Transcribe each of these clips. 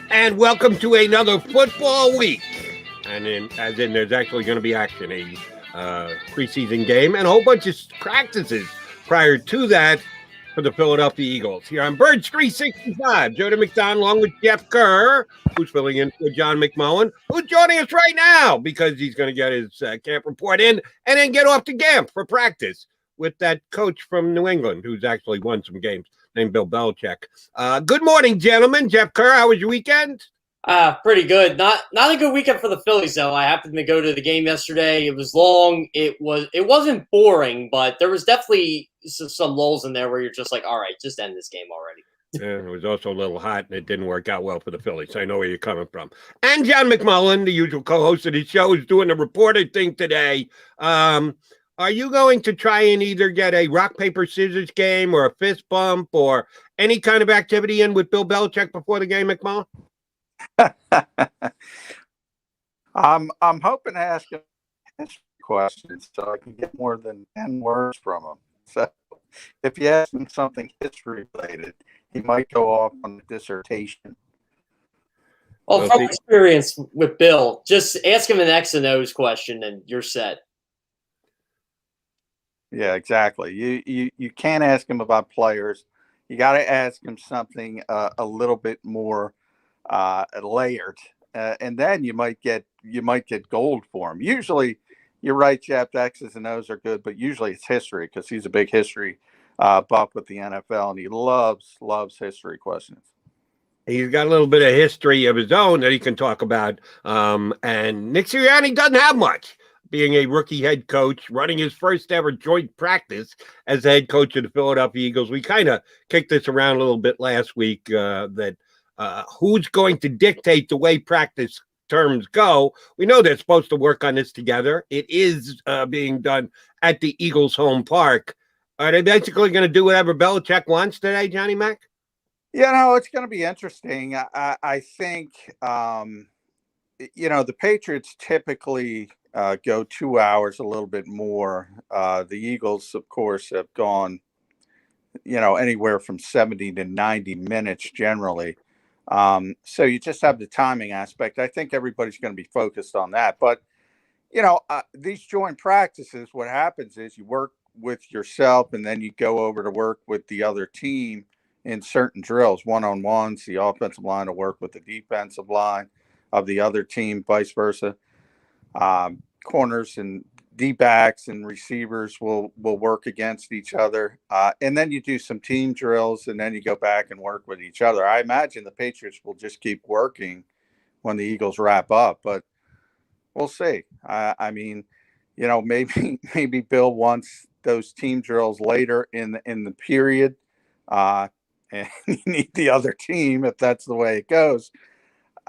And welcome to another football week. And there's actually going to be action, a preseason game, and a whole bunch of practices prior to that for the Philadelphia Eagles. Here on Birds 365, Jody McDonald along with Jeff Kerr, who's filling in for John McMullen, who's joining us right now because he's going to get his camp report in and then get off to camp for practice with that coach from New England who's actually won some games named Bill Belichick. Good morning, gentlemen. Jeff Kerr, how was your weekend? Pretty good. Not a good weekend for the Phillies, though. I happened to go to the game yesterday. It was long. It wasn't boring, but there was definitely some lulls in there where you're just like, all right, just end this game already. Yeah, it was also a little hot, and it didn't work out well for the Phillies. I know where you're coming from. And John McMullen, the usual co-host of the show, is doing the reporter thing today. Are you going to try and either get a rock, paper, scissors game or a fist bump or any kind of activity in with Bill Belichick before the game, McMullen? I'm hoping to ask him questions so I can get more than 10 words from him. So if you ask him something history related, he might go off on a dissertation. Well, from experience with Bill, just ask him an X and O's question and you're set. Yeah, exactly. You can't ask him about players. You got to ask him something a little bit more layered, and then you might get gold for him. Usually, you're right, Jeff. X's and O's are good, but usually it's history because he's a big history buff with the NFL, and he loves history questions. He's got a little bit of history of his own that he can talk about, and Nick Sirianni doesn't have much. Being a rookie head coach, running his first ever joint practice as the head coach of the Philadelphia Eagles. We kind of kicked this around a little bit last week that who's going to dictate the way practice terms go. We know they're supposed to work on this together. It is being done at the Eagles' home park. Are they basically going to do whatever Belichick wants today, Johnny Mac? You know, it's going to be interesting. I think, the Patriots typically go 2 hours, a little bit more. The Eagles, of course, have gone, anywhere from 70 to 90 minutes generally. So you just have the timing aspect. I think everybody's going to be focused on that. But, these joint practices, what happens is you work with yourself and then you go over to work with the other team in certain drills, one-on-ones. The offensive line will work with the defensive line of the other team, vice versa. Corners and D-backs and receivers will work against each other. And then you do some team drills, and then you go back and work with each other. I imagine the Patriots will just keep working when the Eagles wrap up, but we'll see. I mean, maybe Bill wants those team drills later in the period, and you need the other team if that's the way it goes.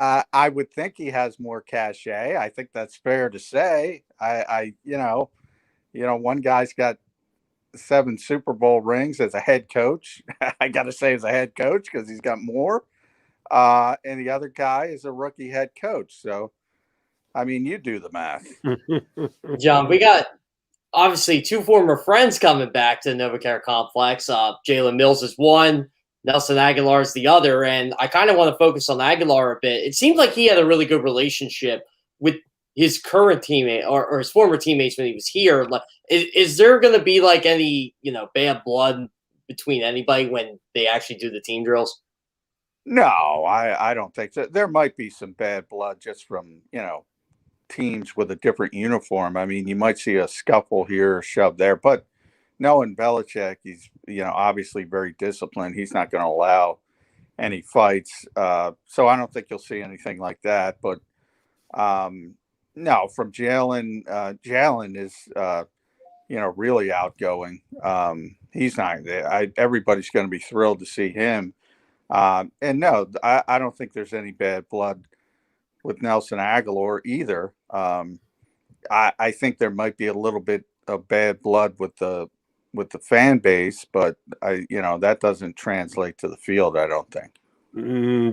I would think he has more cachet. I think that's fair to say. One guy's got 7 Super Bowl rings as a head coach. I got to say as a head coach because he's got more. And the other guy is a rookie head coach. So, I mean, you do the math. John, we got obviously 2 former friends coming back to the NovaCare Complex. Jalen Mills is one. Nelson Aguilar is the other, and I kind of want to focus on Aguilar a bit. It seemed like he had a really good relationship with his current teammate or his former teammates when he was here. Like, is there going to be like any bad blood between anybody when they actually do the team drills? No, I don't think so. There might be some bad blood just from teams with a different uniform. I mean, you might see a scuffle here, or shove there, but. Knowing Belichick, he's obviously very disciplined. He's not going to allow any fights, so I don't think you'll see anything like that. But no, from Jalen, Jalen is really outgoing. He's not. Everybody's going to be thrilled to see him. And no, I don't think there's any bad blood with Nelson Aguilar either. I think there might be a little bit of bad blood with the fan base, but that doesn't translate to the field, I don't think.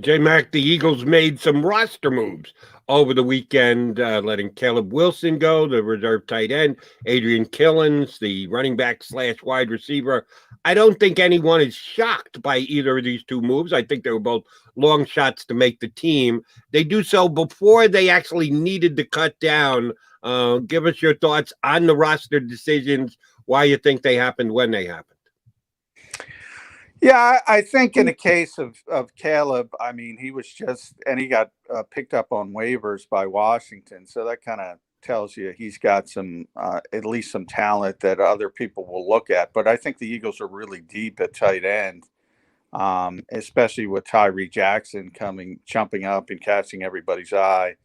J-Mac, the Eagles made some roster moves over the weekend, letting Caleb Wilson go, the reserve tight end, Adrian Killens, the running back / wide receiver. I don't think anyone is shocked by either of these two moves. I think they were both long shots to make the team. They do so before they actually needed to cut down. Give us your thoughts on the roster decisions, why you think they happened when they happened. Yeah, I think in the case of Caleb, I mean, he was just, and he got picked up on waivers by Washington. So that kind of tells you he's got some, at least some talent that other people will look at. But I think the Eagles are really deep at tight end, especially with Tyree Jackson jumping up and catching everybody's eye.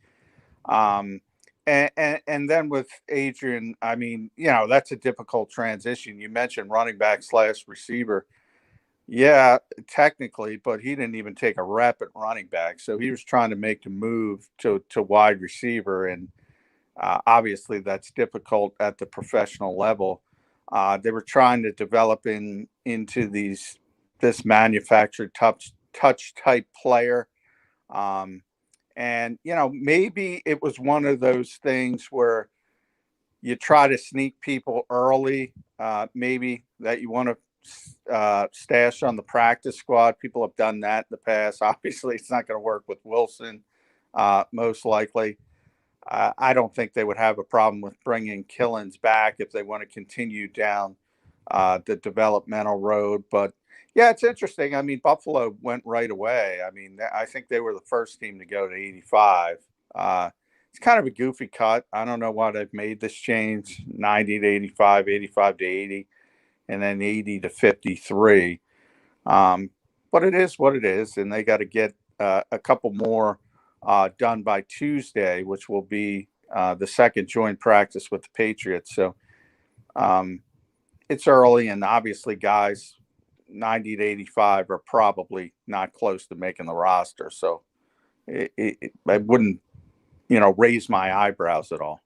And then with Adrian, I mean, that's a difficult transition. You mentioned running back / receiver. Yeah, technically, but he didn't even take a rep at running back. So he was trying to make the move to wide receiver. And obviously that's difficult at the professional level. They were trying to develop into this manufactured touch type player. And, maybe it was one of those things where you try to sneak people early, maybe that you want to stash on the practice squad. People have done that in the past. Obviously, it's not going to work with Wilson, most likely. I don't think they would have a problem with bringing Killens back if they want to continue down the developmental road. But, yeah, it's interesting. I mean, Buffalo went right away. I mean, I think they were the first team to go to 85. It's kind of a goofy cut. I don't know why they've made this change, 90 to 85, 85 to 80. And then 80 to 53. But it is what it is. And they got to get a couple more done by Tuesday, which will be the second joint practice with the Patriots. So it's early. And obviously, guys 90 to 85 are probably not close to making the roster. So I wouldn't, raise my eyebrows at all.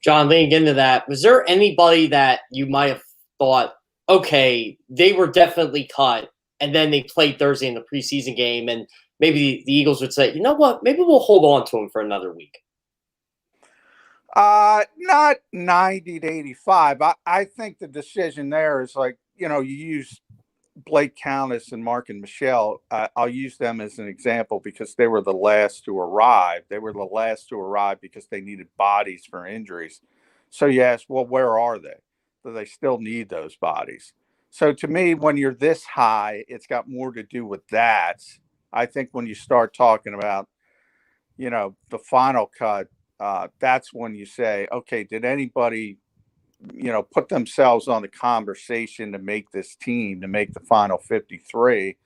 John, leaning into that, was there anybody that you might have thought, okay, they were definitely cut, and then they played Thursday in the preseason game, and maybe the Eagles would say, you know what, maybe we'll hold on to him for another week? Not 90 to 85. I think the decision there is like, you use Blake Countess and Mark and Michelle. I'll use them as an example because they were the last to arrive. They were the last to arrive because they needed bodies for injuries. So you ask, well, where are they? So they still need those bodies. So to me, when you're this high, it's got more to do with that. I think when you start talking about, the final cut, that's when you say, okay, did anybody, put themselves on the conversation to make this team, to make the final 53?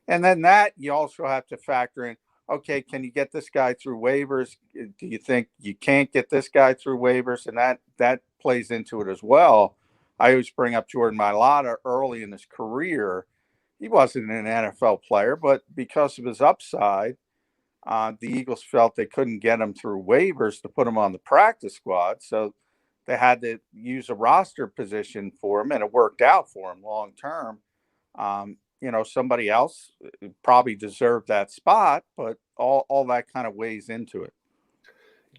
And then that you also have to factor in, okay, can you get this guy through waivers? Do you think you can't get this guy through waivers? And that plays into it as well. I always bring up Jordan Mailata early in his career. He wasn't an NFL player, but because of his upside, the Eagles felt they couldn't get him through waivers to put him on the practice squad. So they had to use a roster position for him, and it worked out for him long term. Somebody else probably deserved that spot, but all that kind of weighs into it.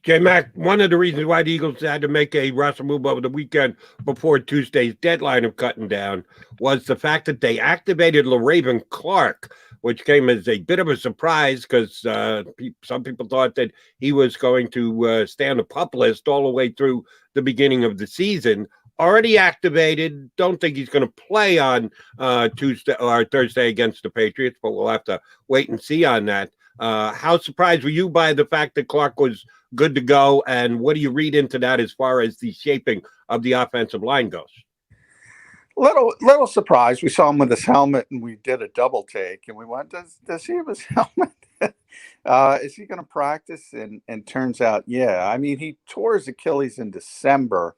J-Mac, one of the reasons why the Eagles had to make a roster move over the weekend before Tuesday's deadline of cutting down was the fact that they activated LaRaven Clark, which came as a bit of a surprise because some people thought that he was going to stay on the PUP list all the way through the beginning of the season. Already activated. Don't think he's going to play on Tuesday or Thursday against the Patriots, but we'll have to wait and see on that. How surprised were you by the fact that Clark was good to go, and what do you read into that as far as the shaping of the offensive line goes? Little surprised. We saw him with his helmet, and we did a double take, and we went, does he have his helmet? Is he going to practice? And turns out, yeah. I mean, he tore his Achilles in December.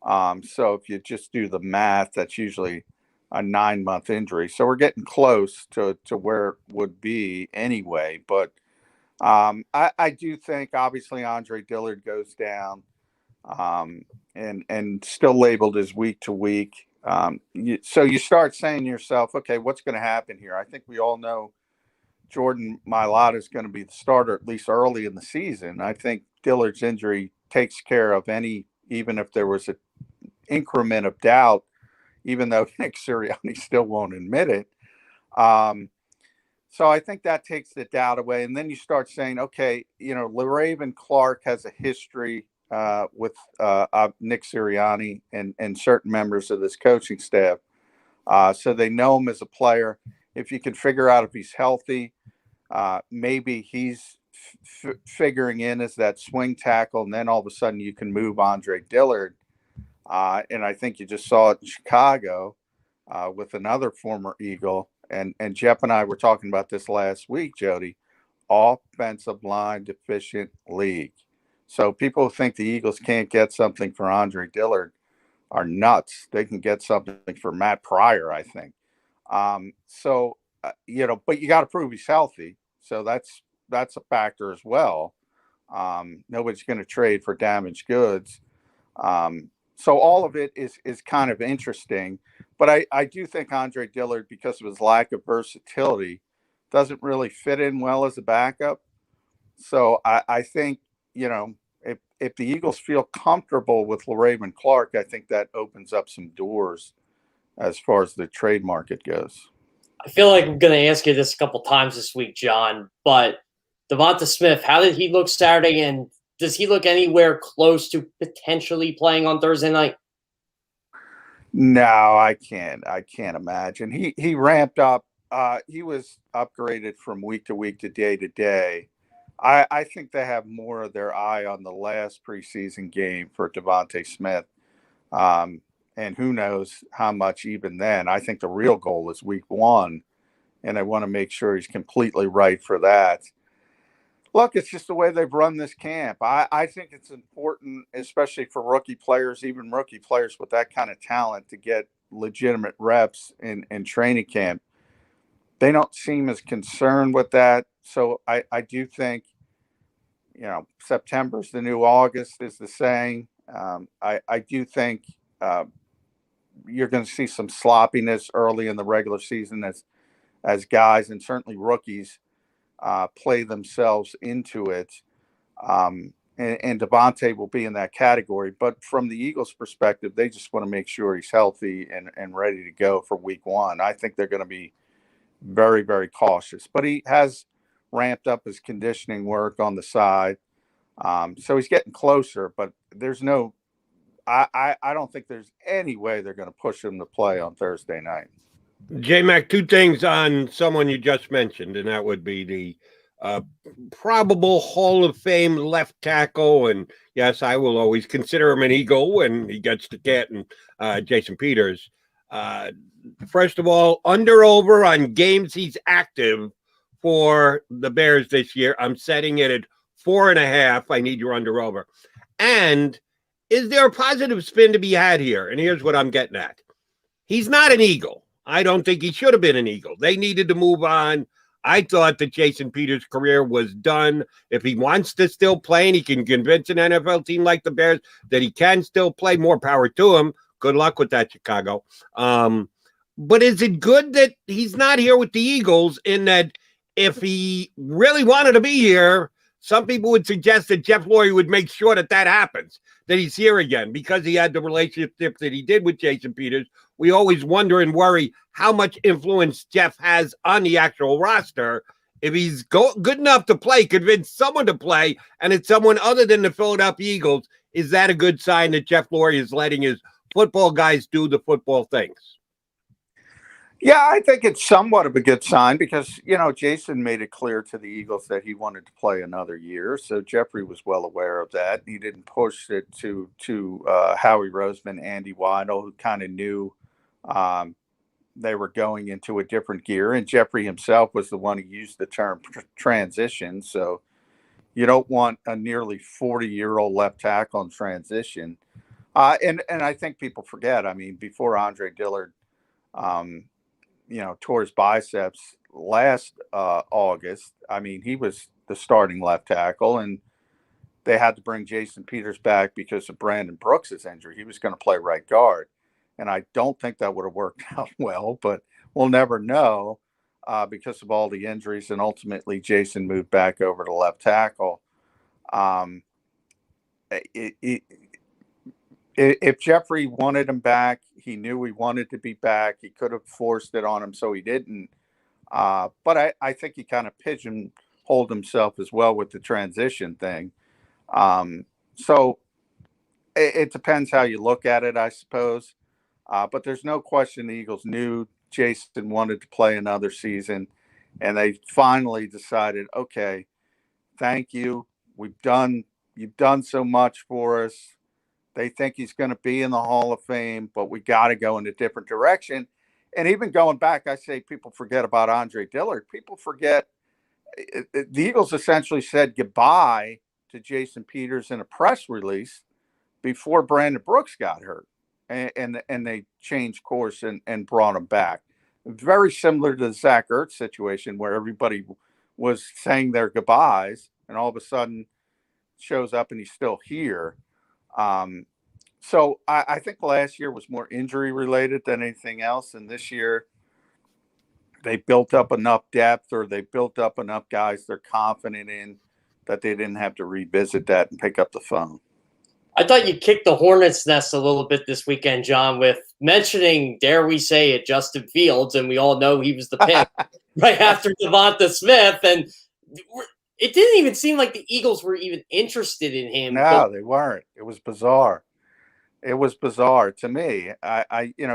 So if you just do the math, that's usually a 9-month injury. So we're getting close to where it would be anyway. But I do think, obviously, Andre Dillard goes down and still labeled as week to week. So you start saying to yourself, okay, what's going to happen here? I think we all know Jordan Mailata is going to be the starter at least early in the season. I think Dillard's injury takes care of any, even if there was an increment of doubt, even though Nick Sirianni still won't admit it. So I think that takes the doubt away. And then you start saying, okay, LaRaven Clark has a history with Nick Sirianni and certain members of this coaching staff. So they know him as a player. If you can figure out if he's healthy, maybe he's figuring in as that swing tackle, and then all of a sudden you can move Andre Dillard. And I think you just saw it in Chicago with another former Eagle. And Jeff and I were talking about this last week, Jody. Offensive line deficient league. So people who think the Eagles can't get something for Andre Dillard are nuts. They can get something for Matt Pryor, I think. But you got to prove he's healthy. So that's a factor as well. Nobody's going to trade for damaged goods. So all of it is kind of interesting. But I do think Andre Dillard, because of his lack of versatility, doesn't really fit in well as a backup. So I think, if the Eagles feel comfortable with LaRaven Clark, I think that opens up some doors as far as the trade market goes. I feel like I'm going to ask you this a couple times this week, John, but Devonta Smith, how did he look Saturday, and does he look anywhere close to potentially playing on Thursday night? No, I can't imagine. He ramped up. He was upgraded from week to week to day. I think they have more of their eye on the last preseason game for Devonta Smith. And who knows how much even then. I think the real goal is week 1, and I want to make sure he's completely right for that. Look, it's just the way they've run this camp. I think it's important, especially for rookie players, even rookie players with that kind of talent, to get legitimate reps in training camp. They don't seem as concerned with that. So I do think, September's the new August is the saying. I do think you're going to see some sloppiness early in the regular season as guys, and certainly rookies, play themselves into it. And Devontae will be in that category. But from the Eagles' perspective, they just want to make sure he's healthy and ready to go for week 1. I think they're going to be very, very cautious. But he has ramped up his conditioning work on the side. So he's getting closer, but there's no – I don't think there's any way they're going to push him to play on Thursday night. J-Mac, 2 things on someone you just mentioned, and that would be the probable Hall of Fame left tackle. And yes, I will always consider him an Eagle when he gets to Canton, Jason Peters. First of all, under/over on games he's active for the Bears this year. I'm setting it at 4.5. I need your under/over. And is there a positive spin to be had here? And here's what I'm getting at. He's not an Eagle. I don't think he should have been an Eagle. They needed to move on. I thought that Jason Peters' career was done. If he wants to still play and he can convince an NFL team like the Bears that he can still play, more power to him. Good luck with that, Chicago. But is it good that he's not here with the Eagles, in that if he really wanted to be here, some people would suggest that Jeff Lurie would make sure that happens, that he's here again, because he had the relationship that he did with Jason Peters. We always wonder and worry how much influence Jeff has on the actual roster. If he's good enough to play, convince someone to play, and it's someone other than the Philadelphia Eagles, is that a good sign that Jeff Lurie is letting his football guys do the football things? Yeah, I think it's somewhat of a good sign because, Jason made it clear to the Eagles that he wanted to play another year. So Jeffrey was well aware of that. He didn't push it to Howie Roseman, Andy Weidel, who kind of knew they were going into a different gear. And Jeffrey himself was the one who used the term transition. So you don't want a nearly 40-year-old left tackle in transition. And I think people forget, before Andre Dillard, tore his biceps last August. He was the starting left tackle, and they had to bring Jason Peters back because of Brandon Brooks' injury. He was going to play right guard, and I don't think that would have worked out well, but we'll never know. because of all the injuries, and ultimately Jason moved back over to left tackle. If Jeffrey wanted him back, he knew he wanted to be back. He could have forced it on him, so he didn't. But I think he kind of pigeonholed himself as well with the transition thing. So it depends how you look at it, I suppose. But there's no question the Eagles knew Jason wanted to play another season, and they finally decided, okay, thank you. You've done so much for us. They think he's going to be in the Hall of Fame, but we got to go in a different direction. And even going back, I say people forget about Andre Dillard. People forget the Eagles essentially said goodbye to Jason Peters in a press release before Brandon Brooks got hurt. And they changed course and brought him back. Very similar to the Zach Ertz situation where everybody was saying their goodbyes and all of a sudden shows up and he's still here. So I think last year was more injury related than anything else. And this year they built up enough depth, or they built up enough guys they're confident in, that they didn't have to revisit that and pick up the phone. I thought you kicked the hornet's nest a little bit this weekend, John, with mentioning, dare we say it, Justin Fields, and we all know he was the pick right after Devonta Smith. And it didn't even seem like the Eagles were even interested in him. No, they weren't. It was bizarre. It was bizarre to me.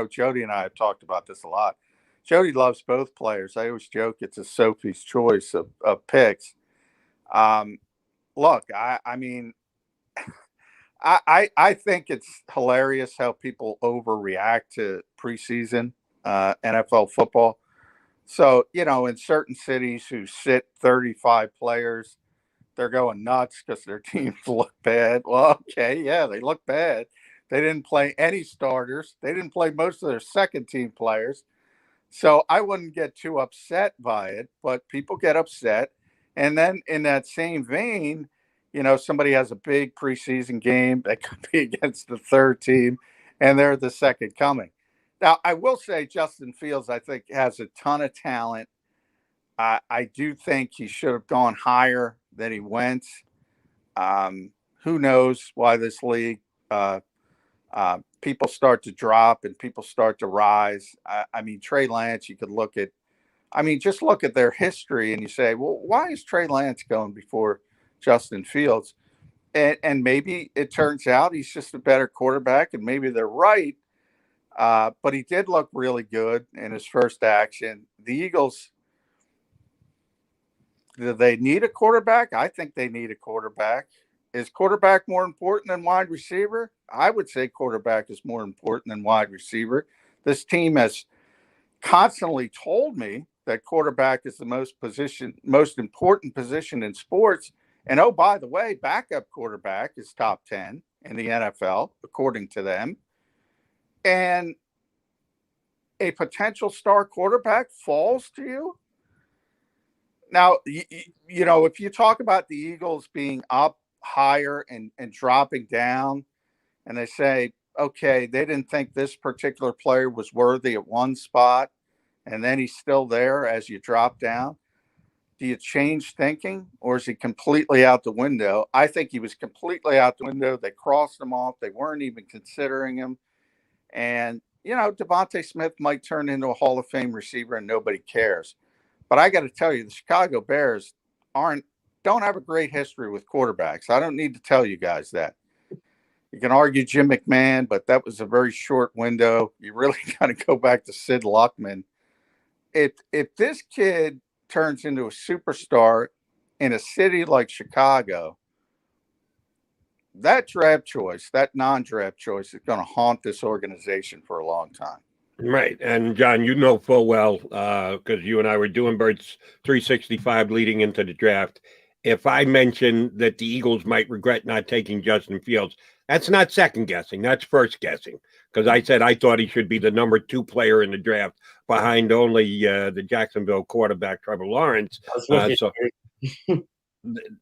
Jody and I have talked about this a lot. Jody loves both players. I always joke it's a Sophie's choice of picks. Look, I mean, I think it's hilarious how people overreact to preseason NFL football. So, in certain cities who sit 35 players, they're going nuts because their teams look bad. Well, okay, yeah, they look bad. They didn't play any starters. They didn't play most of their second team players. So I wouldn't get too upset by it, but people get upset. And then in that same vein, somebody has a big preseason game that could be against the third team, and they're the second coming. Now, I will say Justin Fields, I think, has a ton of talent. I do think he should have gone higher than he went. Who knows why this league people start to drop and people start to rise. I mean, Trey Lance, you could look at, just look at their history and you say, well, why is Trey Lance going before Justin Fields? And maybe it turns out he's just a better quarterback, and maybe they're right. But he did look really good in his first action. The Eagles, do they need a quarterback? I think they need a quarterback. Is quarterback more important than wide receiver? I would say quarterback is more important than wide receiver. This team has constantly told me that quarterback is the most important position in sports. And oh, by the way, backup quarterback is top 10 in the NFL, according to them. And a potential star quarterback falls to you. Now, if you talk about the Eagles being up higher and dropping down, and they say, okay, they didn't think this particular player was worthy at one spot, and then he's still there as you drop down, do you change thinking, or is he completely out the window? I think he was completely out the window. They crossed him off. They weren't even considering him. And, Devonta Smith might turn into a Hall of Fame receiver and nobody cares. But I got to tell you, the Chicago Bears don't have a great history with quarterbacks. I don't need to tell you guys that. You can argue Jim McMahon, but that was a very short window. You really got to go back to Sid Luckman. If this kid turns into a superstar in a city like Chicago, that draft choice, that non-draft choice, is going to haunt this organization for a long time. Right. And John, you know full well, because you and I were doing Birds 365 leading into the draft. If I mention that the Eagles might regret not taking Justin Fields, that's not second guessing. That's first guessing. Because I said I thought he should be the number 2 player in the draft behind only the Jacksonville quarterback, Trevor Lawrence. So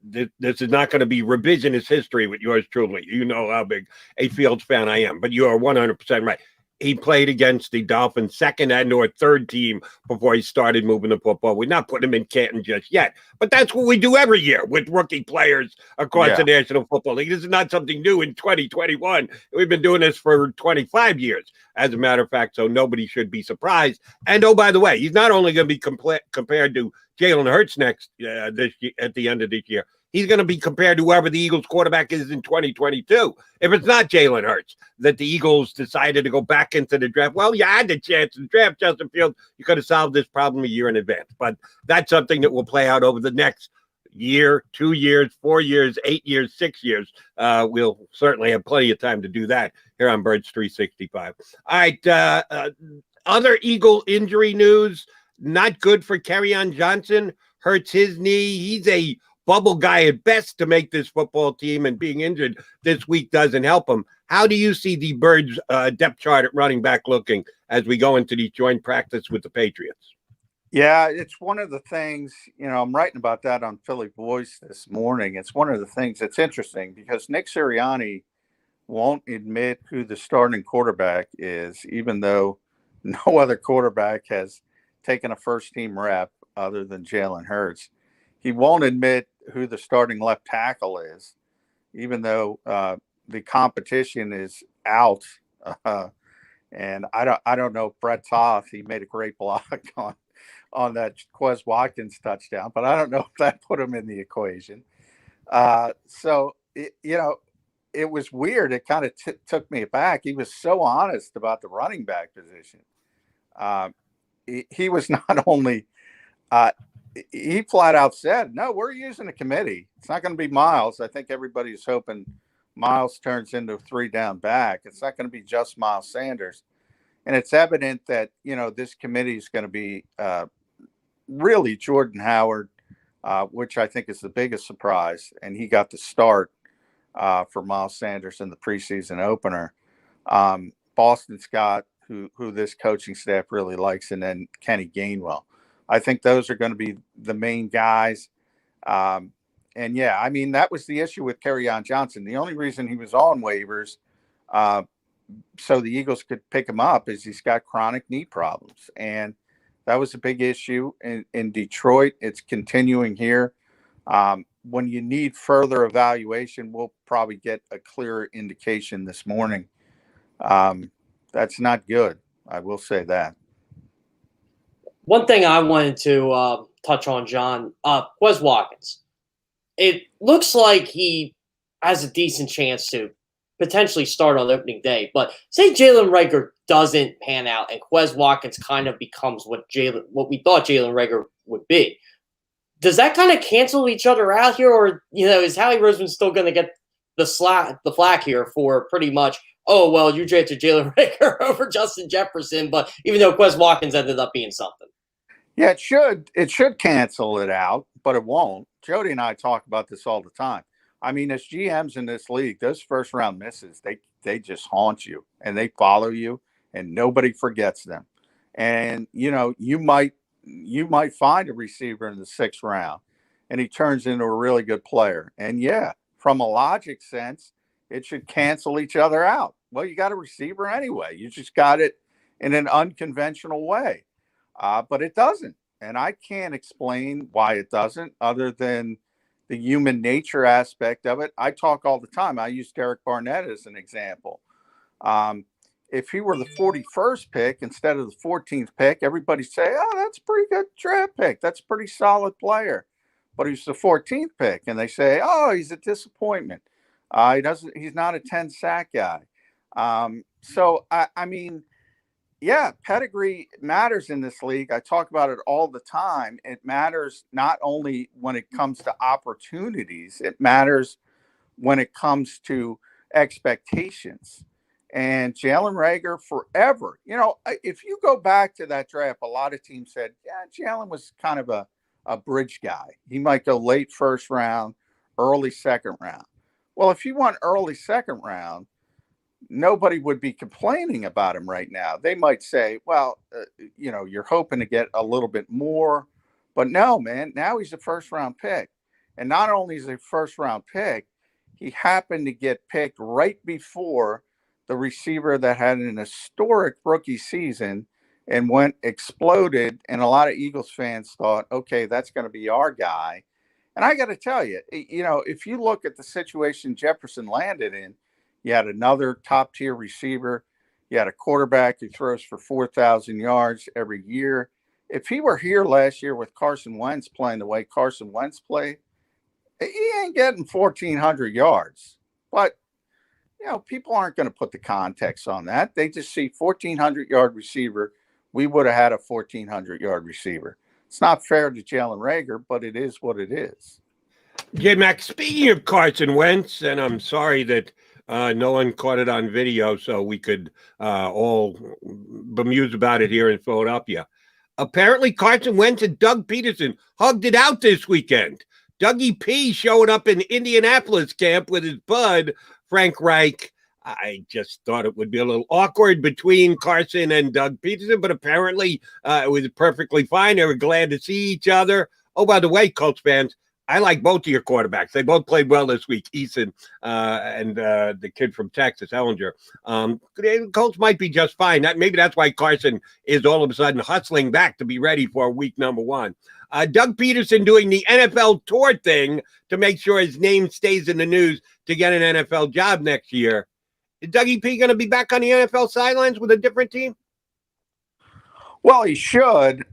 this is not going to be revisionist history with yours truly. You know how big a Fields fan I am, but you are 100% right. he played against the Dolphins' second and or third team before he started moving the football. We're not putting him in Canton just yet, but that's what we do every year with rookie players across the National Football League. This is not something new in 2021. We've been doing this for 25 years, as a matter of fact, so nobody should be surprised. And oh, by the way, he's not only going to be compared to Jalen Hurts next this year, at the end of this year. He's going to be compared to whoever the Eagles quarterback is in 2022. If it's not Jalen Hurts that the Eagles decided to go back into the draft, well, you had the chance to draft Justin Fields. You could have solved this problem a year in advance. But that's something that will play out over the next year, 2 years, 4 years, 8 years, 6 years. We'll certainly have plenty of time to do that here on Birds 365. All right, other Eagle injury news, not good for Kerryon Johnson. Hurts his knee. He's a bubble guy at best to make this football team, and being injured this week doesn't help him. How do you see the Birds depth chart at running back looking as we go into the joint practice with the Patriots? Yeah, it's one of the things, I'm writing about that on Philly Voice this morning. It's one of the things that's interesting because Nick Sirianni won't admit who the starting quarterback is, even though no other quarterback has taken a first-team rep other than Jalen Hurts. He won't admit who the starting left tackle is, even though the competition is out. And I don't know if Brett Toth, he made a great block on that Quez Watkins touchdown, but I don't know if that put him in the equation. It was weird. It kind of took me aback. He was so honest about the running back position. He was not only he flat out said, no, we're using a committee. It's not going to be Miles. I think everybody's hoping Miles turns into a 3-down back. It's not going to be just Miles Sanders. And it's evident that, this committee is going to be really Jordan Howard, which I think is the biggest surprise. And he got the start for Miles Sanders in the preseason opener. Boston Scott, who this coaching staff really likes, and then Kenny Gainwell. I think those are going to be the main guys. That was the issue with Kerryon Johnson. The only reason he was on waivers so the Eagles could pick him up is he's got chronic knee problems. And that was a big issue in Detroit. It's continuing here. When you need further evaluation, we'll probably get a clearer indication this morning. That's not good. I will say that. One thing I wanted to touch on, John, Quez Watkins. It looks like he has a decent chance to potentially start on opening day. But say Jalen Reagor doesn't pan out and Quez Watkins kind of becomes what we thought Jalen Reagor would be. Does that kind of cancel each other out here? Or, is Howie Roseman still going to get the flack here for pretty much, oh, well, you drafted Jalen Reagor over Justin Jefferson, but even though Quez Watkins ended up being something? Yeah, it should cancel it out, but it won't. Jody and I talk about this all the time. I mean, as GMs in this league, those first round misses, they just haunt you and they follow you and nobody forgets them. And, you might find a receiver in the 6th round and he turns into a really good player. And yeah, from a logic sense, it should cancel each other out. Well, you got a receiver anyway. You just got it in an unconventional way. But it doesn't. And I can't explain why it doesn't other than the human nature aspect of it. I talk all the time. I use Derek Barnett as an example. If he were the 41st pick instead of the 14th pick, everybody say, oh, that's a pretty good draft pick. That's a pretty solid player. But he's the 14th pick. And they say, oh, he's a disappointment. He's not a 10-sack guy. Yeah, pedigree matters in this league. I talk about it all the time. It matters not only when it comes to opportunities, it matters when it comes to expectations. And Jalen Reagor forever, if you go back to that draft, a lot of teams said, yeah, Jalen was kind of a bridge guy. He might go late 1st round, early 2nd round. Well, if you want early 2nd round, nobody would be complaining about him right now. They might say, well, you're hoping to get a little bit more. But no, man, now he's a 1st round pick. And not only is he a 1st round pick, he happened to get picked right before the receiver that had an historic rookie season and exploded. And a lot of Eagles fans thought, okay, that's going to be our guy. And I got to tell you, if you look at the situation Jefferson landed in, you had another top tier receiver. You had a quarterback who throws for 4,000 yards every year. If he were here last year with Carson Wentz playing the way Carson Wentz played, he ain't getting 1,400 yards. But, people aren't going to put the context on that. They just see 1,400-yard receiver. We would have had a 1,400-yard receiver. It's not fair to Jalen Reagor, but it is what it is. J-Mac, speaking of Carson Wentz, and I'm sorry that no one caught it on video so we could all bemuse about it here in Philadelphia. Apparently, Carson Wentz and Doug Peterson hugged it out this weekend. Dougie P showed up in Indianapolis camp with his bud, Frank Reich. I just thought it would be a little awkward between Carson and Doug Peterson, but apparently it was perfectly fine. They were glad to see each other. Oh, by the way, Colts fans, I like both of your quarterbacks. They both played well this week, Eason and the kid from Texas, Ellinger. The Colts might be just fine. Maybe that's why Carson is all of a sudden hustling back to be ready for week number 1. Doug Peterson doing the NFL tour thing to make sure his name stays in the news to get an NFL job next year. Is Dougie P going to be back on the NFL sidelines with a different team? Well, he should.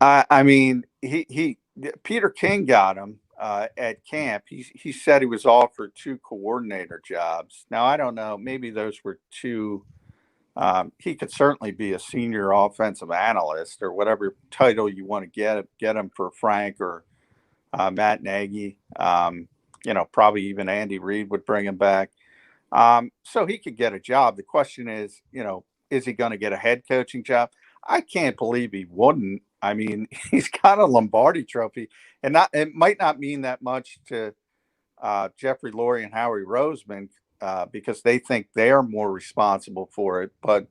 Peter King got him at camp. He said he was offered 2 coordinator jobs. Now, I don't know. Maybe those were 2. He could certainly be a senior offensive analyst or whatever title you want to get him for Frank or Matt Nagy. Probably even Andy Reid would bring him back. So he could get a job. The question is, is he going to get a head coaching job? I can't believe he wouldn't. I mean, he's got a Lombardi trophy, and it might not mean that much to Jeffrey Lurie and Howie Roseman because they think they are more responsible for it. But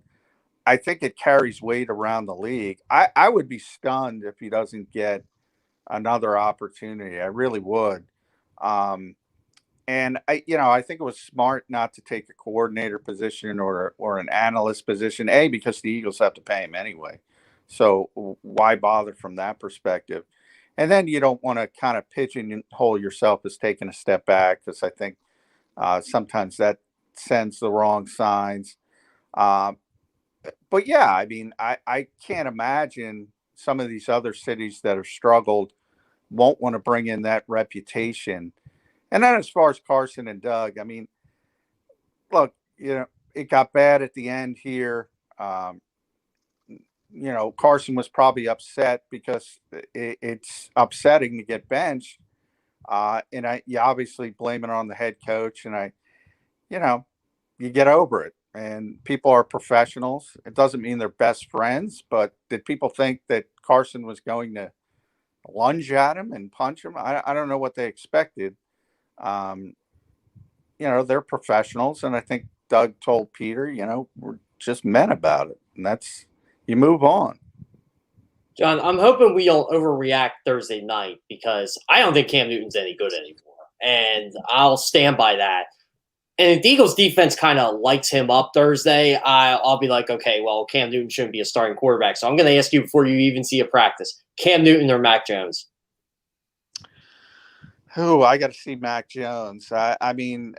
I think it carries weight around the league. I would be stunned if he doesn't get another opportunity. I really would. And I think it was smart not to take a coordinator position or an analyst position, because the Eagles have to pay him anyway. So why bother from that perspective? And then you don't want to kind of pigeonhole yourself as taking a step back, because I think sometimes that sends the wrong signs. But yeah, I mean, I can't imagine some of these other cities that have struggled won't want to bring in that reputation. And then as far as Carson and Doug, I mean, look, it got bad at the end here. Carson was probably upset because it's upsetting to get benched. And you obviously blame it on the head coach. And you get over it. And people are professionals. It doesn't mean they're best friends, but did people think that Carson was going to lunge at him and punch him? I don't know what they expected. They're professionals, and I think Doug told Peter, we're just men about it, and you move on. John, I'm hoping we don't overreact Thursday night because I don't think Cam Newton's any good anymore, and I'll stand by that. And if the Eagles defense kind of lights him up Thursday, I'll be like, okay, well, Cam Newton shouldn't be a starting quarterback. So I'm going to ask you before you even see a practice, Cam Newton or Mac Jones? Oh, I got to see Mac Jones. I'm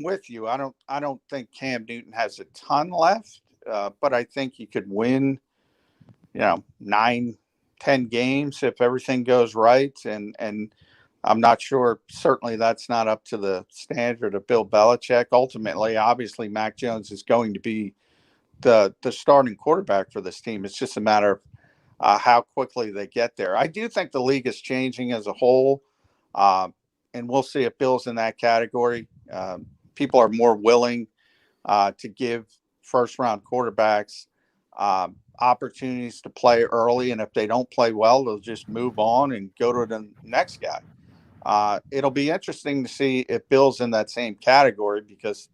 with you. I don't think Cam Newton has a ton left, but I think he could win, 9-10 games if everything goes right. And I'm not sure. Certainly, that's not up to the standard of Bill Belichick. Ultimately, obviously, Mac Jones is going to be the starting quarterback for this team. It's just a matter of how quickly they get there. I do think the league is changing as a whole, and we'll see if Bill's in that category. People are more willing to give first-round quarterbacks opportunities to play early, and if they don't play well, they'll just move on and go to the next guy. It'll be interesting to see if Bill's in that same category because,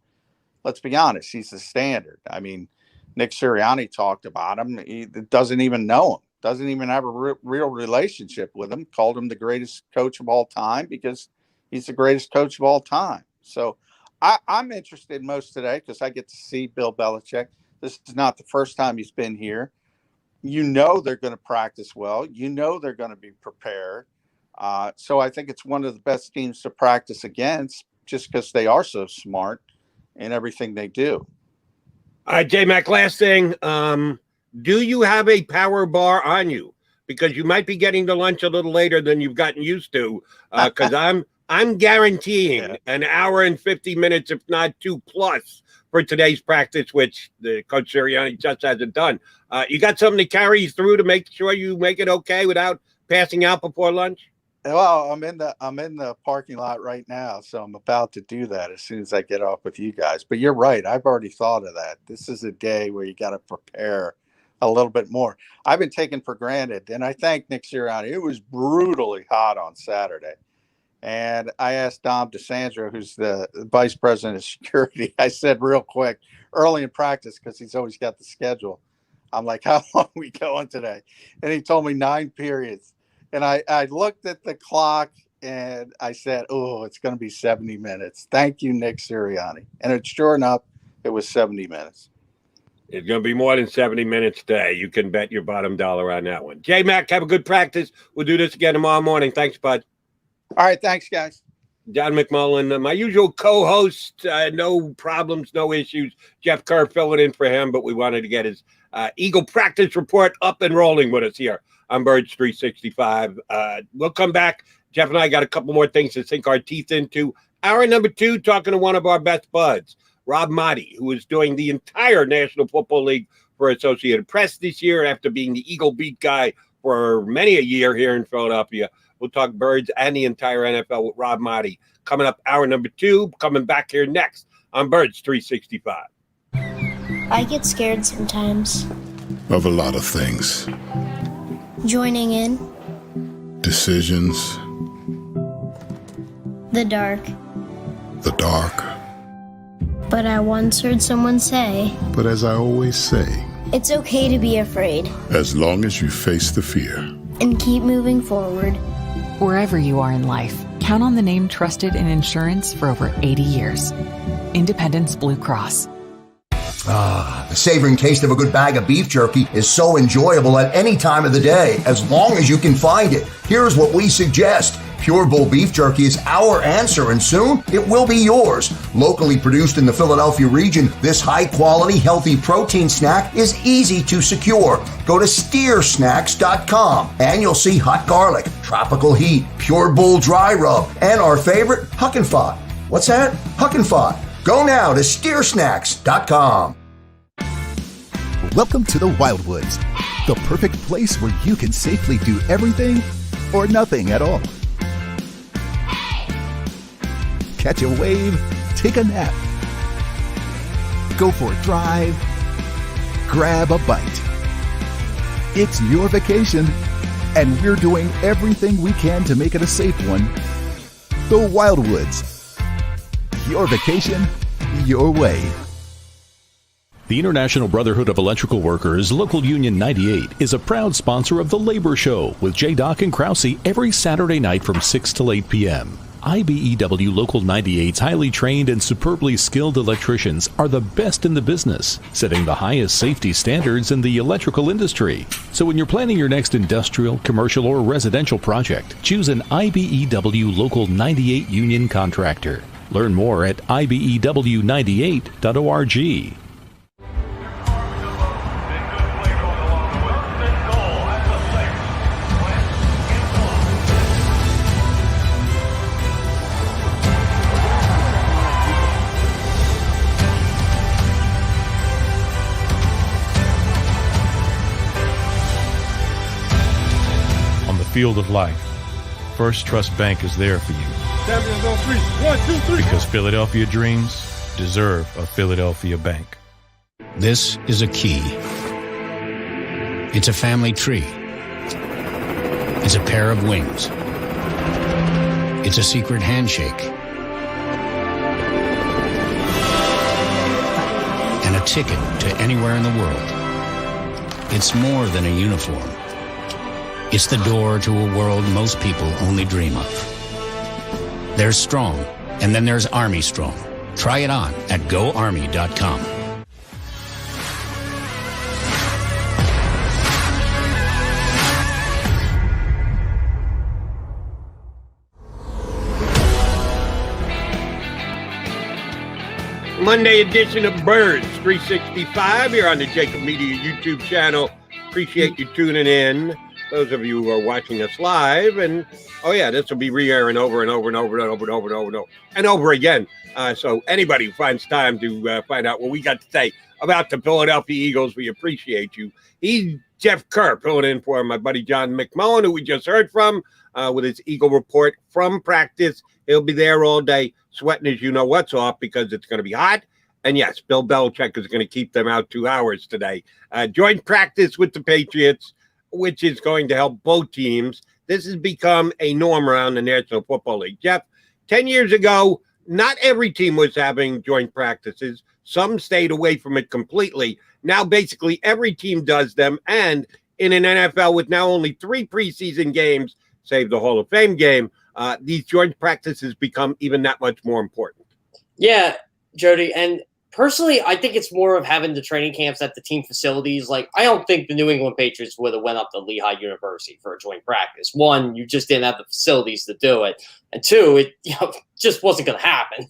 let's be honest, he's the standard. I mean, Nick Sirianni talked about him. He doesn't even know him. Doesn't even have a real relationship with him. Called him the greatest coach of all time because he's the greatest coach of all time. So I'm interested most today because I get to see Bill Belichick. This is not the first time he's been here. You know they're going to practice well. You know they're going to be prepared. So I think it's one of the best teams to practice against just because they are so smart in everything they do. J-Mac, last thing. Do you have a power bar on you? Because you might be getting to lunch a little later than you've gotten used to. Because I'm guaranteeing an hour and 50 minutes, if not 2+, for today's practice, which the Coach Sirianni just hasn't done. You got something to carry you through to make sure you make it okay without passing out before lunch? Well, I'm in the parking lot right now, so I'm about to do that as soon as I get off with you guys. But you're right. I've already thought of that. This is a day where you got to prepare a little bit more. I've been taken for granted, and I thank Nick Sirianni. It was brutally hot on Saturday. And I asked Dom DeSandro, who's the vice president of security, I said real quick, early in practice, because he's always got the schedule. I'm like, how long are we going today? And he told me 9 periods. And I looked at the clock and I said, oh, it's going to be 70 minutes. Thank you, Nick Sirianni. And sure enough, it was 70 minutes. It's going to be more than 70 minutes today. You can bet your bottom dollar on that one. J-Mac, have a good practice. We'll do this again tomorrow morning. Thanks, bud. All right. Thanks, guys. John McMullen, my usual co-host. No problems, no issues. Jeff Kerr filling in for him, but we wanted to get his Eagle practice report up and rolling with us here on Birds 365. We'll come back. Jeff and I got a couple more things to sink our teeth into. Hour number 2, talking to one of our best buds, Rob Maaddi, who is doing the entire National Football League for Associated Press this year after being the Eagle beat guy for many a year here in Philadelphia. We'll talk Birds and the entire NFL with Rob Maaddi. Coming up, hour number 2, coming back here next on Birds 365. I get scared sometimes. Of a lot of things. Joining in. Decisions. The dark. The dark. But I once heard someone say, But as I always say, it's okay to be afraid. as long as you face the fear. And keep moving forward. Wherever you are in life, count on the name trusted in insurance for over 80 years. Independence Blue Cross. The savoring taste of a good bag of beef jerky is so enjoyable at any time of the day, as long as you can find it. Here's what we suggest. Pure Bull Beef Jerky is our answer, and soon it will be yours. Locally produced in the Philadelphia region, this high-quality, healthy protein snack is easy to secure. Go to steersnacks.com, and you'll see hot garlic, tropical heat, Pure Bull dry rub, and our favorite, Huck and Fod. What's that? Huck and Fod. Go now to steersnacks.com. Welcome to the Wildwoods, the perfect place where you can safely do everything or nothing at all. Catch a wave, take a nap, go for a drive, grab a bite. It's your vacation, and we're doing everything we can to make it a safe one. The Wildwoods. Your vacation, your way. The International Brotherhood of Electrical Workers, Local Union 98, is a proud sponsor of The Labor Show with J. Doc and Krause every Saturday night from 6 till 8 p.m. IBEW Local 98's highly trained and superbly skilled electricians are the best in the business, setting the highest safety standards in the electrical industry. So when you're planning your next industrial, commercial, or residential project, choose an IBEW Local 98 union contractor. Learn more at ibew98.org. On the field of life, First Trust Bank is there for you. Champions on 3. 1, 2, 3. Because Philadelphia dreams deserve a Philadelphia bank. This is a key. It's a family tree. It's a pair of wings. It's a secret handshake. And a ticket to anywhere in the world. It's more than a uniform. It's the door to a world most people only dream of. There's Strong, and then there's Army Strong. Try it on at GoArmy.com. Monday edition of Birds 365 here on the JAKIB Media YouTube channel. Appreciate you tuning in. Those of you who are watching us live, and this will be re-airing over and over and over and over and over and over and over and over again. So anybody who finds time to find out what we got to say about the Philadelphia Eagles, we appreciate you. He's Jeff Kerr filling in for my buddy John McMullen, who we just heard from with his Eagle report from practice. He'll be there all day, sweating as you know what's off because it's going to be hot. And yes, Bill Belichick is going to keep them out 2 hours today. Joint practice with the Patriots, which is going to help both teams. This has become a norm around the National Football League. Jeff, 10 years ago, not every team was having joint practices. Some stayed away from it completely. Now, basically, every team does them. And in an NFL with now only 3 preseason games, save the Hall of Fame game, these joint practices become even that much more important. Yeah, Jody. And personally, I think it's more of having the training camps at the team facilities. Like, I don't think the New England Patriots would have went up to Lehigh University for a joint practice. One, you just didn't have the facilities to do it. And two, it just wasn't going to happen,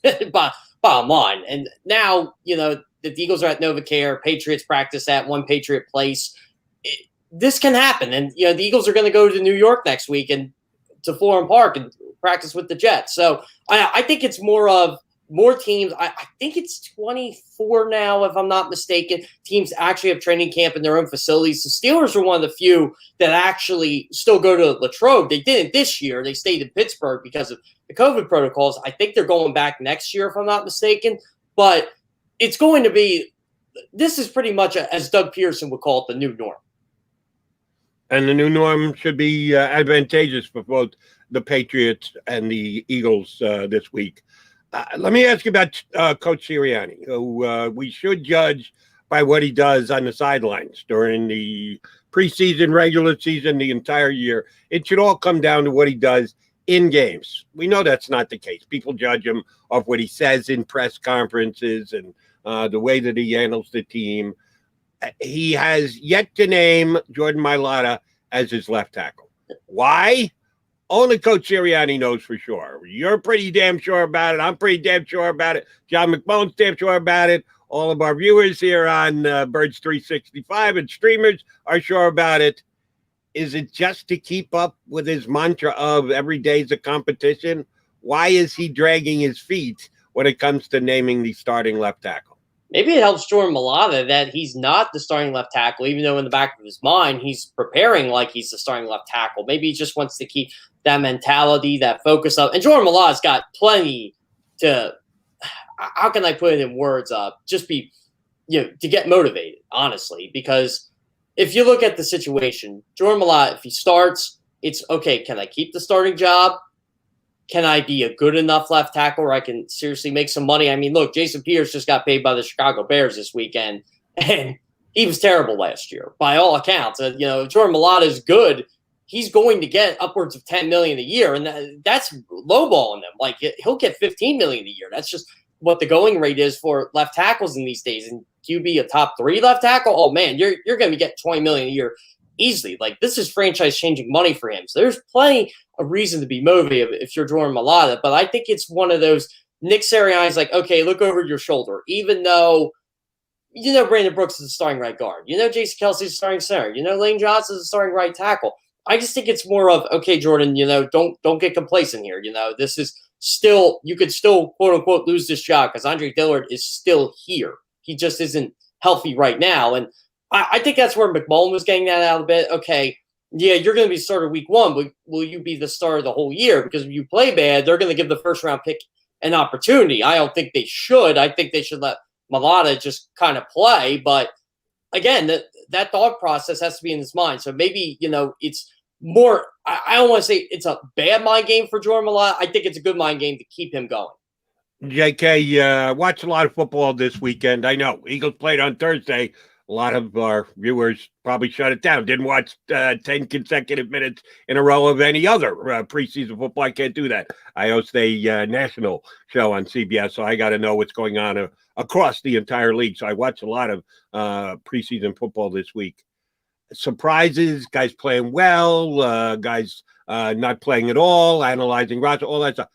bottom line. And now, the Eagles are at NovaCare, Patriots practice at one Patriot place. This can happen. And, the Eagles are going to go to New York next week and to Florham Park and practice with the Jets. So I think it's more teams. I think it's 24 now, if I'm not mistaken. Teams actually have training camp in their own facilities. The Steelers are one of the few that actually still go to Latrobe. They didn't this year. They stayed in Pittsburgh because of the COVID protocols. I think they're going back next year, if I'm not mistaken. But it's going to be – this is pretty much, as Doug Peterson would call it, the new norm. And the new norm should be advantageous for both the Patriots and the Eagles this week. Let me ask you about Coach Sirianni, who we should judge by what he does on the sidelines during the preseason, regular season, the entire year. It should all come down to what he does in games. We know that's not the case. People judge him off what he says in press conferences and the way that he handles the team. He has yet to name Jordan Mailata as his left tackle. Why? Only Coach Sirianni knows for sure. You're pretty damn sure about it. I'm pretty damn sure about it. John McMullen's damn sure about it. All of our viewers here on Birds 365 and streamers are sure about it. Is it just to keep up with his mantra of every day's a competition? Why is he dragging his feet when it comes to naming the starting left tackle? Maybe it helps Jordan Mailata that he's not the starting left tackle, even though in the back of his mind he's preparing like he's the starting left tackle. Maybe he just wants to keep that mentality, that focus up. And Jordan Mailata's got plenty to – how can I put it in words? Just be to get motivated, honestly, because if you look at the situation, Jordan Mailata, if he starts, it's okay. Can I keep the starting job? Can I be a good enough left tackle where I can seriously make some money? I mean, look, Jason Peters just got paid by the Chicago Bears this weekend, and he was terrible last year by all accounts. Jordan Mailata is good. He's going to get upwards of $10 million a year, and that's lowballing him. Like, he'll get $15 million a year. That's just what the going rate is for left tackles in these days. And QB, a top 3 left tackle, oh man, you're going to get $20 million a year easily. Like, this is franchise-changing money for him. So there's plenty of reason to be motivated if you're Jordan Mailata. But I think it's one of those Nick Sirianni's like, okay, look over your shoulder. Even though, Brandon Brooks is a starting right guard. Jason Kelsey's a starting center. Lane Johnson's a starting right tackle. I just think it's more of, okay, Jordan, don't get complacent here. This is still, you could still, quote unquote, lose this job because Andre Dillard is still here. He just isn't healthy right now. And I think that's where McMullen was getting that out a bit. Okay, yeah, you're going to be starter week 1, but will you be the starter the whole year? Because if you play bad, they're going to give the first round pick an opportunity. I don't think they should. I think they should let Mailata just kind of play. But again, that thought process has to be in his mind. So maybe, it's more, I don't want to say it's a bad mind game for Jordan Mailata. I think it's a good mind game to keep him going. JK, watched a lot of football this weekend. I know Eagles played on Thursday, A lot of our viewers probably shut it down. Didn't watch 10 consecutive minutes in a row of any other preseason football. I can't do that. I host a national show on CBS, so I got to know what's going on across the entire league. So I watched a lot of preseason football this week. Surprises, guys playing well, guys not playing at all, analyzing roster, all that stuff.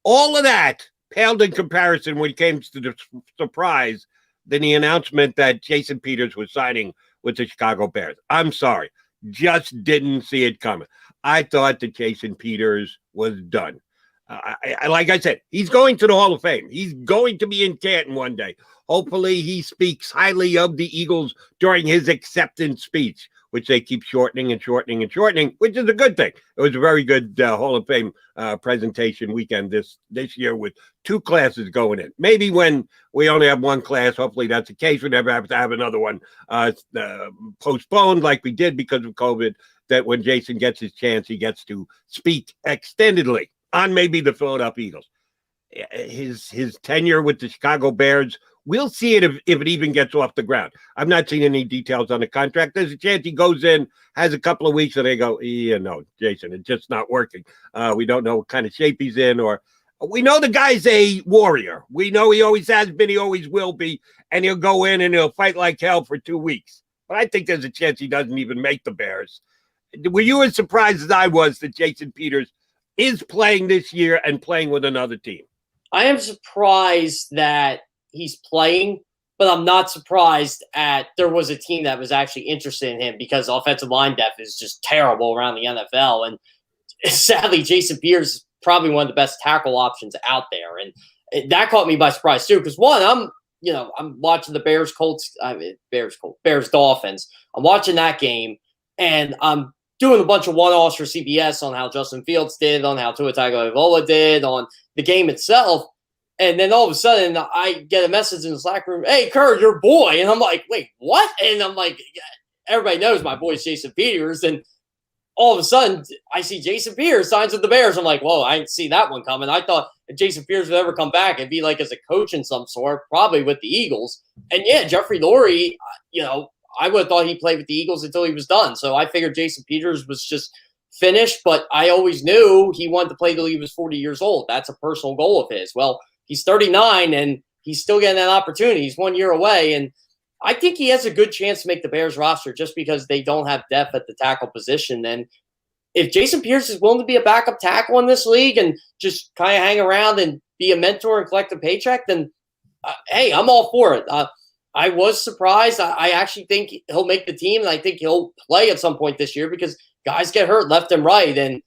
All of that paled in comparison when it came to the surprise than the announcement that Jason Peters was signing with the Chicago Bears. I'm sorry, just didn't see it coming. I thought that Jason Peters was done. Like I said, he's going to the Hall of Fame. He's going to be in Canton one day. Hopefully he speaks highly of the Eagles during his acceptance speech, which they keep shortening and shortening and shortening, which is a good thing. It was a very good Hall of Fame presentation weekend this year with 2 classes going in. Maybe when we only have 1 class, hopefully that's the case. We never have to have another one postponed like we did because of COVID, that when Jason gets his chance, he gets to speak extendedly on maybe the Philadelphia Eagles. His tenure with the Chicago Bears, we'll see it if it even gets off the ground. I've not seen any details on the contract. There's a chance he goes in, has a couple of weeks, and they go, yeah, no, Jason, it's just not working. We don't know what kind of shape he's in, or we know the guy's a warrior. We know he always has been, he always will be, and he'll go in and he'll fight like hell for 2 weeks. But I think there's a chance he doesn't even make the Bears. Were you as surprised as I was that Jason Peters is playing this year and playing with another team? I am surprised that he's playing, but I'm not surprised at there was a team that was actually interested in him, because offensive line depth is just terrible around the NFL. And sadly, Jason Peters is probably one of the best tackle options out there. And that caught me by surprise too, because one, I'm watching the Bears Dolphins. I'm watching that game, and I'm doing a bunch of one-offs for CBS on how Justin Fields did, on how Tua Tagovailoa did, on the game itself. And then all of a sudden, I get a message in the Slack room, "Hey, Kerr, your boy." And I'm like, wait, what? And I'm like, everybody knows my boy's Jason Peters. And all of a sudden, I see Jason Peters signs with the Bears. I'm like, whoa, I didn't see that one coming. I thought if Jason Peters would ever come back, it'd be like as a coach in some sort, probably with the Eagles. And yeah, Jeffrey Lurie, I would have thought he played with the Eagles until he was done. So I figured Jason Peters was just finished, but I always knew he wanted to play till he was 40 years old. That's a personal goal of his. Well, he's 39 and he's still getting that opportunity. He's 1 year away. And I think he has a good chance to make the Bears roster just because they don't have depth at the tackle position. And if Jason Peters is willing to be a backup tackle in this league and just kind of hang around and be a mentor and collect a paycheck, then hey, I'm all for it. I was surprised. I actually think he'll make the team, and I think he'll play at some point this year because guys get hurt left and right. And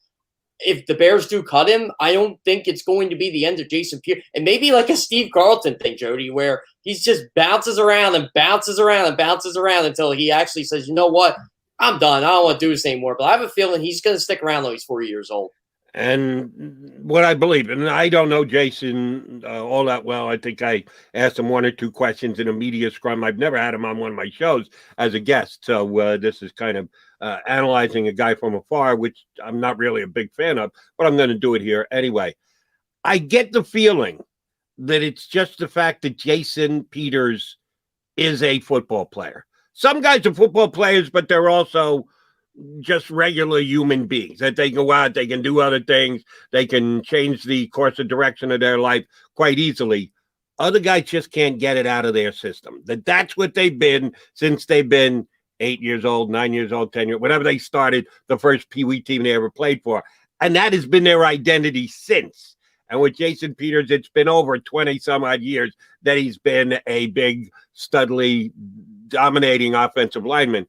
if the Bears do cut him, I don't think it's going to be the end of Jason Peters. And maybe like a Steve Carlton thing, Jody, where he's just bounces around and bounces around and bounces around until he actually says, you know what, I'm done. I don't want to do this anymore. But I have a feeling he's going to stick around till he's 40 years old. And what I believe, and I don't know Jason all that well. I think I asked him 1 or 2 questions in a media scrum. I've never had him on one of my shows as a guest. So this is kind of analyzing a guy from afar, which I'm not really a big fan of, but I'm going to do it here anyway. I get the feeling that it's just the fact that Jason Peters is a football player. Some guys are football players, but they're also just regular human beings, that they go out, they can do other things, they can change the course of direction of their life quite easily. Other guys just can't get it out of their system. That's what they've been since they've been 8 years old, 9 years old, 10 years, whenever they started the first Pee Wee team they ever played for. And that has been their identity since. And with Jason Peters, it's been over 20 some odd years that he's been a big, studly, dominating offensive lineman.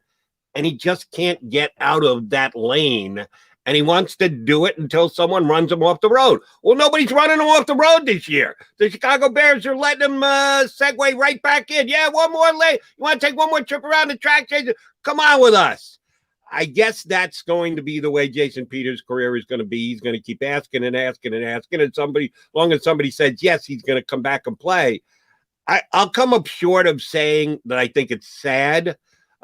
And he just can't get out of that lane. And he wants to do it until someone runs him off the road. Well, nobody's running him off the road this year. The Chicago Bears are letting him segue right back in. Yeah, one more lane. You want to take one more trip around the track? Come on with us. I guess that's going to be the way Jason Peters' career is going to be. He's going to keep asking and asking and asking. And as long as somebody says yes, he's going to come back and play. I'll come up short of saying that I think it's sad,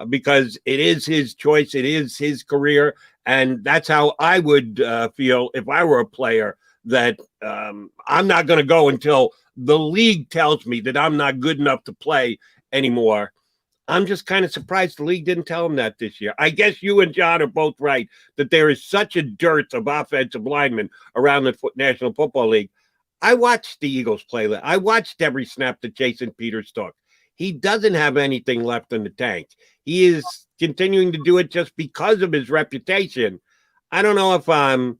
because it is his choice, it is his career, and that's how I would feel if I were a player, that I'm not going to go until the league tells me that I'm not good enough to play anymore. I'm just kind of surprised the league didn't tell him that this year. I guess you and John are both right that there is such a dearth of offensive linemen around the National Football League. I watched the Eagles play. I watched every snap that Jason Peters took. He doesn't have anything left in the tank. He is continuing to do it just because of his reputation. I don't know if I'm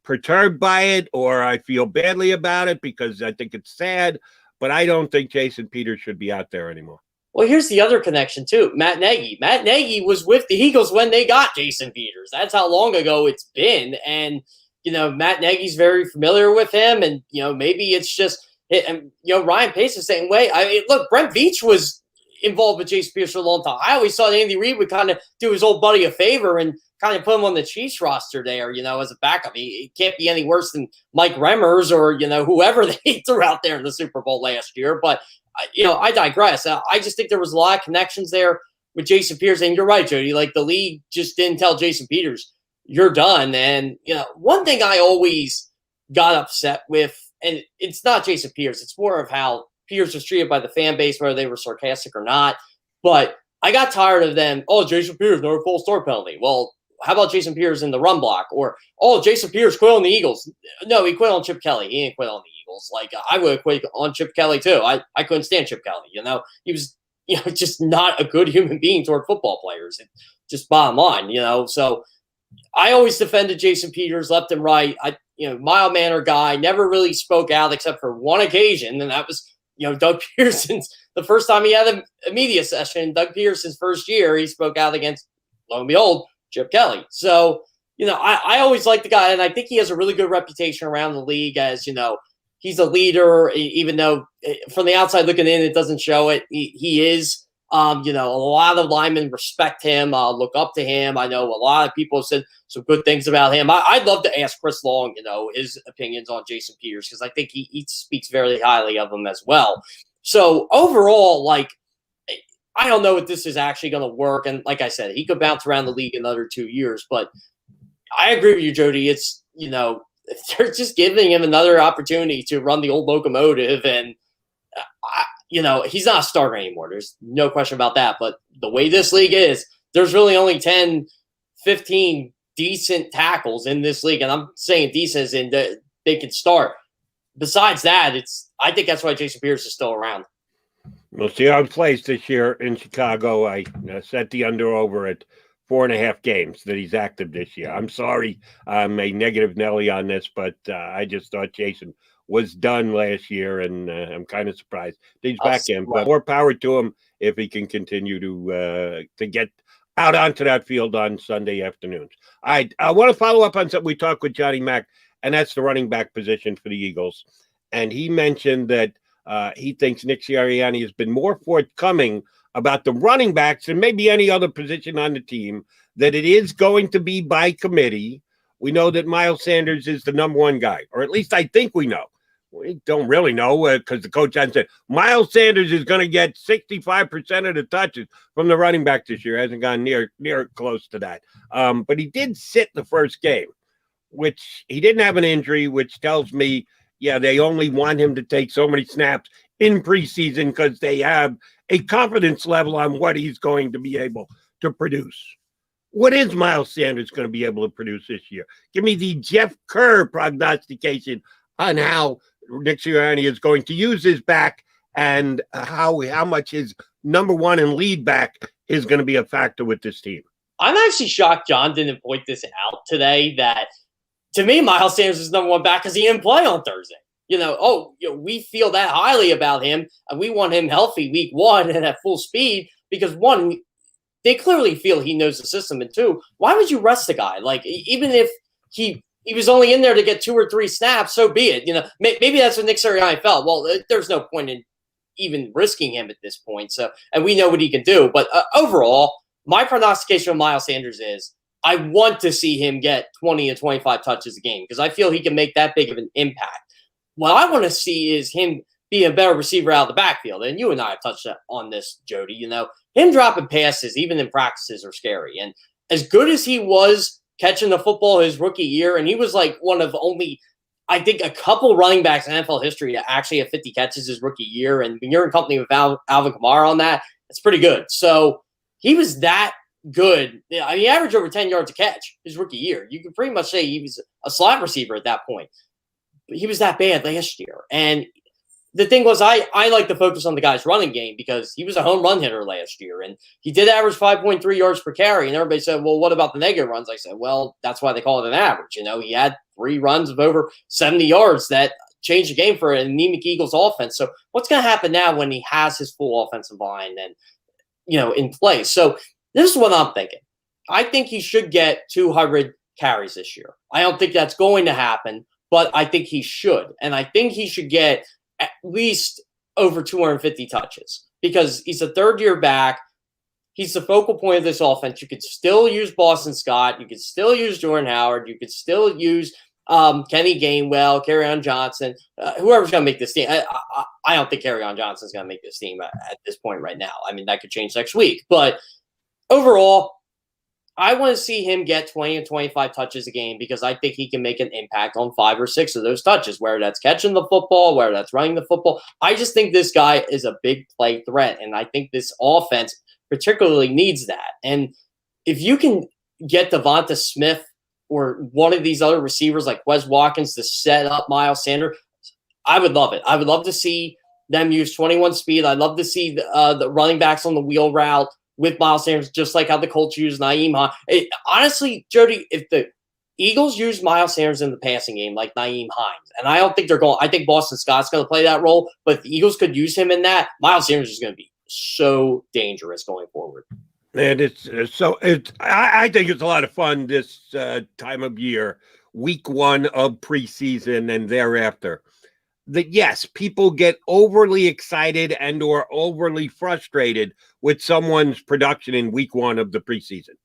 perturbed by it or I feel badly about it because I think it's sad, but I don't think Jason Peters should be out there anymore. Well, here's the other connection, too. Matt Nagy. Matt Nagy was with the Eagles when they got Jason Peters. That's how long ago it's been. And, Matt Nagy's very familiar with him. And, maybe it's just – and, Ryan Pace is the same way. I mean, look, Brent Veach was involved with Jason Peters for a long time. I always thought Andy Reid would kind of do his old buddy a favor and kind of put him on the Chiefs roster there, as a backup. He can't be any worse than Mike Remmers or, whoever they threw out there in the Super Bowl last year. But, I digress. I just think there was a lot of connections there with Jason Peters. And you're right, Jody. Like, the league just didn't tell Jason Peters, you're done. And, one thing I always got upset with, and it's not Jason Peters, it's more of how Peters was treated by the fan base, whether they were sarcastic or not. But I got tired of them. Oh, Jason Peters, no false start penalty. Well, how about Jason Peters in the run block? Or, oh, Jason Peters quit on the Eagles. No, he quit on Chip Kelly. He didn't quit on the Eagles. Like, I would have quit on Chip Kelly too. I couldn't stand Chip Kelly. He was, just not a good human being toward football players. Just bottom line, So I always defended Jason Peters left and right. Mild-mannered guy, never really spoke out except for one occasion, and that was, Doug Peterson's, the first time he had a media session, Doug Peterson's first year, he spoke out against, lo and behold, Chip Kelly. So, I always like the guy, and I think he has a really good reputation around the league as, he's a leader, even though from the outside looking in, it doesn't show it. He is, a lot of linemen respect him, look up to him. I know a lot of people have said some good things about him. I'd love to ask Chris Long, his opinions on Jason Peters, because I think he speaks very highly of him as well. So overall, I don't know if this is actually going to work. And like I said, he could bounce around the league another 2 years. But I agree with you, Jody. It's, they're just giving him another opportunity to run the old locomotive. And, he's not a starter anymore. There's no question about that. But the way this league is, there's really only 10, 15 decent tackles in this league. And I'm saying decent as in they can start. Besides that, I think that's why Jason Peters is still around. We'll see how it plays this year in Chicago. I set the under over at 4.5 games that he's active this year. I'm sorry I'm a negative Nelly on this, but I just thought Jason was done last year, and I'm kind of surprised he's back in. But more power to him if he can continue to get out onto that field on Sunday afternoons. I want to follow up on something we talked with Johnny Mack, and that's the running back position for the Eagles. And he mentioned that he thinks Nick Sirianni has been more forthcoming about the running backs than maybe any other position on the team, that it is going to be by committee. We know that Miles Sanders is the number one guy, or at least I think we know. We don't really know because the coach hasn't said Miles Sanders is going to get 65% of the touches from the running back this year. Hasn't gone near close to that. But he did sit the first game, which he didn't have an injury, which tells me, yeah, they only want him to take so many snaps in preseason because they have a confidence level on what he's going to be able to produce. What is Miles Sanders going to be able to produce this year? Give me the Jeff Kerr prognostication on how Nick Sirianni is going to use his back and how much his number one and lead back is going to be a factor with this team. I'm actually shocked John didn't point this out today, that to me, Miles Sanders is number one back because he didn't play on Thursday. We feel that highly about him, and we want him healthy week one and at full speed because, one, they clearly feel he knows the system, and two, why would you rest the guy? Like, even if he was only in there to get 2 or 3 snaps, so be it. Maybe that's what Nick Sirianni felt. Well, there's no point in even risking him at this point. So, and we know what he can do. But overall, my prognostication of Miles Sanders is I want to see him get 20 to 25 touches a game because I feel he can make that big of an impact. What I want to see is him be a better receiver out of the backfield. And you and I have touched on this, Jody. Him dropping passes, even in practices, are scary. And as good as he was catching the football his rookie year, and he was like one of only, I think a couple running backs in NFL history to actually have 50 catches his rookie year, and when you're in company with Alvin Kamara on that, it's pretty good. So he was that good. I mean, he averaged over 10 yards a catch his rookie year. You could pretty much say he was a slot receiver at that point. But he was that bad last year. And the thing was, I like to focus on the guy's running game because he was a home run hitter last year. And he did average 5.3 yards per carry. And everybody said, well, what about the negative runs? I said, well, that's why they call it an average. You know, he had 3 runs of over 70 yards that changed the game for an anemic Eagles offense. So what's going to happen now when he has his full offensive line and, you know, in place? So this is what I'm thinking. I think he should get 200 carries this year. I don't think that's going to happen, but I think he should. And I think he should get at least over 250 touches because he's a third-year back. He's the focal point of this offense. You could still use Boston Scott. You could still use Jordan Howard. You could still use Kenny Gainwell, Kerryon Johnson, whoever's going to make this team. I don't think Kerryon Johnson's going to make this team at this point right now. I mean, that could change next week. But overall, I want to see him get 20 and 25 touches a game because I think he can make an impact on 5 or 6 of those touches, whether that's catching the football, whether that's running the football. I just think this guy is a big play threat, and I think this offense particularly needs that. And if you can get Devonta Smith or one of these other receivers like Wes Watkins to set up Miles Sanders, I would love it. I would love to see them use 21 speed. I'd love to see the running backs on the wheel route with Miles Sanders, just like how the Colts use Nyheim Hines. Honestly, Jody, if the Eagles use Miles Sanders in the passing game like Nyheim Hines, and I don't think they're going – I think Boston Scott's going to play that role, but if the Eagles could use him in that, Miles Sanders is going to be so dangerous going forward. And I think it's a lot of fun this time of year, week 1 of preseason and thereafter. That yes, people get overly excited and or overly frustrated with someone's production in week 1 of the preseason.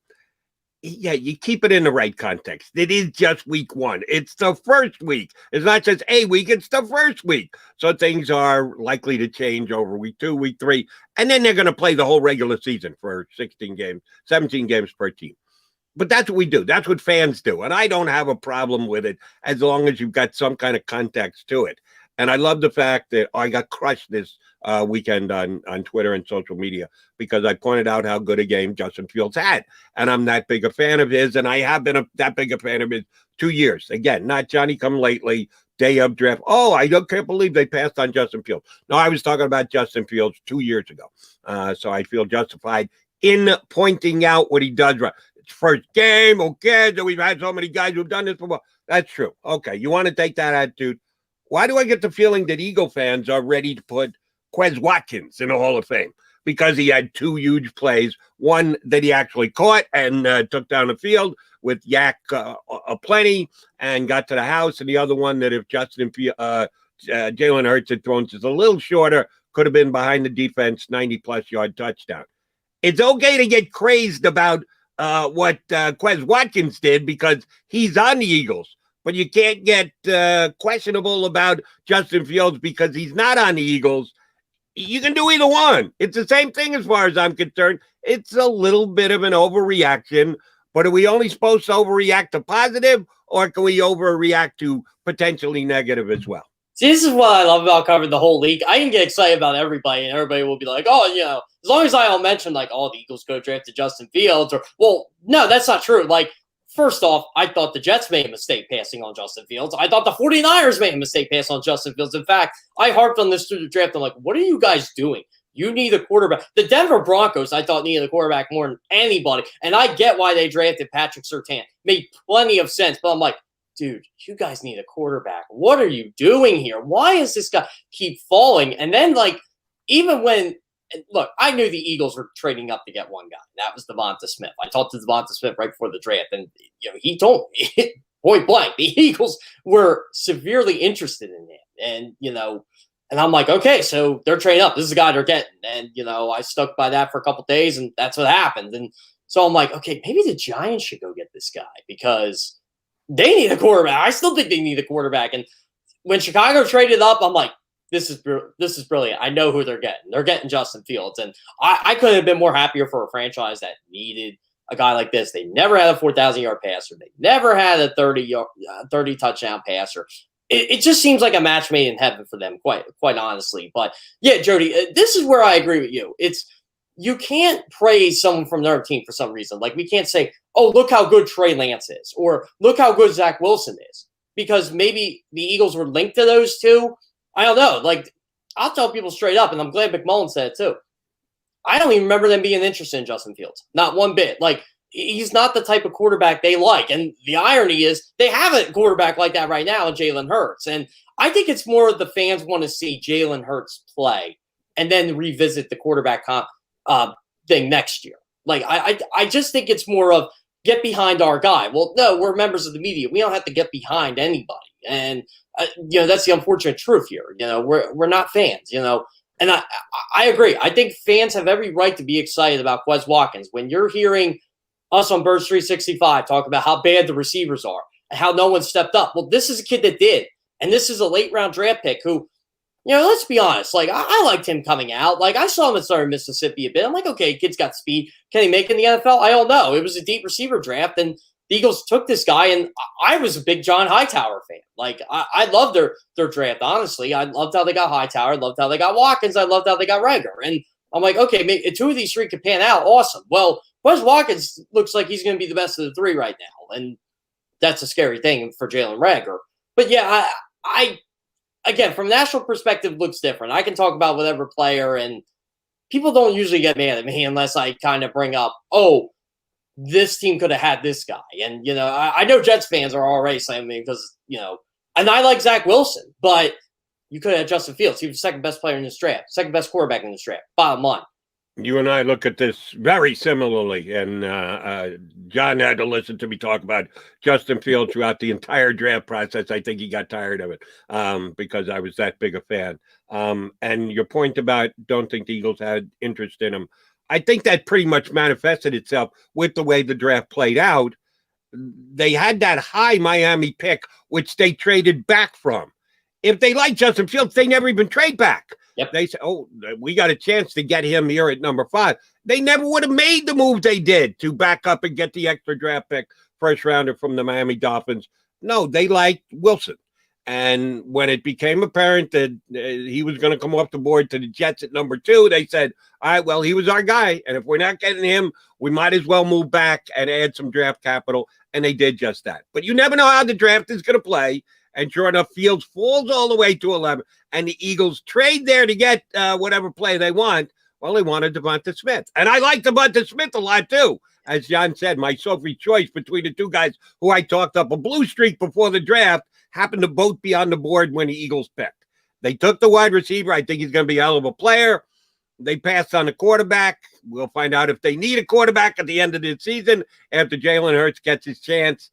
Yeah, you keep it in the right context. It is just week 1. It's the first week. It's not just a week, it's the first week. So things are likely to change over week 2, week 3, and then they're going to play the whole regular season for 16 games, 17 games per team. But that's what we do. That's what fans do. And I don't have a problem with it as long as you've got some kind of context to it. And I love the fact that I got crushed this weekend on Twitter and social media because I pointed out how good a game Justin Fields had. And I'm that big a fan of his, and I have been that big a fan of his 2 years. Again, not Johnny-come-lately, day of draft. Oh, can't believe they passed on Justin Fields. No, I was talking about Justin Fields 2 years ago. So I feel justified in pointing out what he does right. It's first game, okay, that we've had so many guys who've done this before. That's true. Okay, you want to take that attitude? Why do I get the feeling that Eagle fans are ready to put Quez Watkins in the Hall of Fame? Because he had 2 huge plays, one that he actually caught and took down the field with yak aplenty and got to the house, and the other one that if Jalen Hurts had thrown just a little shorter, could have been behind the defense, 90-plus yard touchdown. It's okay to get crazed about what Quez Watkins did because he's on the Eagles. But you can't get questionable about Justin Fields because he's not on the Eagles. You can do either one. It's the same thing as far as I'm concerned. It's a little bit of an overreaction, but are we only supposed to overreact to positive, or can we overreact to potentially negative as well? See, this is what I love about covering the whole league. I can get excited about everybody, and everybody will be like, oh, you know, as long as I don't mention, like, oh, the Eagles go drafted Justin Fields, or, well, no, that's not true. Like, first off, I thought the Jets made a mistake passing on Justin Fields. I thought the 49ers made a mistake passing on Justin Fields. In fact, I harped on this through the draft. I'm like, what are you guys doing? You need a quarterback. The Denver Broncos, I thought, needed a quarterback more than anybody. And I get why they drafted Patrick Surtain. Made plenty of sense. But I'm like, dude, you guys need a quarterback. What are you doing here? Why is this guy keep falling? And then, like, even when – look, I knew the Eagles were trading up to get one guy. That was Devonta Smith. I talked to Devonta Smith right before the draft, and you know he told me point blank the Eagles were severely interested in him. And you know, and I'm like, okay, so they're trading up. This is the guy they're getting. And you know, I stuck by that for a couple of days, and that's what happened. And so I'm like, okay, maybe the Giants should go get this guy because they need a quarterback. I still think they need a quarterback. And when Chicago traded up, I'm like, This is brilliant. I know who they're getting. They're getting Justin Fields. And I couldn't have been more happier for a franchise that needed a guy like this. They never had a 4,000-yard passer. They never had a 30 touchdown passer. it just seems like a match made in heaven for them, quite honestly. But yeah, Jody, this is where I agree with you. You can't praise someone from their team for some reason. Like, we can't say, oh, look how good Trey Lance is, or look how good Zach Wilson is, because maybe the Eagles were linked to those two. I don't know. Like, I'll tell people straight up, and I'm glad McMullen said it too. I don't even remember them being interested in Justin Fields. Not one bit. Like, he's not the type of quarterback they like. And the irony is they have a quarterback like that right now in Jalen Hurts. And I think it's more the fans want to see Jalen Hurts play and then revisit the quarterback thing next year. Like, I just think it's more of get behind our guy. Well, no, we're members of the media. We don't have to get behind anybody. And, that's the unfortunate truth here. We're not fans, And I agree. I think fans have every right to be excited about Quez Watkins. When you're hearing us on Birds 365 talk about how bad the receivers are and how no one stepped up. Well, this is a kid that did. And this is a late round draft pick who, let's be honest. Like, I liked him coming out. Like, I saw him at Southern Mississippi a bit. I'm like, okay, kid's got speed. Can he make it in the NFL? I don't know. It was a deep receiver draft, and the Eagles took this guy, and I was a big John Hightower fan. Like, I loved their draft, honestly. I loved how they got Hightower. I loved how they got Watkins. I loved how they got Reagor. And I'm like, okay, maybe two of these three could pan out. Awesome. Well, Quez Watkins looks like he's going to be the best of the three right now, and that's a scary thing for Jalen Reagor. But yeah, I again, from a national perspective, looks different. I can talk about whatever player, and people don't usually get mad at me unless I kind of bring up, oh, this team could have had this guy. And, I know Jets fans are already saying me because, and I like Zach Wilson, but you could have had Justin Fields. He was the second best player in this draft, second best quarterback in this draft, bottom line. You and I look at this very similarly, and John had to listen to me talk about Justin Fields throughout the entire draft process. I think he got tired of it because I was that big a fan. And your point about don't think the Eagles had interest in him, I think that pretty much manifested itself with the way the draft played out. They had that high Miami pick, which they traded back from. If they like Justin Fields, they never even trade back. Yep. They said, oh, we got a chance to get him here at number 5. They never would have made the move they did to back up and get the extra draft pick, first rounder from the Miami Dolphins. No, they liked Wilson. And when it became apparent that he was going to come off the board to the Jets at number 2, they said, all right, well, he was our guy. And if we're not getting him, we might as well move back and add some draft capital. And they did just that. But you never know how the draft is going to play. And sure enough, Fields falls all the way to 11. And the Eagles trade there to get whatever play they want. Well, they wanted Devonta Smith. And I like Devonta Smith a lot, too. As John said, my Sophie choice between the two guys who I talked up a blue streak before the draft happened to both be on the board when the Eagles picked. They took the wide receiver. I think he's going to be a hell of a player. They passed on the quarterback. We'll find out if they need a quarterback at the end of the season after Jalen Hurts gets his chance.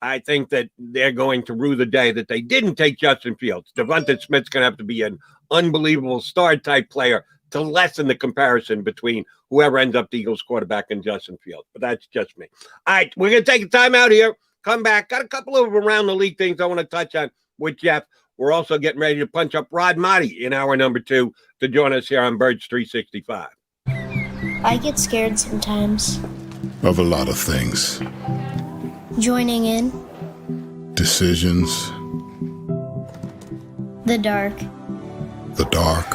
I think that they're going to rue the day that they didn't take Justin Fields. Devonta Smith's going to have to be an unbelievable star-type player to lessen the comparison between whoever ends up the Eagles quarterback and Justin Fields. But that's just me. All right, we're going to take a time out here. Come back. Got a couple of around the league things I want to touch on with Jeff. We're also getting ready to punch up Rod Maaddi in hour number 2 to join us here on Birds 365. I get scared sometimes. Of a lot of things. Joining in. Decisions. The dark. The dark.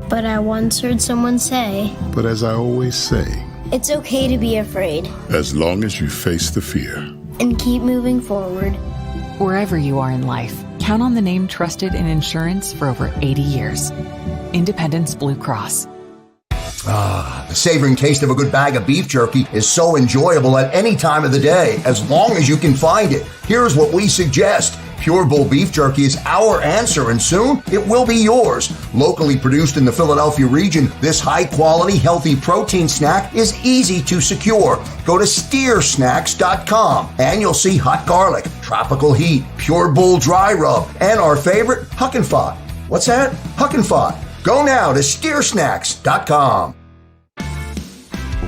But I once heard someone say, But as I always say, it's okay to be afraid. As long as you face the fear. And keep moving forward. Wherever you are in life, count on the name trusted in insurance for over 80 years. Independence Blue Cross. The savoring taste of a good bag of beef jerky is so enjoyable at any time of the day, as long as you can find it. Here's what we suggest. Pure Bull Beef Jerky is our answer, and soon it will be yours. Locally produced in the Philadelphia region, this high-quality, healthy protein snack is easy to secure. Go to steersnacks.com, and you'll see hot garlic, tropical heat, Pure Bull dry rub, and our favorite, Huck and Fod. What's that? Huck and Fod. Go now to steersnacks.com.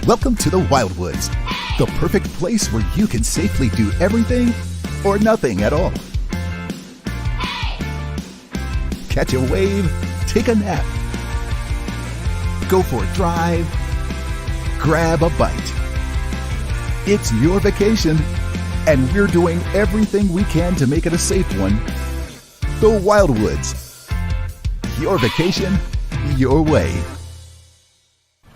Welcome to the Wildwoods, the perfect place where you can safely do everything or nothing at all. Catch a wave, take a nap, go for a drive, grab a bite. It's your vacation, and we're doing everything we can to make it a safe one the Wildwoods. Your vacation, your way.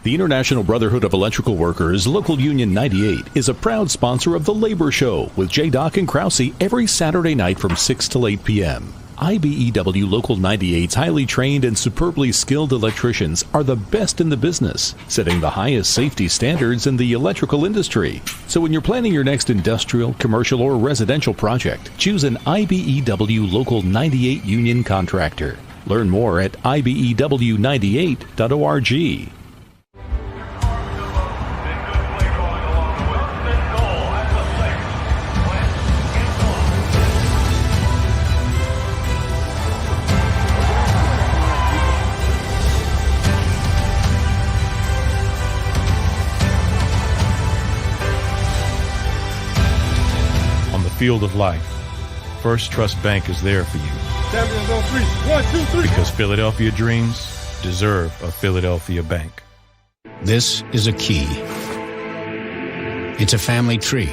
The International Brotherhood of Electrical Workers, Local Union 98, is a proud sponsor of The Labor Show with J. and Krause every Saturday night from 6 till 8 p.m. IBEW Local 98's highly trained and superbly skilled electricians are the best in the business, setting the highest safety standards in the electrical industry. So when you're planning your next industrial, commercial, or residential project, choose an IBEW Local 98 union contractor. Learn more at ibew98.org. Field of life, First Trust Bank is there for you. Champions on three. 1, 2, 3. Because Philadelphia dreams deserve a Philadelphia bank. This is a key. It's a family tree.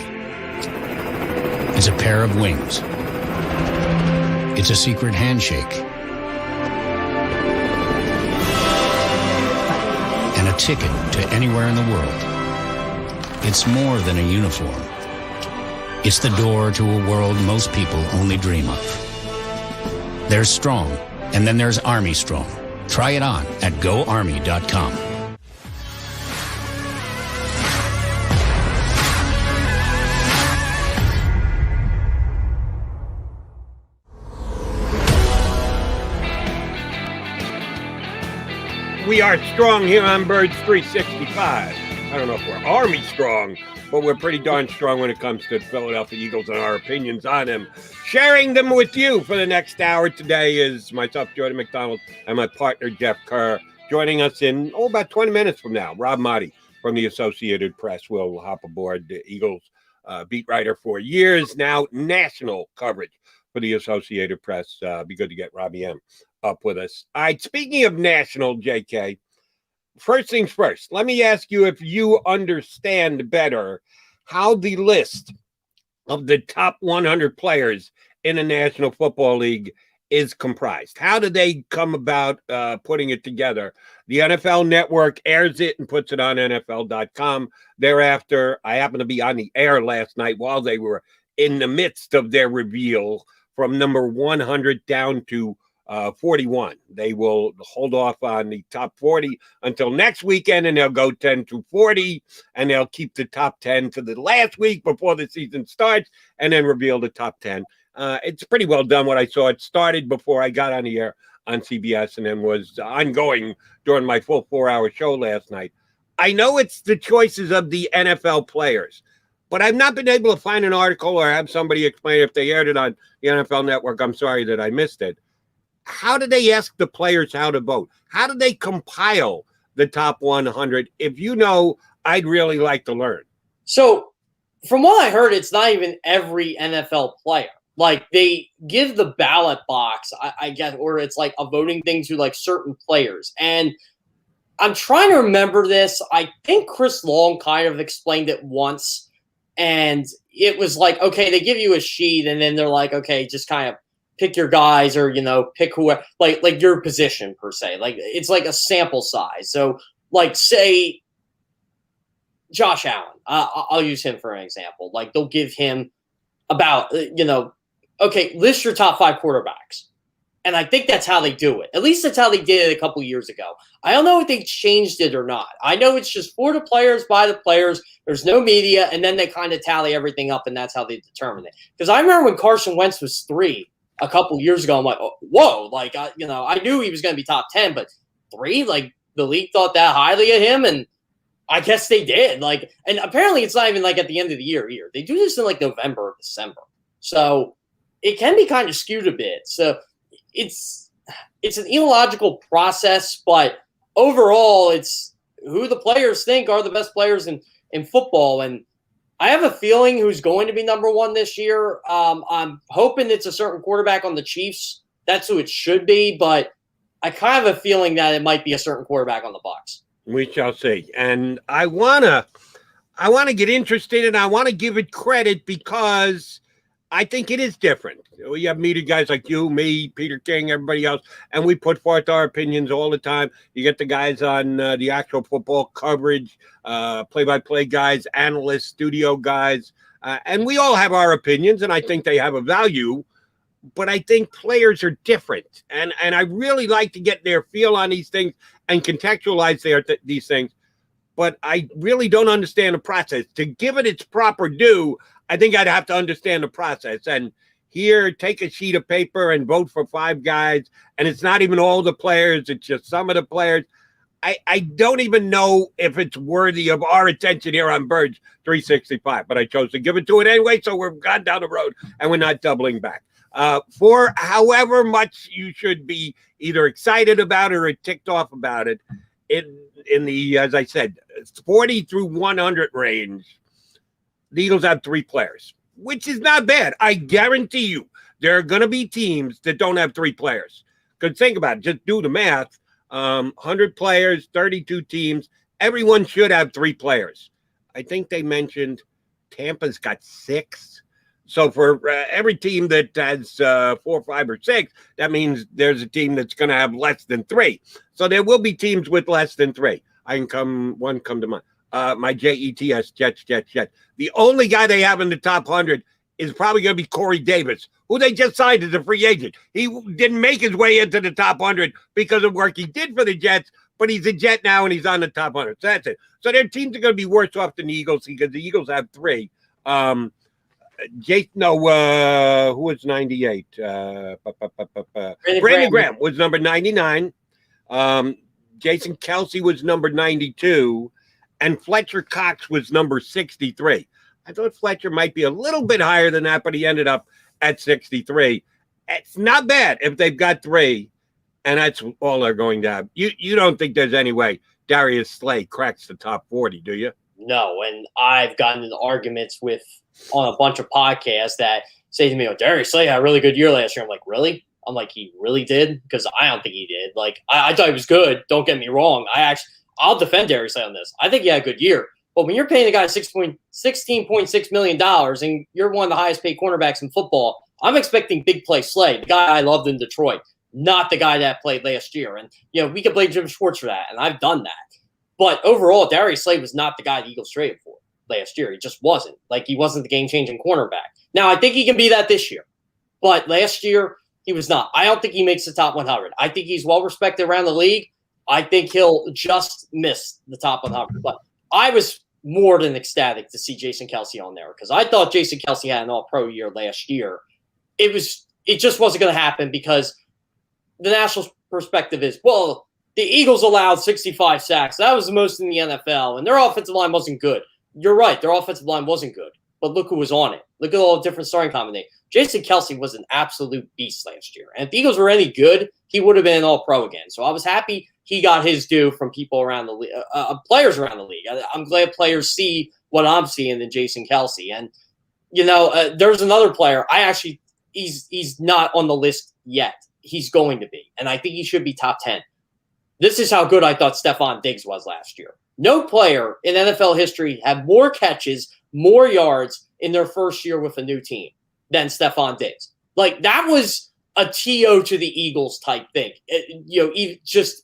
It's a pair of wings. It's a secret handshake. And a ticket to anywhere in the world. It's more than a uniform. It's the door to a world most people only dream of. There's Strong, and then there's Army Strong. Try it on at GoArmy.com. We are strong here on Birds 365. I don't know if we're Army strong, but we're pretty darn strong when it comes to the Philadelphia Eagles and our opinions on them. Sharing them with you for the next hour today is myself, Jordan McDonald, and my partner, Jeff Kerr. Joining us in, about 20 minutes from now, Rob Maaddi from the Associated Press will hop aboard, the Eagles beat writer for years, now national coverage for the Associated Press. Be good to get Robbie M up with us. All right, speaking of national, JK, first things first, let me ask you if you understand better how the list of the top 100 players in the National Football League is comprised. How do they come about putting it together? The NFL Network airs it and puts it on NFL.com. Thereafter, I happened to be on the air last night while they were in the midst of their reveal from number 100 down to 41. They will hold off on the top 40 until next weekend, and they'll go 10 to 40, and they'll keep the top 10 to the last week before the season starts, and then reveal the top 10. It's pretty well done what I saw. It started before I got on the air on CBS and then was ongoing during my full 4-hour show last night. I know it's the choices of the NFL players, but I've not been able to find an article or have somebody explain if they aired it on the NFL Network. I'm sorry that I missed it. How do they ask the players how to vote? How do they compile the top 100? If you know, I'd really like to learn. So from what I heard, it's not even every NFL player. Like they give the ballot box, I guess, or it's like a voting thing to like certain players. And I'm trying to remember this. I think Chris Long kind of explained it once. And it was like, okay, they give you a sheet and then they're like, okay, just kind of pick your guys or, pick whoever, like your position per se. Like it's like a sample size. So like say Josh Allen, I'll use him for an example. Like they'll give him about, okay, list your top 5 quarterbacks. And I think that's how they do it. At least that's how they did it a couple years ago. I don't know if they changed it or not. I know it's just for the players, by the players. There's no media. And then they kind of tally everything up and that's how they determine it. Because I remember when Carson Wentz was 3 a couple years ago, I'm like, oh, whoa, like, I knew he was going to be top 10, but 3, like the league thought that highly of him. And I guess they did. Like, and apparently it's not even like at the end of the year here. They do this in like November or December. So it can be kind of skewed a bit. So it's an illogical process, but overall it's who the players think are the best players in football. And I have a feeling who's going to be number 1 this year. I'm hoping it's a certain quarterback on the Chiefs. That's who it should be, but I kind of have a feeling that it might be a certain quarterback on the Bucs. We shall see. And I wanna get interested and I want to give it credit because I think it is different. We have media guys like you, me, Peter King, everybody else, and we put forth our opinions all the time. You get the guys on the actual football coverage, play-by-play guys, analysts, studio guys, and we all have our opinions, and I think they have a value. But I think players are different, and I really like to get their feel on these things and contextualize these things. But I really don't understand the process. To give it its proper due, I think I'd have to understand the process. And here, take a sheet of paper and vote for 5 guys, and it's not even all the players, it's just some of the players. I don't even know if it's worthy of our attention here on Birds 365, but I chose to give it to it anyway, so we've gone down the road, and we're not doubling back. For however much you should be either excited about it or ticked off about it, in the, as I said, 40 through 100 range, the Eagles have 3 players, which is not bad. I guarantee you there are going to be teams that don't have 3 players. Because think about it, just do the math. 100 players, 32 teams, everyone should have 3 players. I think they mentioned Tampa's got 6. So for every team that has 4, 5, or 6, that means there's a team that's going to have less than 3. So there will be teams with less than 3. One come to mind. My Jets. The only guy they have in the top 100 is probably going to be Corey Davis, who they just signed as a free agent. He didn't make his way into the top 100 because of work he did for the Jets, but he's a Jet now and he's on the top 100. So that's it. So their teams are going to be worse off than the Eagles because the Eagles have 3. Who was 98? Brandon Graham was number 99. Jason Kelsey was number 92. And Fletcher Cox was number 63. I thought Fletcher might be a little bit higher than that, but he ended up at 63. It's not bad if they've got 3, and that's all they're going to have. You don't think there's any way Darius Slay cracks the top 40, do you? No, and I've gotten into arguments on a bunch of podcasts that say to me, "Oh, Darius Slay had a really good year last year." I'm like, really? I'm like, he really did? Because I don't think he did. Like, I thought he was good. Don't get me wrong. I'll defend Darius Slay on this. I think he had a good year. But when you're paying a guy $16.6 million and you're one of the highest paid cornerbacks in football, I'm expecting big play Slay, the guy I loved in Detroit, not the guy that played last year. And, we could blame Jim Schwartz for that, and I've done that. But overall, Darius Slay was not the guy the Eagles traded for last year. He just wasn't. Like, he wasn't the game-changing cornerback. Now, I think he can be that this year. But last year, he was not. I don't think he makes the top 100. I think he's well-respected around the league. I think he'll just miss the top 100. But I was more than ecstatic to see Jason Kelsey on there because I thought Jason Kelsey had an all-pro year last year. It just wasn't going to happen because the national perspective is, well, the Eagles allowed 65 sacks. That was the most in the NFL, and their offensive line wasn't good. You're right. Their offensive line wasn't good. But look who was on it. Look at all the different starting combinations. Jason Kelsey was an absolute beast last year. And if the Eagles were any good, he would have been an all-pro again. So I was happy he got his due from people around the league, players around the league. I'm glad players see what I'm seeing in Jason Kelsey. And, there's another player. He's not on the list yet. He's going to be. And I think he should be top 10. This is how good I thought Stephon Diggs was last year. No player in NFL history had more catches, more yards in their first year with a new team than Stephon Diggs. Like, that was a TO to the Eagles type thing.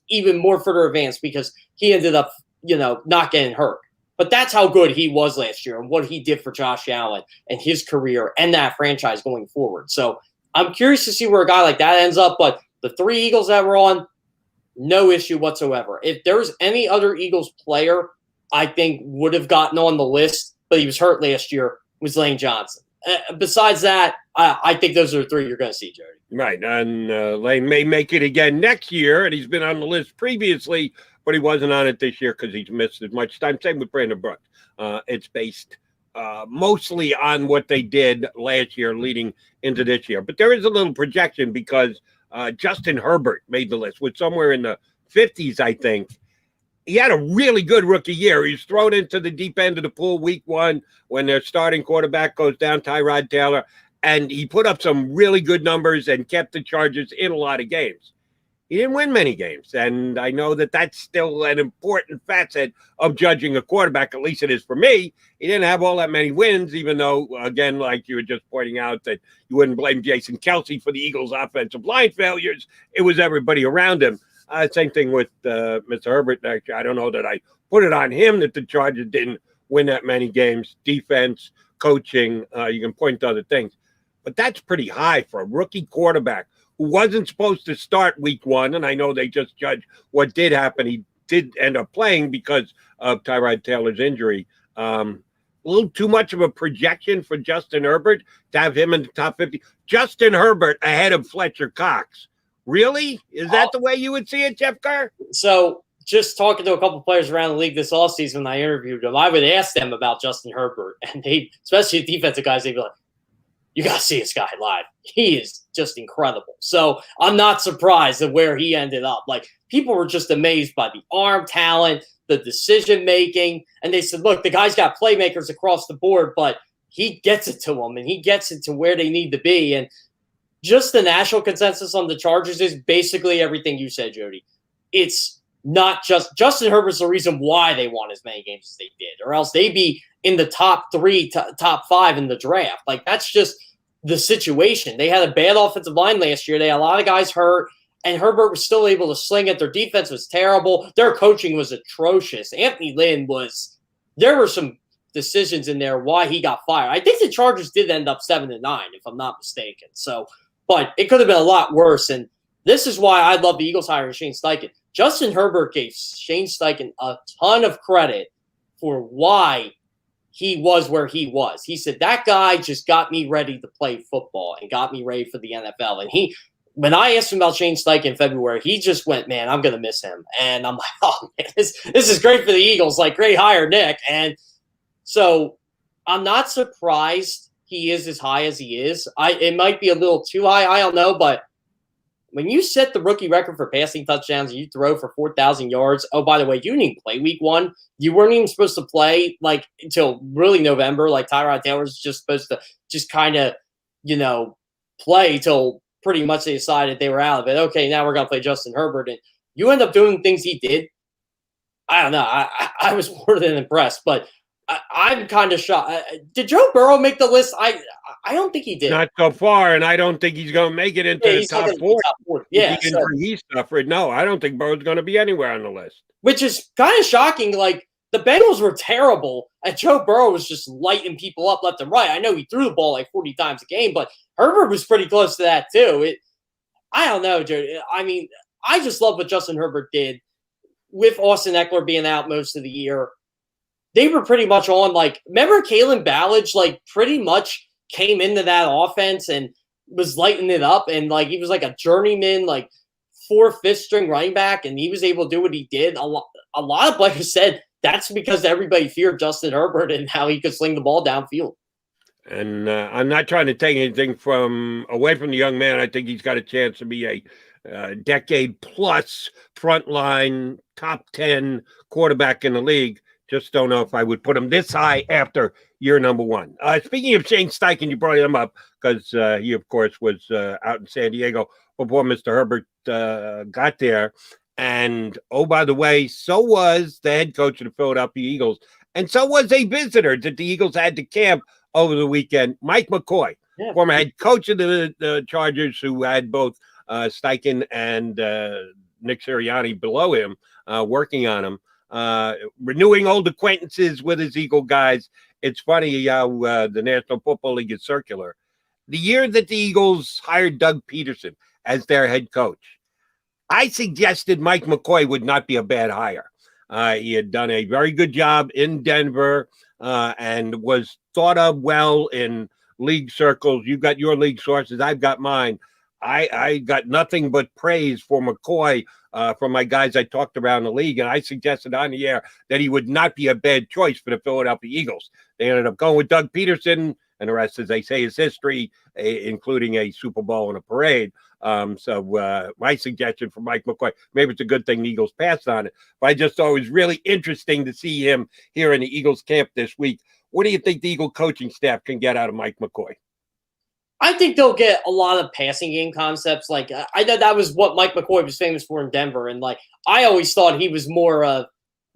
Even more further advanced because he ended up, not getting hurt. But that's how good he was last year and what he did for Josh Allen and his career and that franchise going forward. So I'm curious to see where a guy like that ends up. But the 3 Eagles that were on, no issue whatsoever. If there's any other Eagles player I think would have gotten on the list, but he was hurt last year, was Lane Johnson. Besides that, I think those are the 3 you're going to see, Jody. Right, and Lane may make it again next year, and he's been on the list previously, but he wasn't on it this year because he's missed as much time. Same with Brandon Brooks. It's based mostly on what they did last year leading into this year. But there is a little projection because Justin Herbert made the list, with somewhere in the 50s, I think. He had a really good rookie year. He was thrown into the deep end of the pool week 1 when their starting quarterback goes down, Tyrod Taylor, and he put up some really good numbers and kept the Chargers in a lot of games. he didn't win many games. And I know that that's still an important facet of judging a quarterback, at least it is for me. He didn't have all that many wins, even though, again, like you were just pointing out, that you wouldn't blame Jason Kelce for the Eagles' offensive line failures. It was everybody around him. Same thing with Mr. Herbert. Actually, I don't know that I put it on him that the Chargers didn't win that many games. Defense, coaching, you can point to other things. But that's pretty high for a rookie quarterback who wasn't supposed to start week one. And I know they just judged what did happen. He did end up playing because of Tyrod Taylor's injury. A little too much of a projection for Justin Herbert to have him in the top 50. Justin Herbert ahead of Fletcher Cox. Really? Is that the way you would see it, Jeff Kerr? So just talking to a couple players around the league this offseason when I interviewed them, I would ask them about Justin Herbert. And they, especially the defensive guys, they'd be like, you got to see this guy live. He is just incredible. So I'm not surprised at where he ended up. Like, people were just amazed by the arm talent, the decision-making. And they said, look, the guy's got playmakers across the board, but he gets it to them and he gets it to where they need to be. And just the national consensus on the Chargers is basically everything you said, Jody. It's not just Justin Herbert's the reason why they won as many games as they did, or else they'd be in the top 3, top 5 in the draft. Like, that's just the situation. They had a bad offensive line last year. They had a lot of guys hurt, and Herbert was still able to sling it. Their defense was terrible. Their coaching was atrocious. Anthony Lynn there were some decisions in there why he got fired. I think the Chargers did end up 7-9, if I'm not mistaken. So, but it could have been a lot worse. And this is why I love the Eagles hiring Shane Steichen. Justin Herbert gave Shane Steichen a ton of credit for why he was where he was. He said, that guy just got me ready to play football and got me ready for the NFL. And when I asked him about Shane Steichen in February, he just went, man, I'm going to miss him. And I'm like, oh, man, this is great for the Eagles. Like, great hire, Nick. And so I'm not surprised he is as high as he is. It might be a little too high. I don't know. But when you set the rookie record for passing touchdowns and you throw for 4,000 yards, oh, by the way, you didn't even play week one. You weren't even supposed to play like until really November. Like, Tyrod Taylor's just supposed to just kind of, play till pretty much they decided they were out of it. Okay, now we're going to play Justin Herbert. And you end up doing things he did. I don't know. I was more than impressed, but I'm kind of shocked. Did Joe Burrow make the list? I don't think he did. Not so far, and I don't think he's going to make it into the top 4. Yeah, he suffered. No, I don't think Burrow's going to be anywhere on the list. Which is kind of shocking. Like, the Bengals were terrible, and Joe Burrow was just lighting people up left and right. I know he threw the ball like 40 times a game, but Herbert was pretty close to that too. I don't know, Joe. I mean, I just love what Justin Herbert did with Austin Eckler being out most of the year. They were pretty much on, like, remember Kalen Ballage, like, pretty much came into that offense and was lighting it up. And, like, he was like a journeyman, like, 4th, 5th string running back. And he was able to do what he did. A lot of players said that's because everybody feared Justin Herbert and how he could sling the ball downfield. And I'm not trying to take anything away from the young man. I think he's got a chance to be a decade-plus frontline, top 10 quarterback in the league. Just don't know if I would put him this high after year number 1. Speaking of Shane Steichen, you brought him up because he, of course, was out in San Diego before Mr. Herbert got there. And, oh, by the way, so was the head coach of the Philadelphia Eagles. And so was a visitor that the Eagles had to camp over the weekend, Mike McCoy, former head coach of the Chargers, who had both Steichen and Nick Sirianni below him working on him. Renewing old acquaintances with his Eagle guys. It's funny how the National Football League is circular. The year that the Eagles hired Doug Peterson as their head coach, I suggested Mike McCoy would not be a bad hire. He had done a very good job in Denver and was thought of well in league circles. You've got your league sources. I've got mine. I got nothing but praise for McCoy from my guys I talked around the league, and I suggested on the air that he would not be a bad choice for the Philadelphia Eagles. They ended up going with Doug Peterson, and the rest, as they say, is history, including a Super Bowl and a parade. So my suggestion for Mike McCoy, maybe it's a good thing the Eagles passed on it, but I just thought it was really interesting to see him here in the Eagles camp this week. What do you think the Eagle coaching staff can get out of Mike McCoy? I think they'll get a lot of passing game concepts. Like, I know that was what Mike McCoy was famous for in Denver. And, like, I always thought he was more of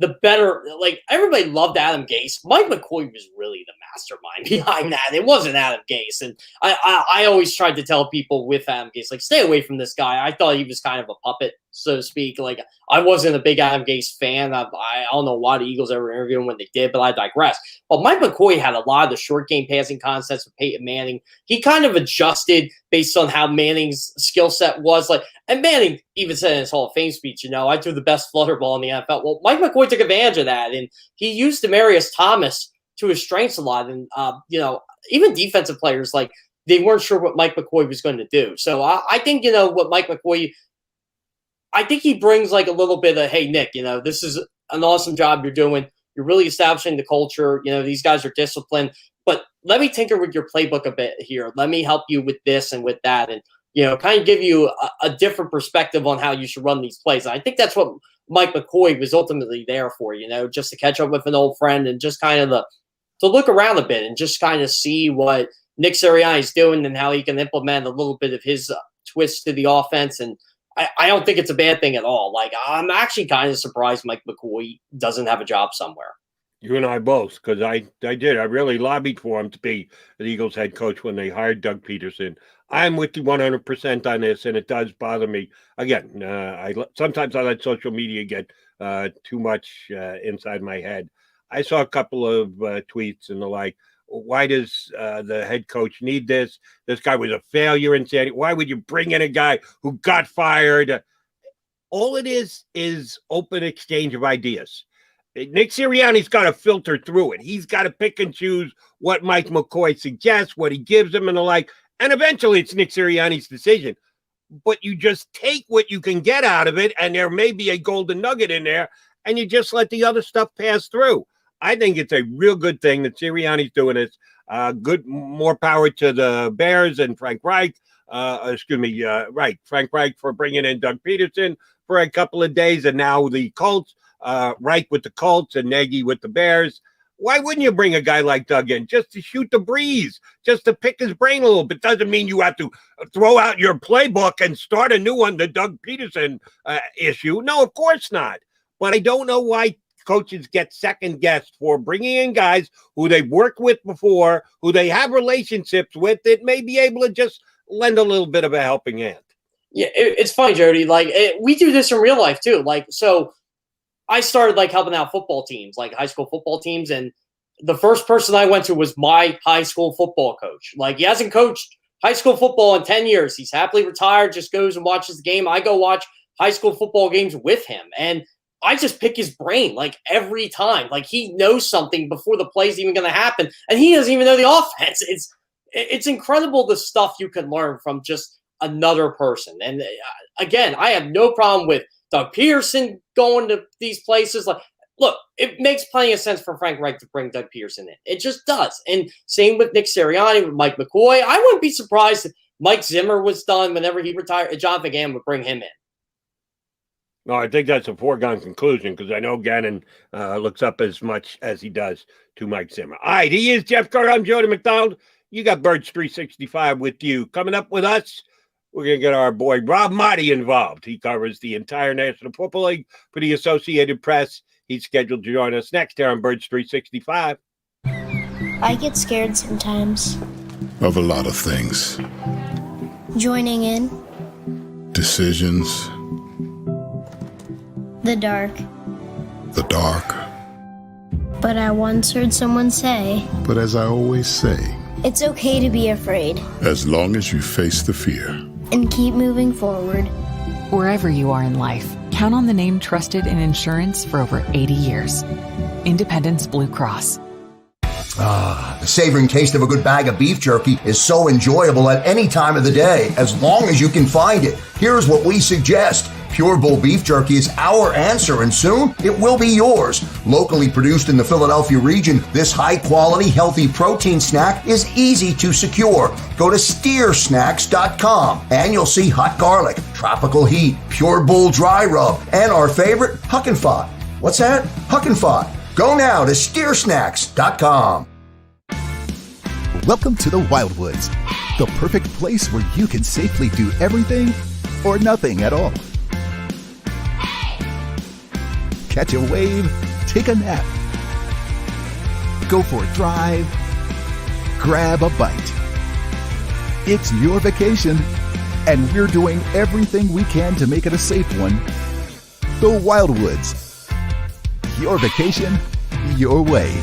the better, like, everybody loved Adam Gase. Mike McCoy was really the mastermind behind that. It wasn't Adam Gase. And I always tried to tell people with Adam Gase, like, stay away from this guy. I thought he was kind of a puppet, so to speak. Like, I wasn't a big Adam Gase fan. I don't know why the Eagles ever interviewed him when they did, but I digress. But Mike McCoy had a lot of the short game passing concepts with Peyton Manning. He kind of adjusted based on how Manning's skill set was. Like, and Manning even said in his Hall of Fame speech, I threw the best flutter ball in the NFL. Well, Mike McCoy took advantage of that, and he used Demaryius Thomas to his strengths a lot. And, even defensive players, like, they weren't sure what Mike McCoy was going to do. So I think, what Mike McCoy, I think he brings like a little bit of, hey, Nick, this is an awesome job you're doing. You're really establishing the culture. These guys are disciplined, but let me tinker with your playbook a bit here. Let me help you with this and with that. And, kind of give you a different perspective on how you should run these plays. And I think that's what Mike McCoy was ultimately there for, just to catch up with an old friend and just kind of to look around a bit and just kind of see what Nick Sirianni's doing and how he can implement a little bit of his twist to the offense. And I don't think it's a bad thing at all. Like, I'm actually kind of surprised Mike McCoy doesn't have a job somewhere. You and I both, because I did. I really lobbied for him to be the Eagles head coach when they hired Doug Peterson. I'm with you 100% on this, and it does bother me. Again, sometimes I let social media get too much inside my head. I saw a couple of tweets and the like. Why does the head coach need this? This guy was a failure in San Diego. Why would you bring in a guy who got fired? All it is open exchange of ideas. Nick Sirianni's got to filter through it. He's got to pick and choose what Mike McCoy suggests, what he gives him and the like. And eventually it's Nick Sirianni's decision. But you just take what you can get out of it, and there may be a golden nugget in there, and you just let the other stuff pass through. I think it's a real good thing that Sirianni's doing this. More power to the Bears and Frank Reich. Frank Reich for bringing in Doug Peterson for a couple of days, and now the Colts, Reich with the Colts and Nagy with the Bears. Why wouldn't you bring a guy like Doug in just to shoot the breeze, just to pick his brain a little bit? Doesn't mean you have to throw out your playbook and start a new one, the Doug Peterson issue. No, of course not. But I don't know why coaches get second guessed for bringing in guys who they've worked with before, who they have relationships with, that may be able to just lend a little bit of a helping hand. Yeah, it's funny, Jody. Like, we do this in real life too. Like, so I started like helping out football teams, like high school football teams. And the first person I went to was my high school football coach. Like, he hasn't coached high school football in 10 years. He's happily retired, just goes and watches the game. I go watch high school football games with him. And I just pick his brain like every time. Like, he knows something before the play's even going to happen, and he doesn't even know the offense. It's incredible the stuff you can learn from just another person. And again, I have no problem with Doug Peterson going to these places. Like, look, it makes plenty of sense for Frank Reich to bring Doug Peterson in. It just does. And same with Nick Sirianni, with Mike McCoy. I wouldn't be surprised if Mike Zimmer was done whenever he retired. John McMullen would bring him in. No, I think that's a foregone conclusion, because I know Gannon looks up as much as he does to Mike Zimmer. All right, he is Jeff Carter. I'm Jody McDonald. You got Birds 365 with you. Coming up with us, we're going to get our boy Rob Maaddi involved. He covers the entire National Football League for the Associated Press. He's scheduled to join us next here on Birds 365. I get scared sometimes. Of a lot of things. Joining in. Decisions. The dark. The dark. But I once heard someone say, But as I always say, it's okay to be afraid. As long as you face the fear. And keep moving forward. Wherever you are in life, count on the name trusted in insurance for over 80 years. Independence Blue Cross. The savoring taste of a good bag of beef jerky is so enjoyable at any time of the day, as long as you can find it. Here's what we suggest. Pure Bull Beef Jerky is our answer, and soon it will be yours. Locally produced in the Philadelphia region, this high-quality, healthy protein snack is easy to secure. Go to steersnacks.com, and you'll see hot garlic, tropical heat, Pure Bull dry rub, and our favorite, Huck and Fod. What's that? Huck and Fod. Go now to steersnacks.com. Welcome to the Wildwoods. the perfect place where you can safely do everything or nothing at all. Catch a wave, take a nap, go for a drive, grab a bite. It's your vacation, and we're doing everything we can to make it a safe one. The Wildwoods. Your vacation, your way.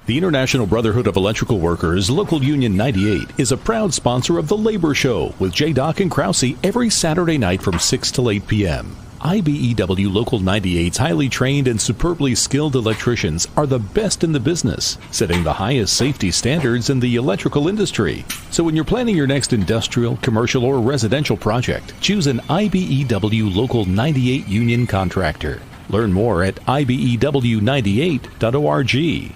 The International Brotherhood of Electrical Workers, Local Union 98, is a proud sponsor of The Labor Show with J. and Krause every Saturday night from 6 till 8 p.m. IBEW Local 98's highly trained and superbly skilled electricians are the best in the business, setting the highest safety standards in the electrical industry. So when you're planning your next industrial, commercial, or residential project, choose an IBEW Local 98 union contractor. Learn more at ibew98.org.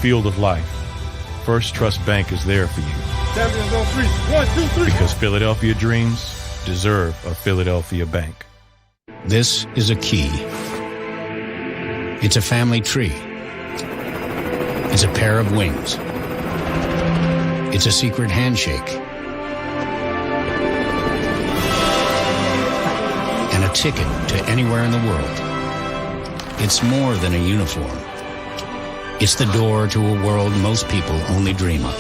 Field of life, First Trust Bank is there for you. Champions on 3. 1, 2, 3. Because Philadelphia dreams deserve a Philadelphia bank. This is a key. It's a family tree. It's a pair of wings. It's a secret handshake. And a ticket to anywhere in the world. It's more than a uniform. It's the door to a world most people only dream of.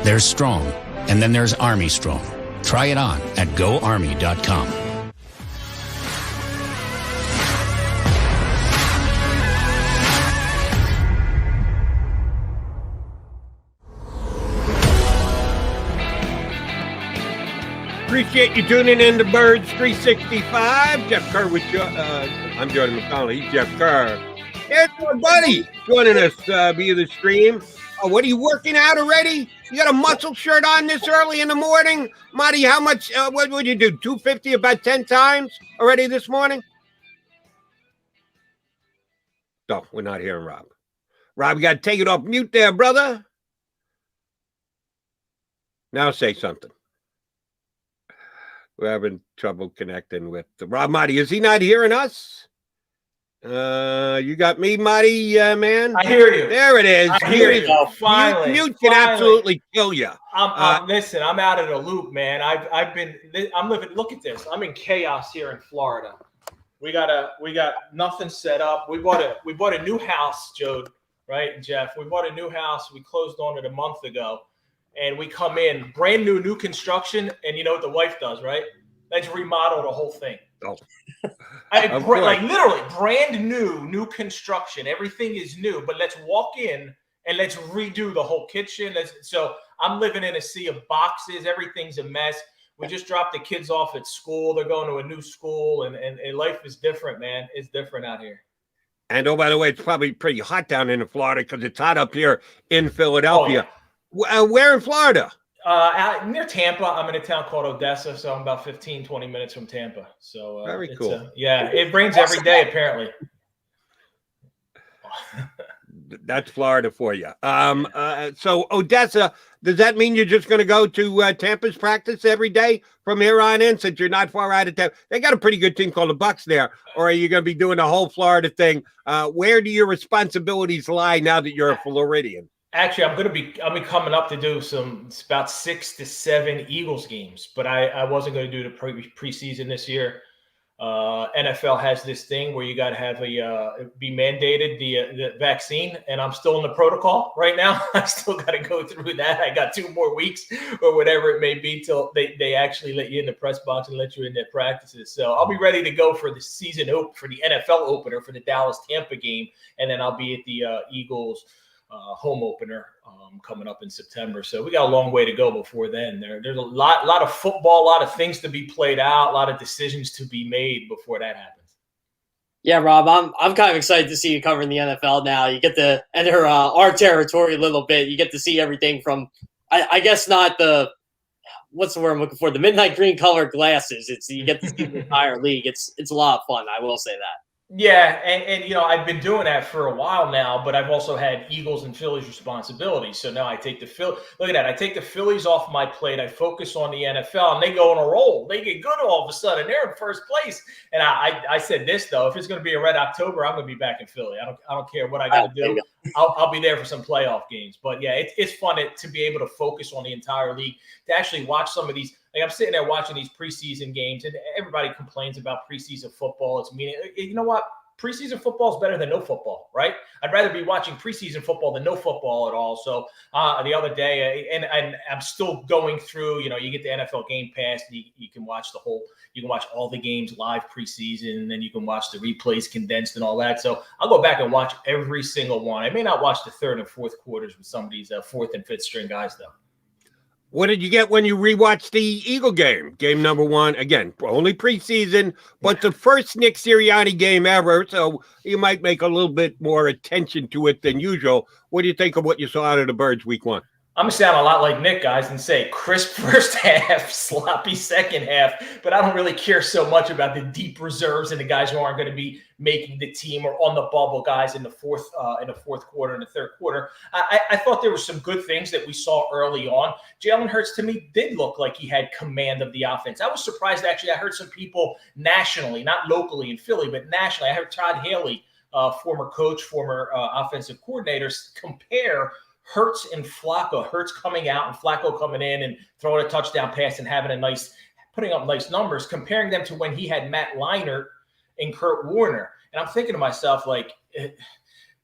There's Strong, and then there's Army Strong. Try it on at GoArmy.com. Appreciate you tuning in to Birds 365. Jeff Kerr with you. I'm Jordan McConnell. He's Jeff Kerr. Here's my buddy joining us via the stream. Oh, what are you working out already? You got a muscle shirt on this early in the morning? Maaddi, how much, what would you do, 250 about 10 times already this morning? No, we're not hearing Rob. Rob, you got to take it off mute there, brother. Now say something. We're having trouble connecting with Rob. Maaddi, is he not hearing us? You got me, Maaddi, man? I hear you. There it is. I hear you. Finally. Mute can absolutely kill you. Listen, I'm out of the loop, man. I'm living, look at this. I'm in chaos here in Florida. We got nothing set up. We bought a new house, Joe, right, Jeff? We bought a new house. We closed on it a month ago. And we come in, brand new construction, and you know what the wife does, right? Let's remodel the whole thing. Oh. Like literally brand new construction. Everything is new, but let's walk in and let's redo the whole kitchen. So I'm living in a sea of boxes. Everything's a mess. We just dropped the kids off at school. They're going to a new school, and life is different, man. It's different out here. And oh, by the way, it's probably pretty hot down in Florida because it's hot up here in Philadelphia. Oh, yeah. Where in Florida? Near Tampa. I'm in a town called Odessa, so I'm about 15, 20 minutes from Tampa. So very cool. It rains every day, apparently. That's Florida for you. So Odessa, does that mean you're just going to go to Tampa's practice every day from here on in, since you're not far out of town? They got a pretty good team called the Bucks there. Or are you going to be doing the whole Florida thing? Where do your responsibilities lie now that you're a Floridian? Actually, I'll be coming up to do about 6 to 7 Eagles games, but I wasn't going to do the preseason this year. NFL has this thing where you got to have be mandated the vaccine, and I'm still in the protocol right now. I still got to go through that. I got 2 more weeks or whatever it may be till they actually let you in the press box and let you in their practices. So I'll be ready to go for the for the NFL opener for the Dallas-Tampa game, and then I'll be at the Eagles home opener coming up in September. So we got a long way to go before then. There's a lot of football, a lot of things to be played out, a lot of decisions to be made before that happens. Yeah, Rob, I'm kind of excited to see you covering the NFL now. You get to enter our territory a little bit. You get to see everything from, I guess not the, what's the word I'm looking for? The midnight green colored glasses. You get to see the entire league. It's a lot of fun. I will say that. Yeah, and I've been doing that for a while now, but I've also had Eagles and Phillies responsibilities. So now I take the look at that. I take the Phillies off my plate. I focus on the NFL, and they go on a roll. They get good all of a sudden. They're in first place. And I said this though: if it's going to be a red October, I'm going to be back in Philly. I don't care what I got to do. I'll be there for some playoff games. But yeah, it's fun to be able to focus on the entire league, to actually watch some of these. Like, I'm sitting there watching these preseason games, and everybody complains about preseason football. It's meaning, you know what? Preseason football is better than no football, right? I'd rather be watching preseason football than no football at all. So the other day, and I'm still going through, you get the NFL Game Pass, and you can watch you can watch all the games live preseason, and then you can watch the replays condensed and all that. So I'll go back and watch every single one. I may not watch the third and fourth quarters with some of these fourth and fifth string guys, though. What did you get when you rewatched the Eagle game? Game number one, again, only preseason, but the first Nick Sirianni game ever, so you might make a little bit more attention to it than usual. What do you think of what you saw out of the Birds week one? I'm going to sound a lot like Nick, guys, and say crisp first half, sloppy second half, but I don't really care so much about the deep reserves and the guys who aren't going to be making the team or on the bubble guys in the fourth quarter and the third quarter. I thought there were some good things that we saw early on. Jalen Hurts, to me, did look like he had command of the offense. I was surprised, actually. I heard some people nationally, not locally in Philly, but nationally. I heard Todd Haley, former coach, former offensive coordinators, compare Hurts and Flacco. Hurts coming out and Flacco coming in and throwing a touchdown pass and putting up nice numbers, comparing them to when he had Matt Leinart and Kurt Warner. And I'm thinking to myself, like,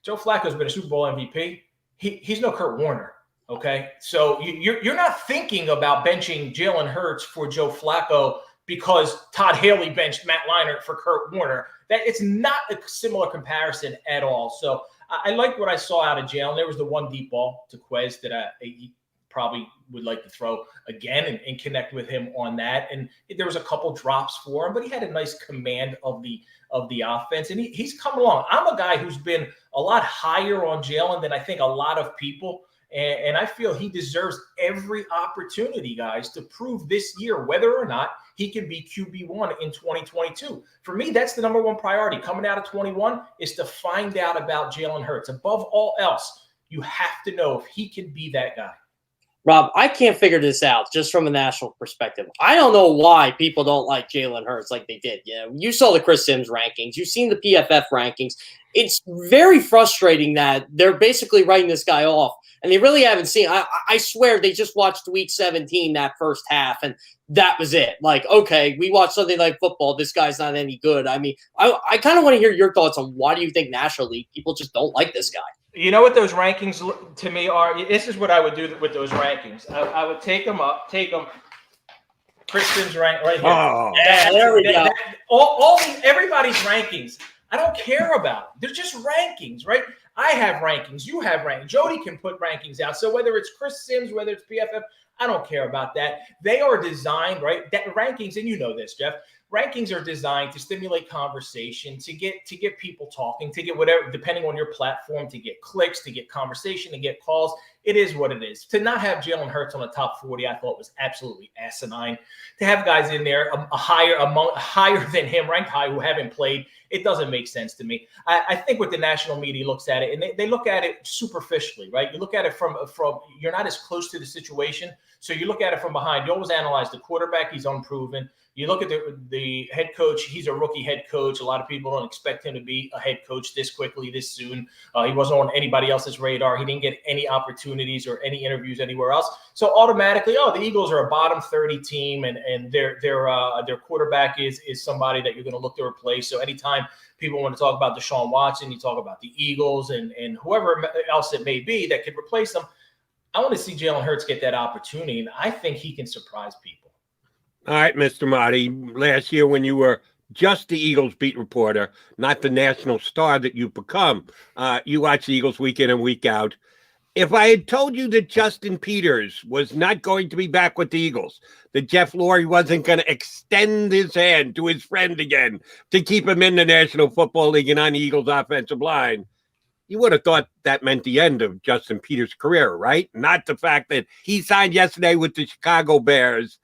Joe Flacco's been a Super Bowl MVP. He's no Kurt Warner, okay? So you're not thinking about benching Jalen Hurts for Joe Flacco because Todd Haley benched Matt Leinart for Kurt Warner. That it's not a similar comparison at all. So I like what I saw out of Jalen. There was the one deep ball to Quez that he probably would like to throw again and connect with him on that. And there was a couple drops for him, but he had a nice command of the offense. And he's come along. I'm a guy who's been a lot higher on Jalen than I think a lot of people. And I feel he deserves every opportunity, guys, to prove this year whether or not he can be QB1 in 2022. For me, that's the number one priority coming out of 21 is to find out about Jalen Hurts. Above all else, you have to know if he can be that guy. Rob, I can't figure this out just from a national perspective. I don't know why people don't like Jalen Hurts like they did. You saw the Chris Sims rankings. You've seen the PFF rankings. It's very frustrating that they're basically writing this guy off, and they really haven't seen. I swear they just watched Week 17, that first half, and that was it. Like, okay, we watched Sunday Night Football. This guy's not any good. I mean, I kind of want to hear your thoughts on why do you think nationally people just don't like this guy? You know what those rankings to me are? This is what I would do with those rankings. I would take them. Kristen's rank right here. Oh. Yeah, there we go. Everybody's rankings. I don't care about them. They're just rankings, right? I have rankings. You have rankings. Jody can put rankings out. So whether it's Chris Sims, whether it's PFF, I don't care about that. They are designed, right? That rankings, and you know this, Jeff. Rankings are designed to stimulate conversation, to get people talking, to get whatever, depending on your platform, to get clicks, to get conversation, to get calls. It is what it is. To not have Jalen Hurts on the top 40, I thought was absolutely asinine. To have guys in there higher than him, ranked high, who haven't played, it doesn't make sense to me. I think what the national media looks at it, and they look at it superficially, right? You look at it from you're not as close to the situation, so you look at it from behind. You always analyze the quarterback; he's unproven. You look at the head coach; he's a rookie head coach. A lot of people don't expect him to be a head coach this quickly, this soon. He wasn't on anybody else's radar. He didn't get any opportunities or any interviews anywhere else. So automatically, the Eagles are a bottom 30 team, and their quarterback is somebody that you're going to look to replace. So anytime people want to talk about Deshaun Watson, you talk about the Eagles and whoever else it may be that could replace them. I want to see Jalen Hurts get that opportunity, and I think he can surprise people. All right, Mr. Maaddi, last year when you were just the Eagles beat reporter, not the national star that you've become, you watch the Eagles week in and week out. If I had told you that Justin Peters was not going to be back with the Eagles, that Jeff Lurie wasn't going to extend his hand to his friend again to keep him in the National Football League and on the Eagles offensive line, you would have thought that meant the end of Justin Peters' career, right? Not the fact that he signed yesterday with the Chicago Bears.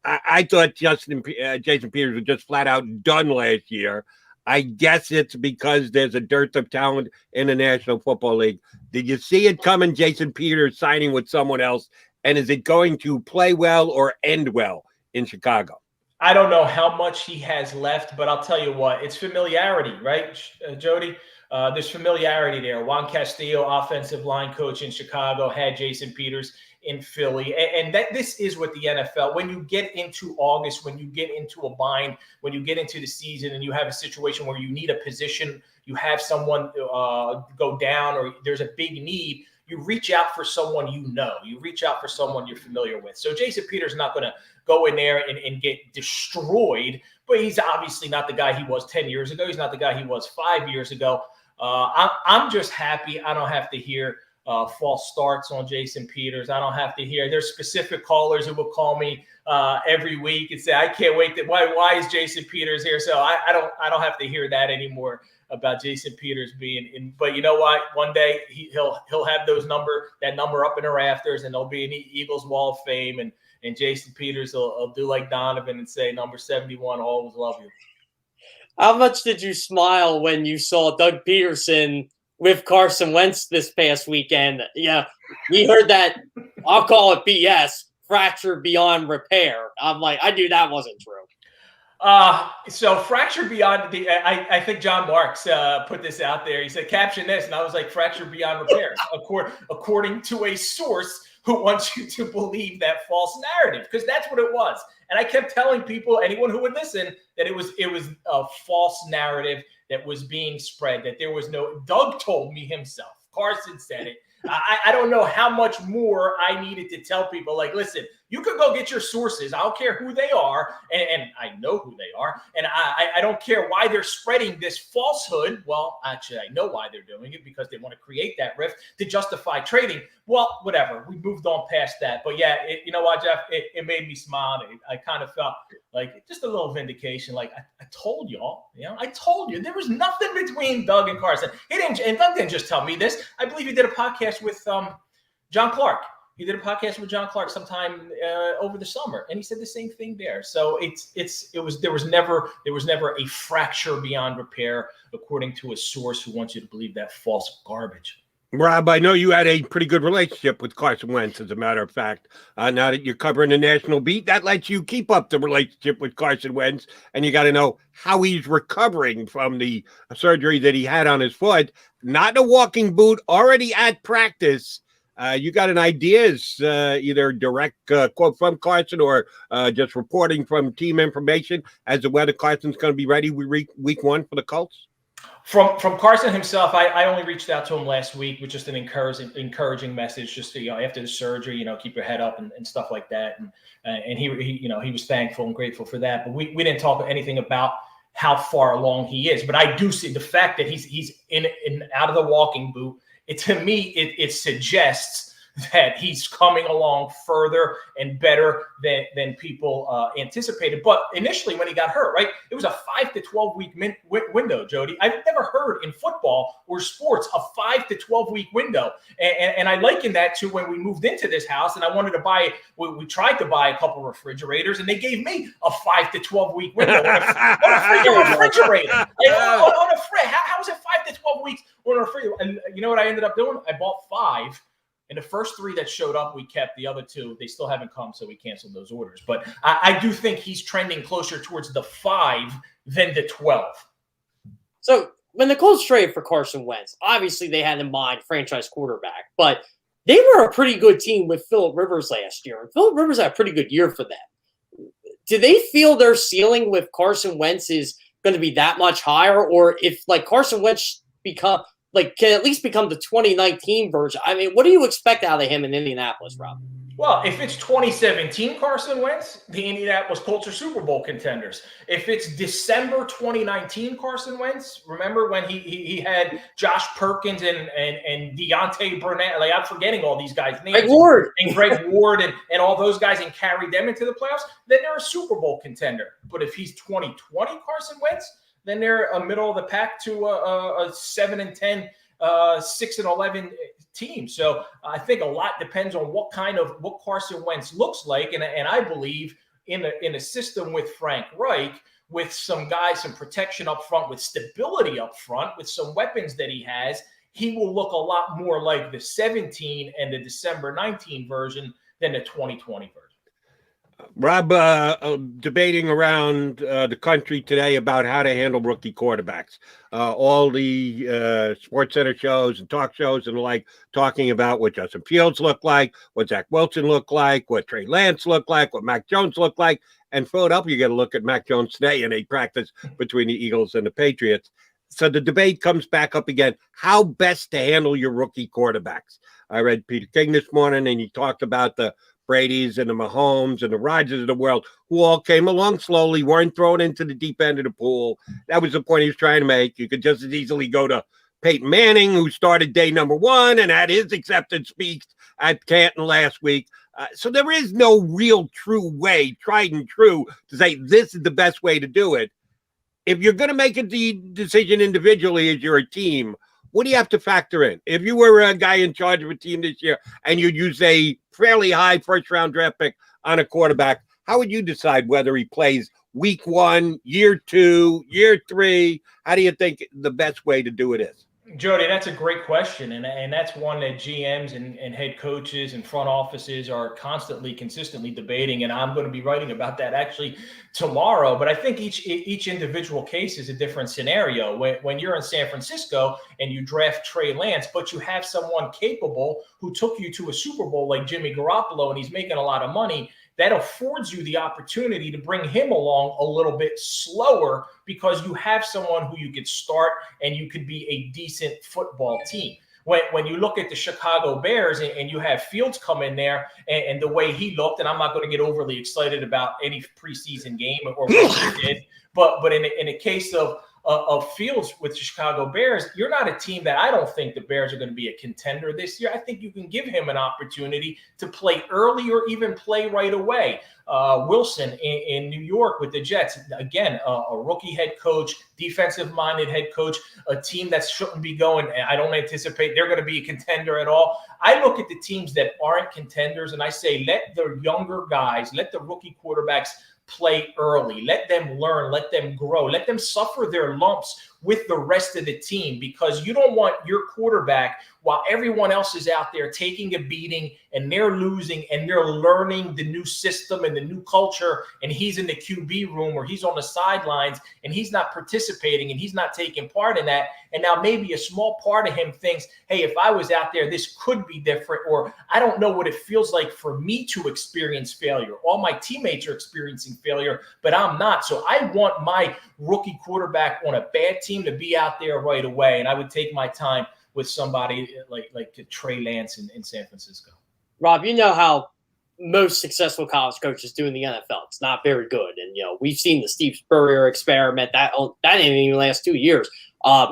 I thought Jason Peters was just flat out done last year. I guess it's because there's a dearth of talent in the National Football League. Did you see it coming, Jason Peters signing with someone else? And is it going to play well or end well in Chicago? I don't know how much he has left, but I'll tell you what, it's familiarity, right, Jody? There's familiarity there. Juan Castillo, offensive line coach in Chicago, had Jason Peters in Philly. And that this is what the NFL, when you get into August, when you get into a bind, when you get into the season and you have a situation where you need a position, you have someone go down or there's a big need, you reach out for someone you know. You reach out for someone you're familiar with. So Jason Peters is not going to go in there and get destroyed, but he's obviously not the guy he was 10 years ago. He's not the guy he was 5 years ago. I'm just happy I don't have to hear false starts on Jason Peters. I don't have to hear. There's specific callers who will call me every week and say, "I can't wait. Why is Jason Peters here?" So I don't have to hear that anymore about Jason Peters being in. But you know what? One day he'll have that number up in the rafters, and there'll be an Eagles Wall of Fame, and Jason Peters will do like Donovan and say, "Number 71, always love you." How much did you smile when you saw Doug Peterson with Carson Wentz this past weekend? Yeah, we heard that. I'll call it BS, fracture beyond repair. I'm like, I knew that wasn't true. So fracture beyond I think John Marks put this out there. He said, caption this. And I was like, fracture beyond repair, according to a source who wants you to believe that false narrative, because that's what it was. And I kept telling people, anyone who would listen, that it was a false narrative that was being spread, that there was no, Doug told me himself, Carson said it. I don't know how much more I needed to tell people, like, listen, you could go get your sources. I don't care who they are. And I know who they are. And I don't care why they're spreading this falsehood. Well, actually, I know why they're doing it, because they want to create that rift to justify trading. Well, whatever. We moved on past that. But yeah, you know what, Jeff? It made me smile. I kind of felt like just a little vindication. Like, I told y'all, I told you there was nothing between Doug and Carson. And Doug didn't just tell me this. I believe he did a podcast with John Clark. He did a podcast with John Clark sometime over the summer, and he said the same thing there. So there was never a fracture beyond repair, according to a source who wants you to believe that false garbage. Rob, I know you had a pretty good relationship with Carson Wentz, as a matter of fact. Now that you're covering the national beat, that lets you keep up the relationship with Carson Wentz, and you got to know how he's recovering from the surgery that he had on his foot. Not in a walking boot, already at practice. You got an idea? Is either direct quote from Carson or just reporting from team information as to whether Carson's going to be ready week one for the Colts? From Carson himself, I only reached out to him last week with just an encouraging message, just to, after the surgery, keep your head up and stuff like that. And he was thankful and grateful for that. But we didn't talk anything about how far along he is. But I do see the fact that he's in out of the walking boot. To me, it suggests that he's coming along further and better than people anticipated. But initially, when he got hurt, right, it was a 5 to 12 week window, Jody. I've never heard in football or sports a 5 to 12 week window. And I liken that to when we moved into this house and I wanted to buy, we tried to buy a couple of refrigerators, and they gave me a 5 to 12 week window on a refrigerator. How is it 5 to 12 weeks on a refrigerator? And you know what I ended up doing? I bought 5. And the first 3 that showed up, we kept. The other 2, they still haven't come, so we canceled those orders. But I do think he's trending closer towards the 5 than the 12. So when the Colts traded for Carson Wentz, obviously they had in mind franchise quarterback, but they were a pretty good team with Phillip Rivers last year. And Phillip Rivers had a pretty good year for them. Do they feel their ceiling with Carson Wentz is going to be that much higher? Or if, like, Carson Wentz can at least become the 2019 version? I mean, what do you expect out of him in Indianapolis, Rob? Well, if it's 2017 Carson Wentz, the Indianapolis Colts are Super Bowl contenders. If it's December 2019 Carson Wentz, remember when he had Josh Perkins and Deontay Barnett, like, I'm forgetting all these guys' names. Greg Ward and all those guys, and carried them into the playoffs, then they're a Super Bowl contender. But if he's 2020 Carson Wentz, then they're a middle of the pack to a 7-10, 6-11 team. So I think a lot depends on what Carson Wentz looks like, and I believe in a system with Frank Reich, with some guys, some protection up front, with stability up front, with some weapons that he has, he will look a lot more like the 17 and the December 19 version than the 2020 version. Rob, debating around the country today about how to handle rookie quarterbacks. All the Sports Center shows and talk shows and the like talking about what Justin Fields looked like, what Zach Wilson looked like, what Trey Lance looked like, what Mac Jones looked like. And Philadelphia, you got to look at Mac Jones today in a practice between the Eagles and the Patriots. So the debate comes back up again. How best to handle your rookie quarterbacks? I read Peter King this morning, and he talked about the Brady's and the Mahomes and the Rodgers of the world, who all came along slowly, weren't thrown into the deep end of the pool. That was the point he was trying to make. You could just as easily go to Peyton Manning, who started day number 1 and had his acceptance speech at Canton last week. So there is no real true way, tried and true, to say this is the best way to do it. If you're going to make a decision individually as you're a team, what do you have to factor in? If you were a guy in charge of a team this year and you'd use a fairly high first-round draft pick on a quarterback, how would you decide whether he plays week 1, year 2, year 3? How do you think the best way to do it is? Jody, that's a great question. And that's one that GMs and head coaches and front offices are consistently debating. And I'm going to be writing about that actually tomorrow. But I think each individual case is a different scenario. When you're in San Francisco and you draft Trey Lance, but you have someone capable who took you to a Super Bowl like Jimmy Garoppolo, and he's making a lot of money, that affords you the opportunity to bring him along a little bit slower because you have someone who you could start and you could be a decent football team. When you look at the Chicago Bears and you have Fields come in there and the way he looked, and I'm not going to get overly excited about any preseason game or what he did, but in a case of Fields with the Chicago Bears, you're not a team that I don't think the Bears are going to be a contender this year. I think you can give him an opportunity to play early or even play right away. Wilson in New York with the Jets, again, a rookie head coach, defensive-minded head coach, a team that shouldn't be going. I don't anticipate they're going to be a contender at all. I look at the teams that aren't contenders, and I say let the younger guys, let the rookie quarterbacks play early. Let them learn. Let them grow. Let them suffer their lumps with the rest of the team, because you don't want your quarterback, while everyone else is out there taking a beating and they're losing and they're learning the new system and the new culture, and he's in the QB room or he's on the sidelines and he's not participating and he's not taking part in that. And now maybe a small part of him thinks, hey, if I was out there, this could be different, or I don't know what it feels like for me to experience failure. All my teammates are experiencing failure, but I'm not. So I want my rookie quarterback on a bad team to be out there right away. And I would take my time with somebody like Trey Lance in San Francisco. Rob, you know how most successful college coaches do in the NFL. It's not very good. And, we've seen the Steve Spurrier experiment. That didn't even last 2 years.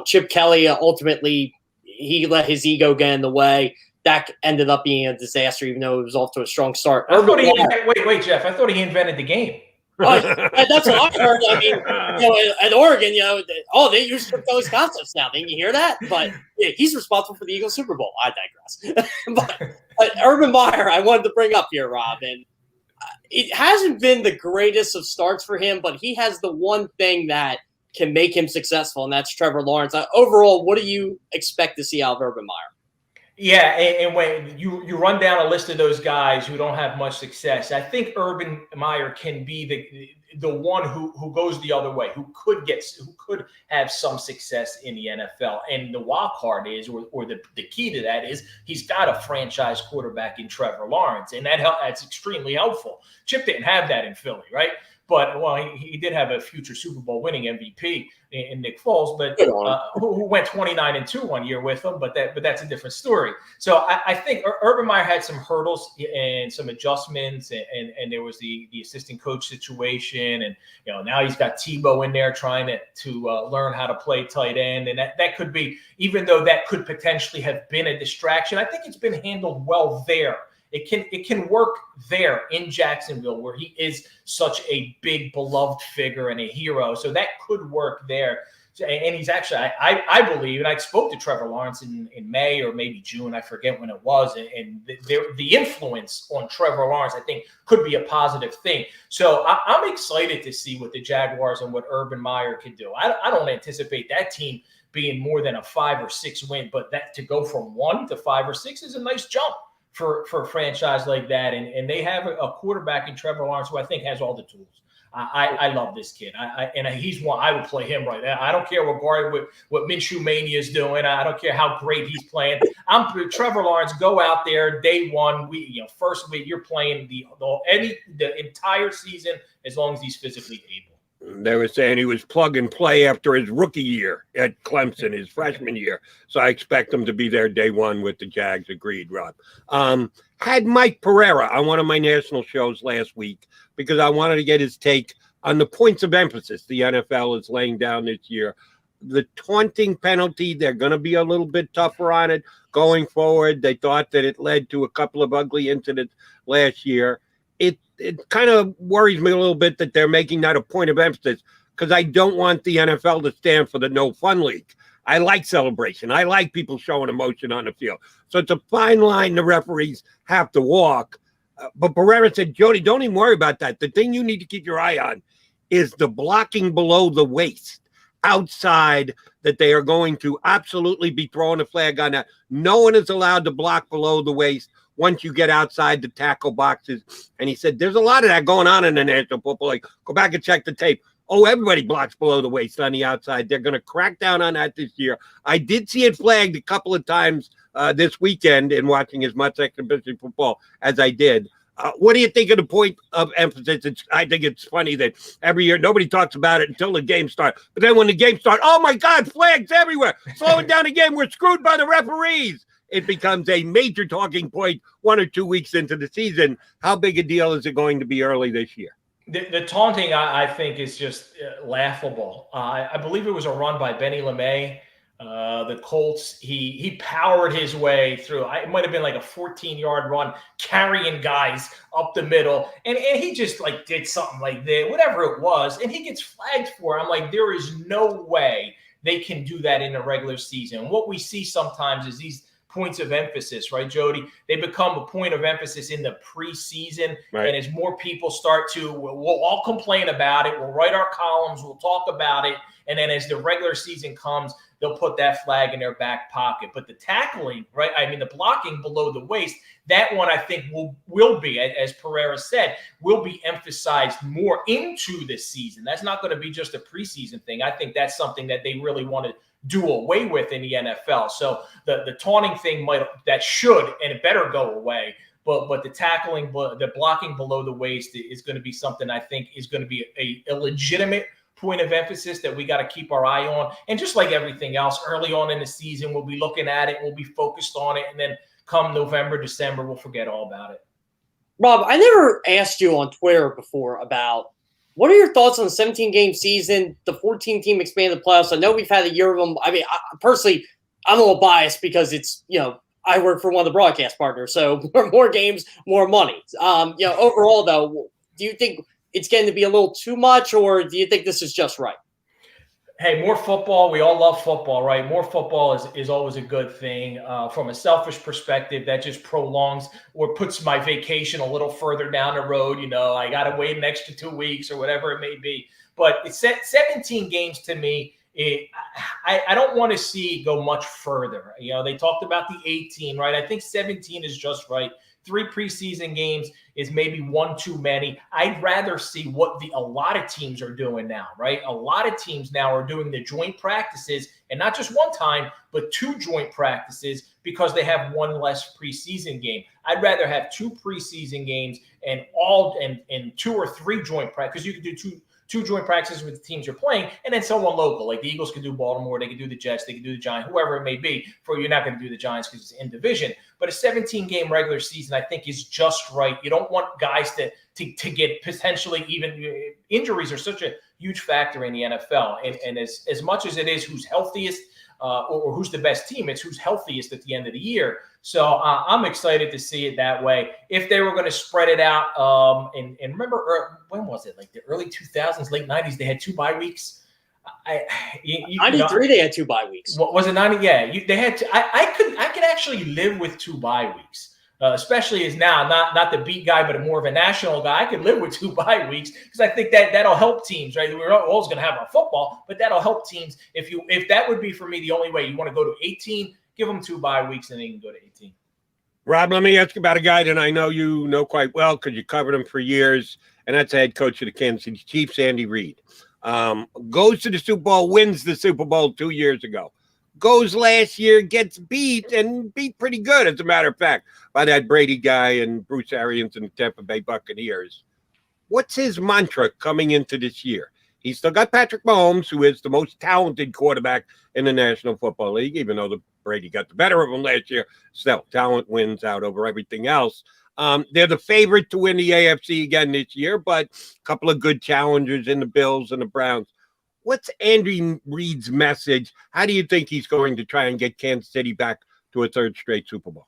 Chip Kelly, ultimately, he let his ego get in the way. That ended up being a disaster, even though it was off to a strong start. Wait, Jeff. I thought he invented the game. That's what I heard. I mean, at Oregon, they use Chip Kelly's concepts now. Didn't you hear that? But he's responsible for the Eagles Super Bowl. I digress. but Urban Meyer, I wanted to bring up here, Rob, and it hasn't been the greatest of starts for him, but he has the one thing that can make him successful, and that's Trevor Lawrence. Overall, what do you expect to see out of Urban Meyer? Yeah, and when you run down a list of those guys who don't have much success, I think Urban Meyer can be the one who goes the other way, who could have some success in the NFL. And the wild card is, or the key to that is, he's got a franchise quarterback in Trevor Lawrence, and that's extremely helpful. Chip didn't have that in Philly, right? But, he did have a future Super Bowl winning MVP in Nick Foles, but who went 29-2 1 year with him. But that's a different story. So I think Urban Meyer had some hurdles and some adjustments, and there was the assistant coach situation, and now he's got Tebow in there trying to learn how to play tight end, and that could be, even though that could potentially have been a distraction, I think it's been handled well there. It can work there in Jacksonville, where he is such a big beloved figure and a hero. So that could work there. And he's actually, I believe, and I spoke to Trevor Lawrence in May or maybe June, I forget when it was, and the influence on Trevor Lawrence, I think, could be a positive thing. So I'm excited to see what the Jaguars and what Urban Meyer can do. I don't anticipate that team being more than a 5 or 6 win, but that to go from 1 to 5 or 6 is a nice jump for a franchise like that. And they have a quarterback in Trevor Lawrence who I think has all the tools. I love this kid. And he's one. I would play him right now. I don't care what Minshew Mania is doing. I don't care how great he's playing. I'm Trevor Lawrence. Go out there day one. First week you're playing the entire season as long as he's physically able. They were saying he was plug and play after his rookie year at Clemson, his freshman year. So I expect him to be there day one with the Jags. Agreed, Rob. Had Mike Pereira on one of my national shows last week because I wanted to get his take on the points of emphasis the NFL is laying down this year. The taunting penalty, they're going to be a little bit tougher on it going forward. They thought that it led to a couple of ugly incidents last year. It kind of worries me a little bit that they're making that a point of emphasis because I don't want the NFL to stand for the no fun league. I like celebration. I like people showing emotion on the field. So it's a fine line the referees have to walk. But Pereira said, Jody, don't even worry about that. The thing you need to keep your eye on is the blocking below the waist outside, that they are going to absolutely be throwing a flag on that. No one is allowed to block below the waist once you get outside the tackle boxes. And he said, there's a lot of that going on in the National Football League. Go back and check the tape. Oh, everybody blocks below the waist on the outside. They're going to crack down on that this year. I did see it flagged a couple of times this weekend in watching as much exhibition football as I did. What do you think of the point of emphasis? I think it's funny that every year nobody talks about it until the game starts. But then when the game starts, oh, my God, flags everywhere. Slowing down the game. We're screwed by the referees. It becomes a major talking point 1 or 2 weeks into the season. How big a deal is it going to be early this year? The taunting, I think, is just laughable. I believe it was a run by Benny LeMay. The Colts, he powered his way through. It might have been like a 14-yard run, carrying guys up the middle. And he just like did something like that, whatever it was. And he gets flagged for it. I'm like, there is no way they can do that in a regular season. And what we see sometimes is these points of emphasis, right, Jody? They become a point of emphasis in the preseason. Right. And as more people start to, we'll all complain about it. We'll write our columns. We'll talk about it. And then as the regular season comes, they'll put that flag in their back pocket. But the tackling, right, I mean, the blocking below the waist, that one I think will be, as Pereira said, will be emphasized more into this season. That's not going to be just a preseason thing. I think that's something that they really want to do away with in the NFL. So the taunting thing should and it better go away. But the tackling, the blocking below the waist is going to be something I think is going to be a legitimate point of emphasis that we got to keep our eye on. And just like everything else, early on in the season, we'll be looking at it, we'll be focused on it, and then come November, December, we'll forget all about it. Rob, I never asked you on Twitter before about what are your thoughts on the 17-game season, the 14-team expanded playoffs? I know we've had a year of them. I mean, personally, I'm a little biased because it's, I work for one of the broadcast partners, so more games, more money. Overall, though, do you think it's getting to be a little too much, or do you think this is just right? Hey, more football. We all love football, right? More football is always a good thing. From a selfish perspective, that just prolongs or puts my vacation a little further down the road. I got to wait an extra 2 weeks or whatever it may be. But it's 17 games to me. I don't want to see it go much further. They talked about the 18, right? I think 17 is just right. 3 preseason games is maybe 1 too many. I'd rather see what a lot of teams are doing now, right? A lot of teams now are doing the joint practices, and not just one time, but 2 joint practices because they have 1 less preseason game. I'd rather have 2 preseason games and 2 or 3 joint practices, because you could do two joint practices with the teams you're playing, and then someone local. Like the Eagles could do Baltimore, they could do the Jets, they could do the Giants, whoever it may be. You're not going to do the Giants because it's in division. But a 17-game regular season, I think, is just right. You don't want guys to get potentially even injuries are such a huge factor in the NFL. And as much as it is who's healthiest or who's the best team, it's who's healthiest at the end of the year. So I'm excited to see it that way. If they were going to spread it out, and remember, when was it? Like the early 2000s, late 90s, they had 2 bye weeks. '93 they had 2 bye weeks. What was it? 90? Yeah, they had. I could actually live with 2 bye weeks, especially as now not the beat guy, but more of a national guy. I could live with 2 bye weeks because I think that'll help teams. Right, we're always going to have our football, but that'll help teams. If that would be for me the only way, you want to go to 18, give them 2 bye weeks, and they can go to 18. Rob, let me ask you about a guy that I know you know quite well because you covered him for years, and that's the head coach of the Kansas City Chiefs, Andy Reid. Goes to the Super Bowl, wins the Super Bowl 2 years ago. Goes last year, gets beat, and beat pretty good, as a matter of fact, by that Brady guy and Bruce Arians and the Tampa Bay Buccaneers. What's his mantra coming into this year? He's still got Patrick Mahomes, who is the most talented quarterback in the National Football League, even though Brady got the better of him last year. Still, talent wins out over everything else. They're the favorite to win the AFC again this year, but a couple of good challengers in the Bills and the Browns. What's Andy Reid's message? How do you think he's going to try and get Kansas City back to a 3rd straight Super Bowl?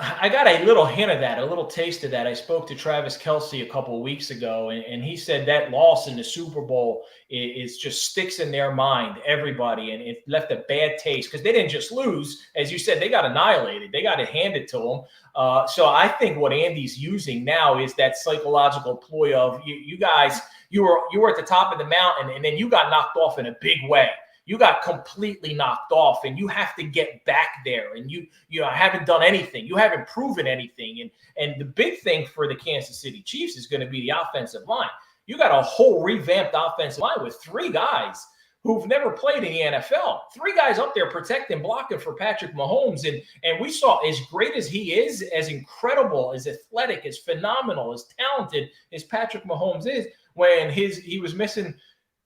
I got a little hint of that, a little taste of that. I spoke to Travis Kelce a couple of weeks ago, and he said that loss in the Super Bowl is just sticks in their mind, everybody, and it left a bad taste because they didn't just lose. As you said, they got annihilated. They got it handed to them. So I think what Andy's using now is that psychological ploy of you guys, you were at the top of the mountain, and then you got knocked off in a big way. You got completely knocked off, and you have to get back there. And you haven't done anything. You haven't proven anything. And the big thing for the Kansas City Chiefs is going to be the offensive line. You got a whole revamped offensive line with 3 guys who've never played in the NFL. 3 guys up there protecting, blocking for Patrick Mahomes. And we saw, as great as he is, as incredible, as athletic, as phenomenal, as talented as Patrick Mahomes is, when he was missing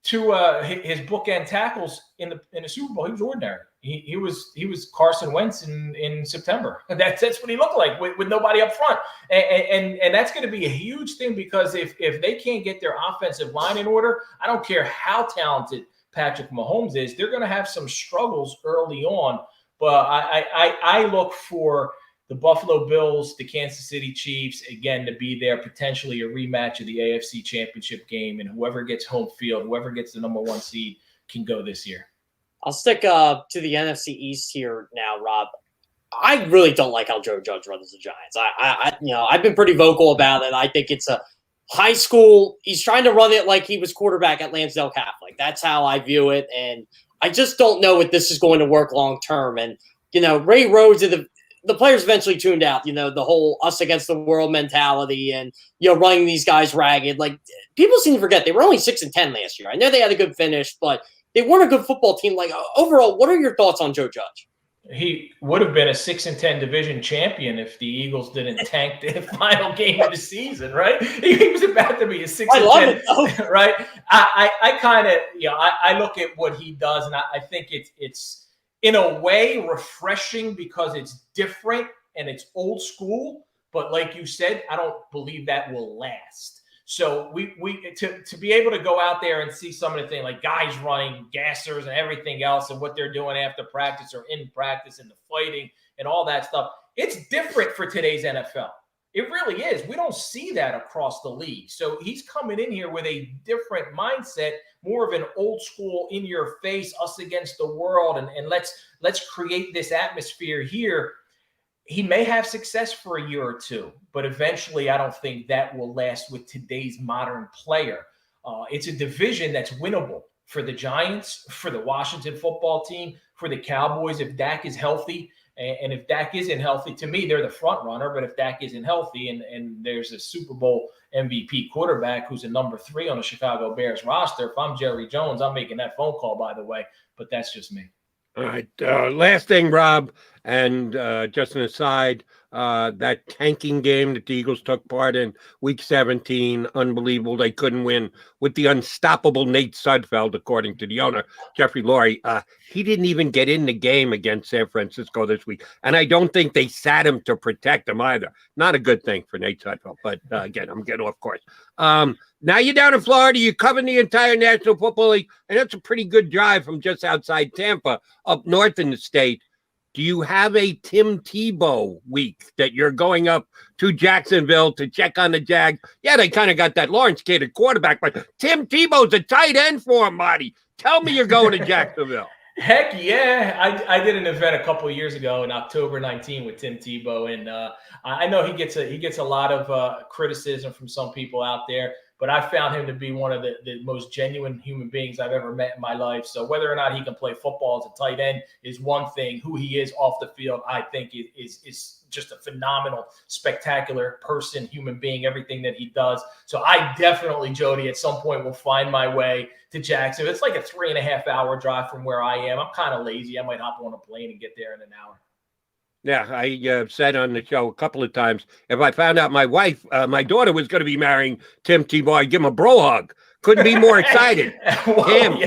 his bookend tackles in the Super Bowl, he was ordinary. He was Carson Wentz in September. That's what he looked like with nobody up front. And that's going to be a huge thing because if they can't get their offensive line in order, I don't care how talented Patrick Mahomes is, they're going to have some struggles early on. But I look for the Buffalo Bills, the Kansas City Chiefs, again, to be there, potentially a rematch of the AFC Championship game, and whoever gets home field, whoever gets the number 1 seed can go this year. I'll stick to the NFC East here now, Rob. I really don't like how Joe Judge runs the Giants. I've been pretty vocal about it. I think it's a high school. He's trying to run it like he was quarterback at Lansdale Catholic. That's how I view it, and I just don't know if this is going to work long term. And Ray Rhodes and the players eventually tuned out, the whole us against the world mentality and, running these guys ragged. Like, people seem to forget they were only 6-10 last year. I know they had a good finish, but they weren't a good football team. Like, overall, what are your thoughts on Joe Judge? He would have been a 6-10 division champion if the Eagles didn't tank the final game of the season, right? He was about to be a 6-10, right? I kind of, I look at what he does, and I think it's in a way refreshing because it's different and it's old school. But like you said, I don't believe that will last. So we to be able to go out there and see some of the things like guys running gassers and everything else and what they're doing after practice or in practice and the fighting and all that stuff, it's different for today's NFL. It really is. We don't see that across the league. So he's coming in here with a different mindset, more of an old school, in your face, us against the world, and let's create this atmosphere here. He may have success for a year or two, but eventually I don't think that will last with today's modern player. It's a division that's winnable for the Giants, for the Washington football team, for the Cowboys if Dak is healthy. And if Dak isn't healthy, to me, they're the front runner. But if Dak isn't healthy and there's a Super Bowl MVP quarterback who's a number 3 on the Chicago Bears roster, if I'm Jerry Jones, I'm making that phone call, by the way. But that's just me. All right. Last thing, Rob, and just an aside, that tanking game that the Eagles took part in, Week 17, unbelievable. They couldn't win with the unstoppable Nate Sudfeld, according to the owner, Jeffrey Lurie. He didn't even get in the game against San Francisco this week, and I don't think they sat him to protect him either. Not a good thing for Nate Sudfeld, but again, I'm getting off course. Now you're down in Florida. You cover the entire National Football League, and that's a pretty good drive from just outside Tampa up north in the state. Do you have a Tim Tebow week that you're going up to Jacksonville to check on the Jags? Yeah, they kind of got that Lawrence kid at quarterback, but Tim Tebow's a tight end for him, Maaddi. Tell me you're going to Jacksonville. Heck yeah. I did an event a couple of years ago in October 19 with Tim Tebow. And I know he gets a lot of criticism from some people out there, but I found him to be one of the most genuine human beings I've ever met in my life. So whether or not he can play football as a tight end is one thing. Who he is off the field, I think is just a phenomenal, spectacular person, human being, everything that he does. So I definitely, Jody, at some point will find my way to Jacksonville. It's like a 3.5-hour drive from where I am. I'm kind of lazy. I might hop on a plane and get there in an hour. Yeah, I said on the show a couple of times, if I found out my daughter was going to be marrying Tim Tebow, I'd give him a bro hug. Couldn't be more excited. Tim,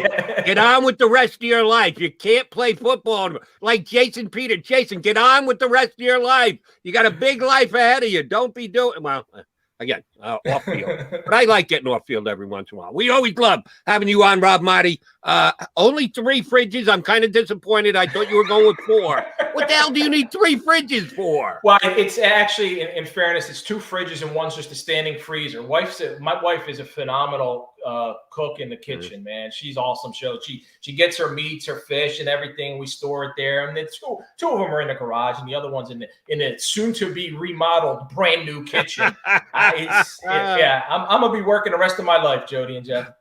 get on with the rest of your life. You can't play football like Jason Peter. Jason, get on with the rest of your life. You got a big life ahead of you. Don't be doing, well, again, off field. But I like getting off field every once in a while. We always love having you on, Rob Maaddi. Only 3 fridges. I'm kind of disappointed. I thought you were going with 4. What the hell do you need 3 fridges for? Well, it's actually, in fairness, it's 2 fridges and one's just a standing freezer. My wife is a phenomenal cook in the kitchen, man. She's awesome. She gets her meats, her fish, and everything. We store it there. And it's two of them are in the garage, and the other one's in the soon-to-be remodeled, brand new kitchen. I'm gonna be working the rest of my life, Jody and Jeff.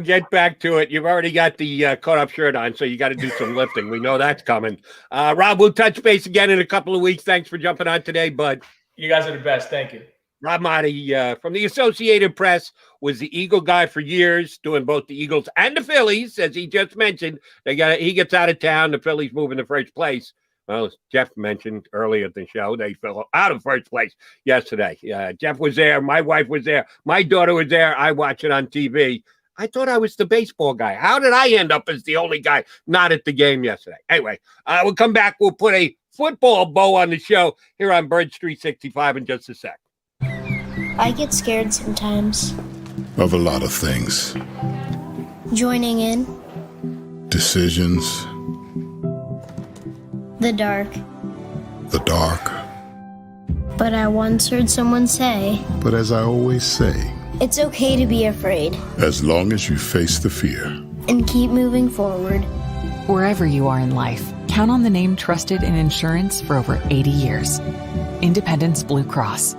Get back to it. You've already got the caught-up shirt on, so you got to do some lifting. We know that's coming. Rob, we'll touch base again in a couple of weeks. Thanks for jumping on today, bud. You guys are the best. Thank you. Rob Maaddi from the Associated Press was the Eagle guy for years, doing both the Eagles and the Phillies, as he just mentioned. He gets out of town. The Phillies move into first place. Well, as Jeff mentioned earlier at the show, they fell out of first place yesterday. Jeff was there. My wife was there. My daughter was there. I watch it on TV. I thought I was the baseball guy. How did I end up as the only guy not at the game yesterday? Anyway, we'll come back. We'll put a football bow on the show here on Bird Street 65 in just a sec. I get scared sometimes. Of a lot of things. Joining in. Decisions. The dark. The dark. But I once heard someone say, But as I always say, it's okay to be afraid. As long as you face the fear. And keep moving forward. Wherever you are in life, count on the name trusted in insurance for over 80 years. Independence Blue Cross.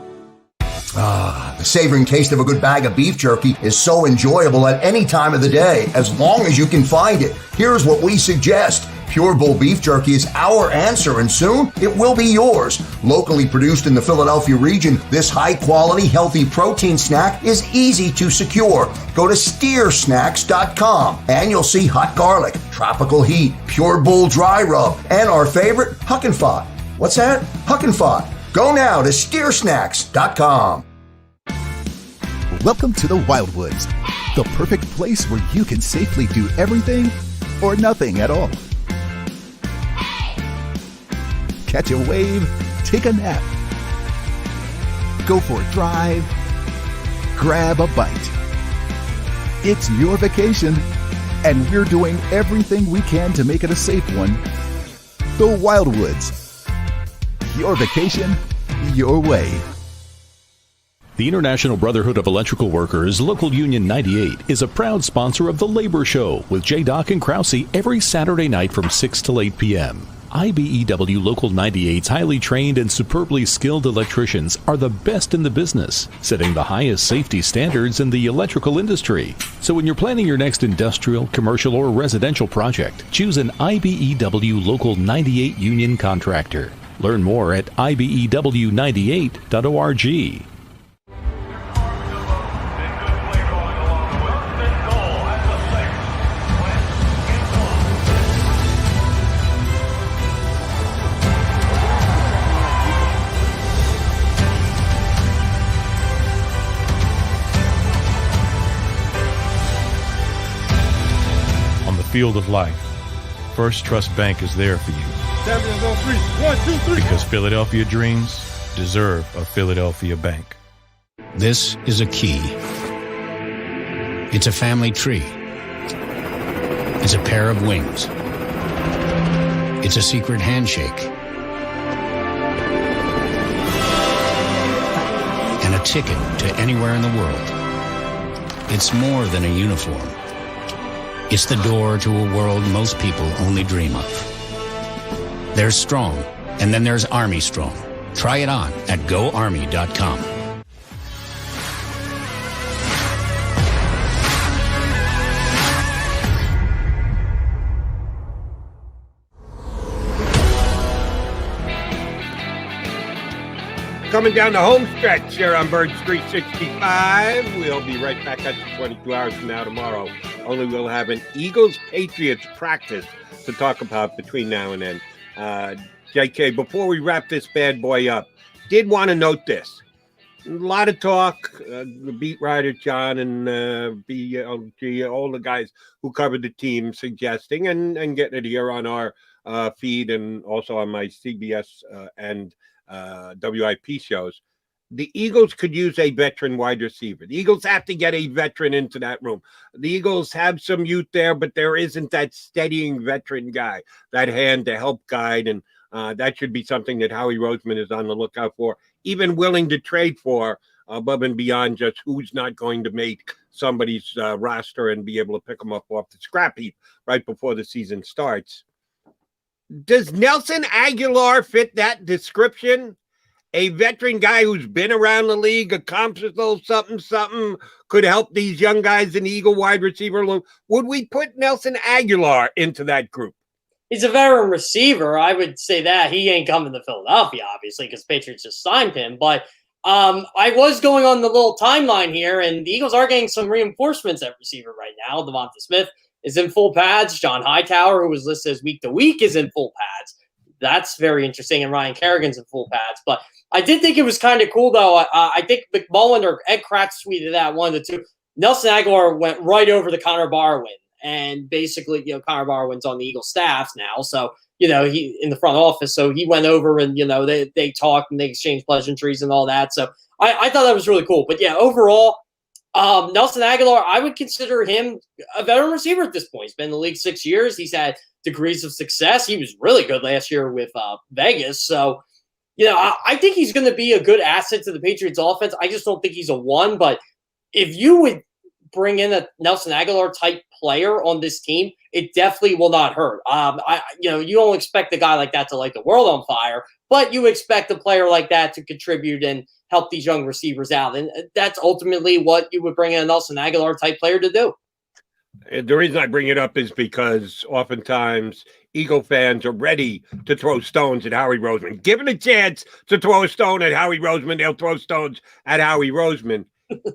The savoring taste of a good bag of beef jerky is so enjoyable at any time of the day, as long as you can find it. Here's what we suggest. Pure Bull beef jerky is our answer, and soon it will be yours. Locally produced in the Philadelphia region, this high-quality, healthy protein snack is easy to secure. Go to steersnacks.com, and you'll see hot garlic, tropical heat, Pure Bull dry rub, and our favorite, Huck and Fod. What's that? Huck and Fod. Go now to steersnacks.com. Welcome to the Wildwoods, the perfect place where you can safely do everything or nothing at all. Catch a wave, take a nap, go for a drive, grab a bite. It's your vacation, and we're doing everything we can to make it a safe one. The Wildwoods. Your vacation, your way. The International Brotherhood of Electrical Workers, Local Union 98, is a proud sponsor of The Labor Show with J. and Krause every Saturday night from 6 till 8 p.m. IBEW Local 98's highly trained and superbly skilled electricians are the best in the business, setting the highest safety standards in the electrical industry. So when you're planning your next industrial, commercial, or residential project, choose an IBEW Local 98 union contractor. Learn more at ibew98.org. Field of life, First Trust Bank is there for you. Champions on 3. 1, 2, 3. Because Philadelphia dreams deserve a Philadelphia bank. This is a key. It's a family tree. It's a pair of wings. It's a secret handshake. And a ticket to anywhere in the world. It's more than a uniform. It's the door to a world most people only dream of. There's strong, and then there's Army Strong. Try it on at GoArmy.com. Coming down the home stretch here on Birds 365. We'll be right back at you 22 hours from now tomorrow. Only we'll have an Eagles-Patriots practice to talk about between now and then. JK, before we wrap this bad boy up, did want to note this. A lot of talk, the beat writer John and BLG, all the guys who covered the team suggesting and getting it here on our feed and also on my CBS and WIP shows. The Eagles could use a veteran wide receiver. The Eagles have to get a veteran into that room. The Eagles have some youth there, but there isn't that steadying veteran guy, that hand to help guide, and that should be something that Howie Roseman is on the lookout for, even willing to trade for above and beyond just who's not going to make somebody's roster and be able to pick them up off the scrap heap right before the season starts. Does Nelson Aguilar fit that description? A veteran guy who's been around the league, accomplished a little something, could help these young guys in the Eagle wide receiver room. Would we put Nelson Aguilar into that group? He's a veteran receiver. I would say that. He ain't coming to Philadelphia, obviously, because Patriots just signed him. But I was going on the little timeline here, and the Eagles are getting some reinforcements at receiver right now. Devonta Smith is in full pads. John Hightower, who was listed as week to week, is in full pads. That's very interesting. And Ryan Kerrigan's in full pads. But I did think it was kind of cool, though. I think McMullen or Ed Kratz tweeted out one of the two. Nelson Aguilar went right over to Connor Barwin. And basically, Connor Barwin's on the Eagles staff now. So, he in the front office. So he went over and, they talked and they exchanged pleasantries and all that. So I thought that was really cool. But, yeah, overall, Nelson Aguilar, I would consider him a veteran receiver at this point. He's been in the league 6 years. He's had degrees of success. He was really good last year with Vegas. So, I think he's going to be a good asset to the Patriots offense. I just don't think he's a one. But if you would bring in a Nelson Aguilar type player on this team, it definitely will not hurt. You don't expect a guy like that to light the world on fire, but you expect a player like that to contribute and help these young receivers out. And that's ultimately what you would bring in a Nelson Aguilar type player to do. The reason I bring it up is because oftentimes Eagle fans are ready to throw stones at Howie Roseman. Given a chance to throw a stone at Howie Roseman, they'll throw stones at Howie Roseman.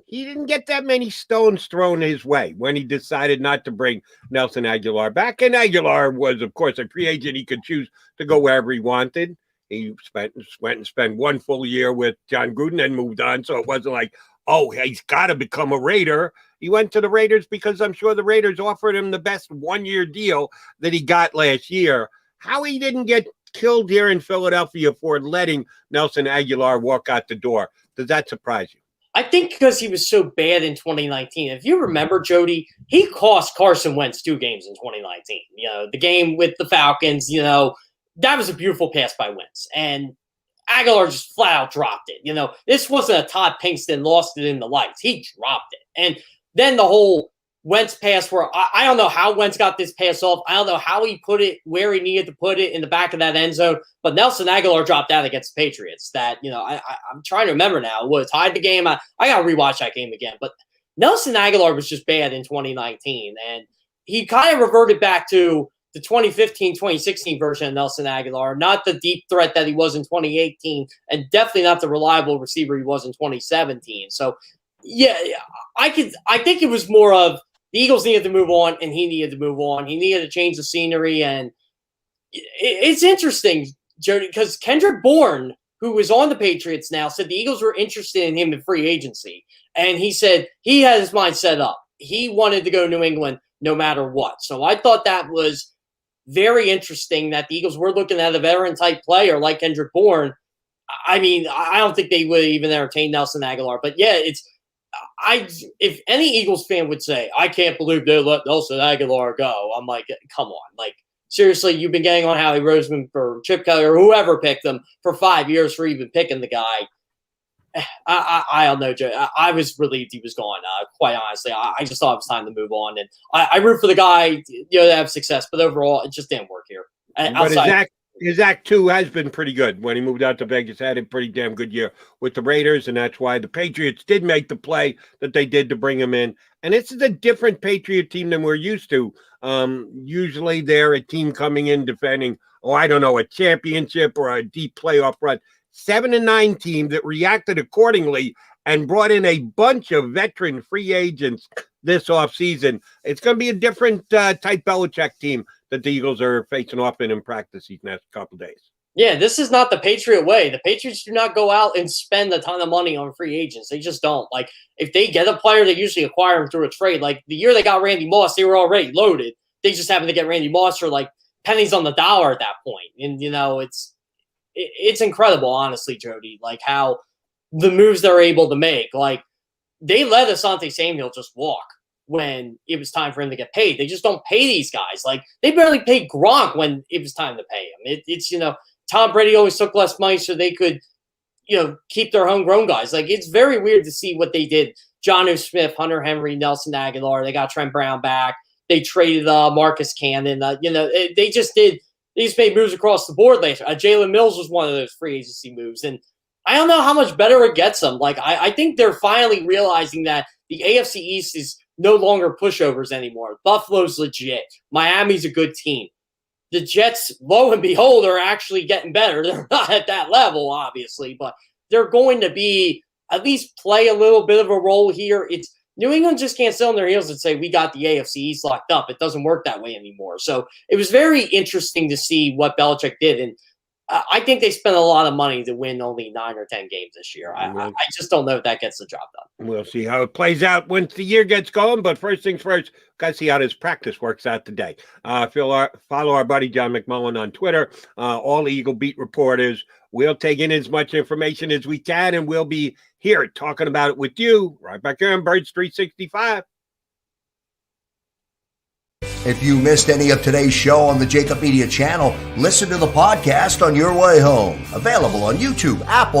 He didn't get that many stones thrown his way when he decided not to bring Nelson Aguilar back. And Aguilar was, of course, a free agent. He could choose to go wherever he wanted. He went and spent one full year with John Gruden and moved on. So it wasn't like, oh, he's got to become a Raider. He went to the Raiders because I'm sure the Raiders offered him the best one-year deal that he got last year. How he didn't get killed here in Philadelphia for letting Nelson Aguilar walk out the door, does that surprise you? I think because he was so bad in 2019. If you remember, Jody, he cost Carson Wentz 2 games in 2019. The game with the Falcons, that was a beautiful pass by Wentz. And Aguilar just flat out dropped it. This wasn't a Todd Pinkston lost it in the lights. He dropped it. And then the whole Wentz pass where I don't know how Wentz got this pass off. I don't know how he put it where he needed to put it in the back of that end zone. But Nelson Aguilar dropped out against the Patriots. That, I'm trying to remember now. It would have tied the game. I got to rewatch that game again. But Nelson Aguilar was just bad in 2019. And he kind of reverted back to the 2015-2016 version of Nelson Aguilar. Not the deep threat that he was in 2018. And definitely not the reliable receiver he was in 2017. So, yeah, I think it was more of the Eagles needed to move on, and he needed to move on. He needed to change the scenery, and it's interesting, Jody, because Kendrick Bourne, who is on the Patriots now, said the Eagles were interested in him in free agency, and he said he had his mind set up. He wanted to go to New England no matter what. So I thought that was very interesting that the Eagles were looking at a veteran-type player like Kendrick Bourne. I mean, I don't think they would even entertain Nelson Aguilar, but yeah, if any Eagles fan would say, I can't believe they let Nelson Aguilar go, I'm like, come on. Like, seriously, you've been getting on Howie Roseman for Chip Kelly or whoever picked him for 5 years for even picking the guy. I don't know, Joe. I was relieved he was gone. Quite honestly, I just thought it was time to move on, and I root for the guy, to have success. But overall, it just didn't work here. But his act 2 has been pretty good. When he moved out to Vegas, had a pretty damn good year with the Raiders, and that's why the Patriots did make the play that they did to bring him in. And this is a different Patriot team than we're used to. Usually they're a team coming in defending, a championship or a deep playoff run. 7-9 team that reacted accordingly and brought in a bunch of veteran free agents this offseason. It's going to be a different type Belichick team that the Eagles are facing off in practice these next couple of days. Yeah, this is not the Patriot way. The Patriots do not go out and spend a ton of money on free agents. They just don't. Like, if they get a player, they usually acquire him through a trade. Like, the year they got Randy Moss, they were already loaded. They just happened to get Randy Moss for, like, pennies on the dollar at that point. And, it's incredible, honestly, Jody, like, how the moves they're able to make. Like, they let Asante Samuel just walk when it was time for him to get paid. They just don't pay these guys. Like, they barely paid Gronk when it was time to pay him. It's Tom Brady always took less money so they could, keep their homegrown guys. Like, it's very weird to see what they did. Jonnu Smith, Hunter Henry, Nelson Aguilar. They got Trent Brown back. They traded Marcus Cannon. They just made moves across the board later. Jalen Mills was one of those free agency moves. And I don't know how much better it gets them. Like, I think they're finally realizing that the AFC East is no longer pushovers anymore. Buffalo's legit. Miami's a good team. The Jets, lo and behold, are actually getting better. They're not at that level, obviously, but they're going to be at least play a little bit of a role here. It's New England just can't sit on their heels and say, we got the AFC East locked up. It doesn't work that way anymore. So it was very interesting to see what Belichick did. And I think they spent a lot of money to win only 9 or 10 games this year. I just don't know if that gets the job done. We'll see how it plays out once the year gets going. But first things first, got to see how this practice works out today. Follow our buddy John McMullen on Twitter. All Eagle beat reporters. We'll take in as much information as we can, and we'll be here talking about it with you right back here on Birds 365. If you missed any of today's show on the JAKIB Media channel, listen to the podcast on your way home. Available on YouTube, Apple,